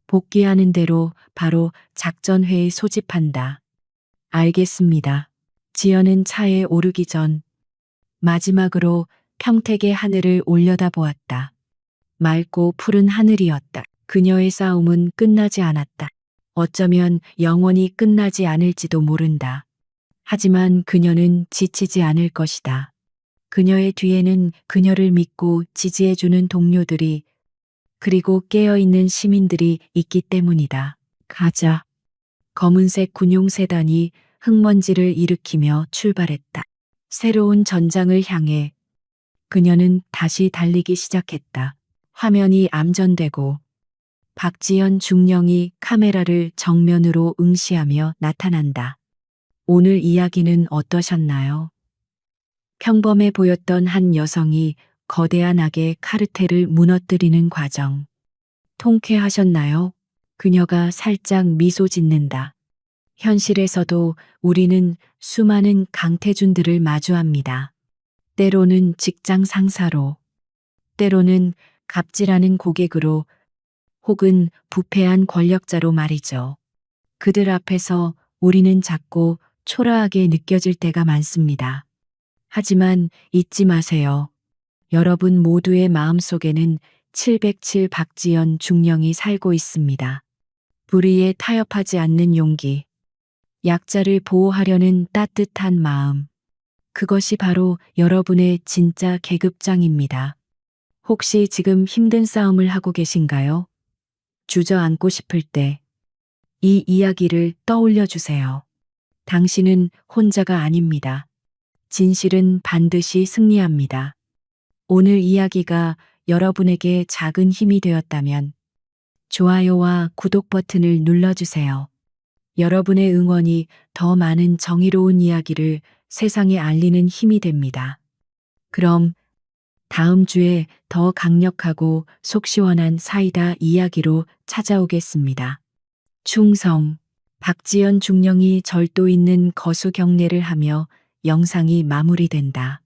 복귀하는 대로 바로 작전회의 소집한다. 알겠습니다. 지연은 차에 오르기 전 마지막으로 평택의 하늘을 올려다보았다. 맑고 푸른 하늘이었다. 그녀의 싸움은 끝나지 않았다. 어쩌면 영원히 끝나지 않을지도 모른다. 하지만 그녀는 지치지 않을 것이다. 그녀의 뒤에는 그녀를 믿고 지지해주는 동료들이, 그리고 깨어있는 시민들이 있기 때문이다. 가자. 검은색 군용 세단이 흙먼지를 일으키며 출발했다. 새로운 전장을 향해 그녀는 다시 달리기 시작했다. 화면이 암전되고 박지연 중령이 카메라를 정면으로 응시하며 나타난다. 오늘 이야기는 어떠셨나요? 평범해 보였던 한 여성이 거대한 악의 카르텔을 무너뜨리는 과정. 통쾌하셨나요? 그녀가 살짝 미소 짓는다. 현실에서도 우리는 수많은 강태준들을 마주합니다. 때로는 직장 상사로, 때로는 갑질하는 고객으로, 혹은 부패한 권력자로 말이죠. 그들 앞에서 우리는 작고 초라하게 느껴질 때가 많습니다. 하지만 잊지 마세요. 여러분 모두의 마음속에는 707 박지연 중령이 살고 있습니다. 불의에 타협하지 않는 용기, 약자를 보호하려는 따뜻한 마음. 그것이 바로 여러분의 진짜 계급장입니다. 혹시 지금 힘든 싸움을 하고 계신가요? 주저앉고 싶을 때 이 이야기를 떠올려 주세요. 당신은 혼자가 아닙니다. 진실은 반드시 승리합니다. 오늘 이야기가 여러분에게 작은 힘이 되었다면 좋아요와 구독 버튼을 눌러주세요. 여러분의 응원이 더 많은 정의로운 이야기를 세상에 알리는 힘이 됩니다. 그럼 다음 주에 더 강력하고 속 시원한 사이다 이야기로 찾아오겠습니다. 충성. 박지연 중령이 절도 있는 거수 경례를 하며 영상이 마무리된다.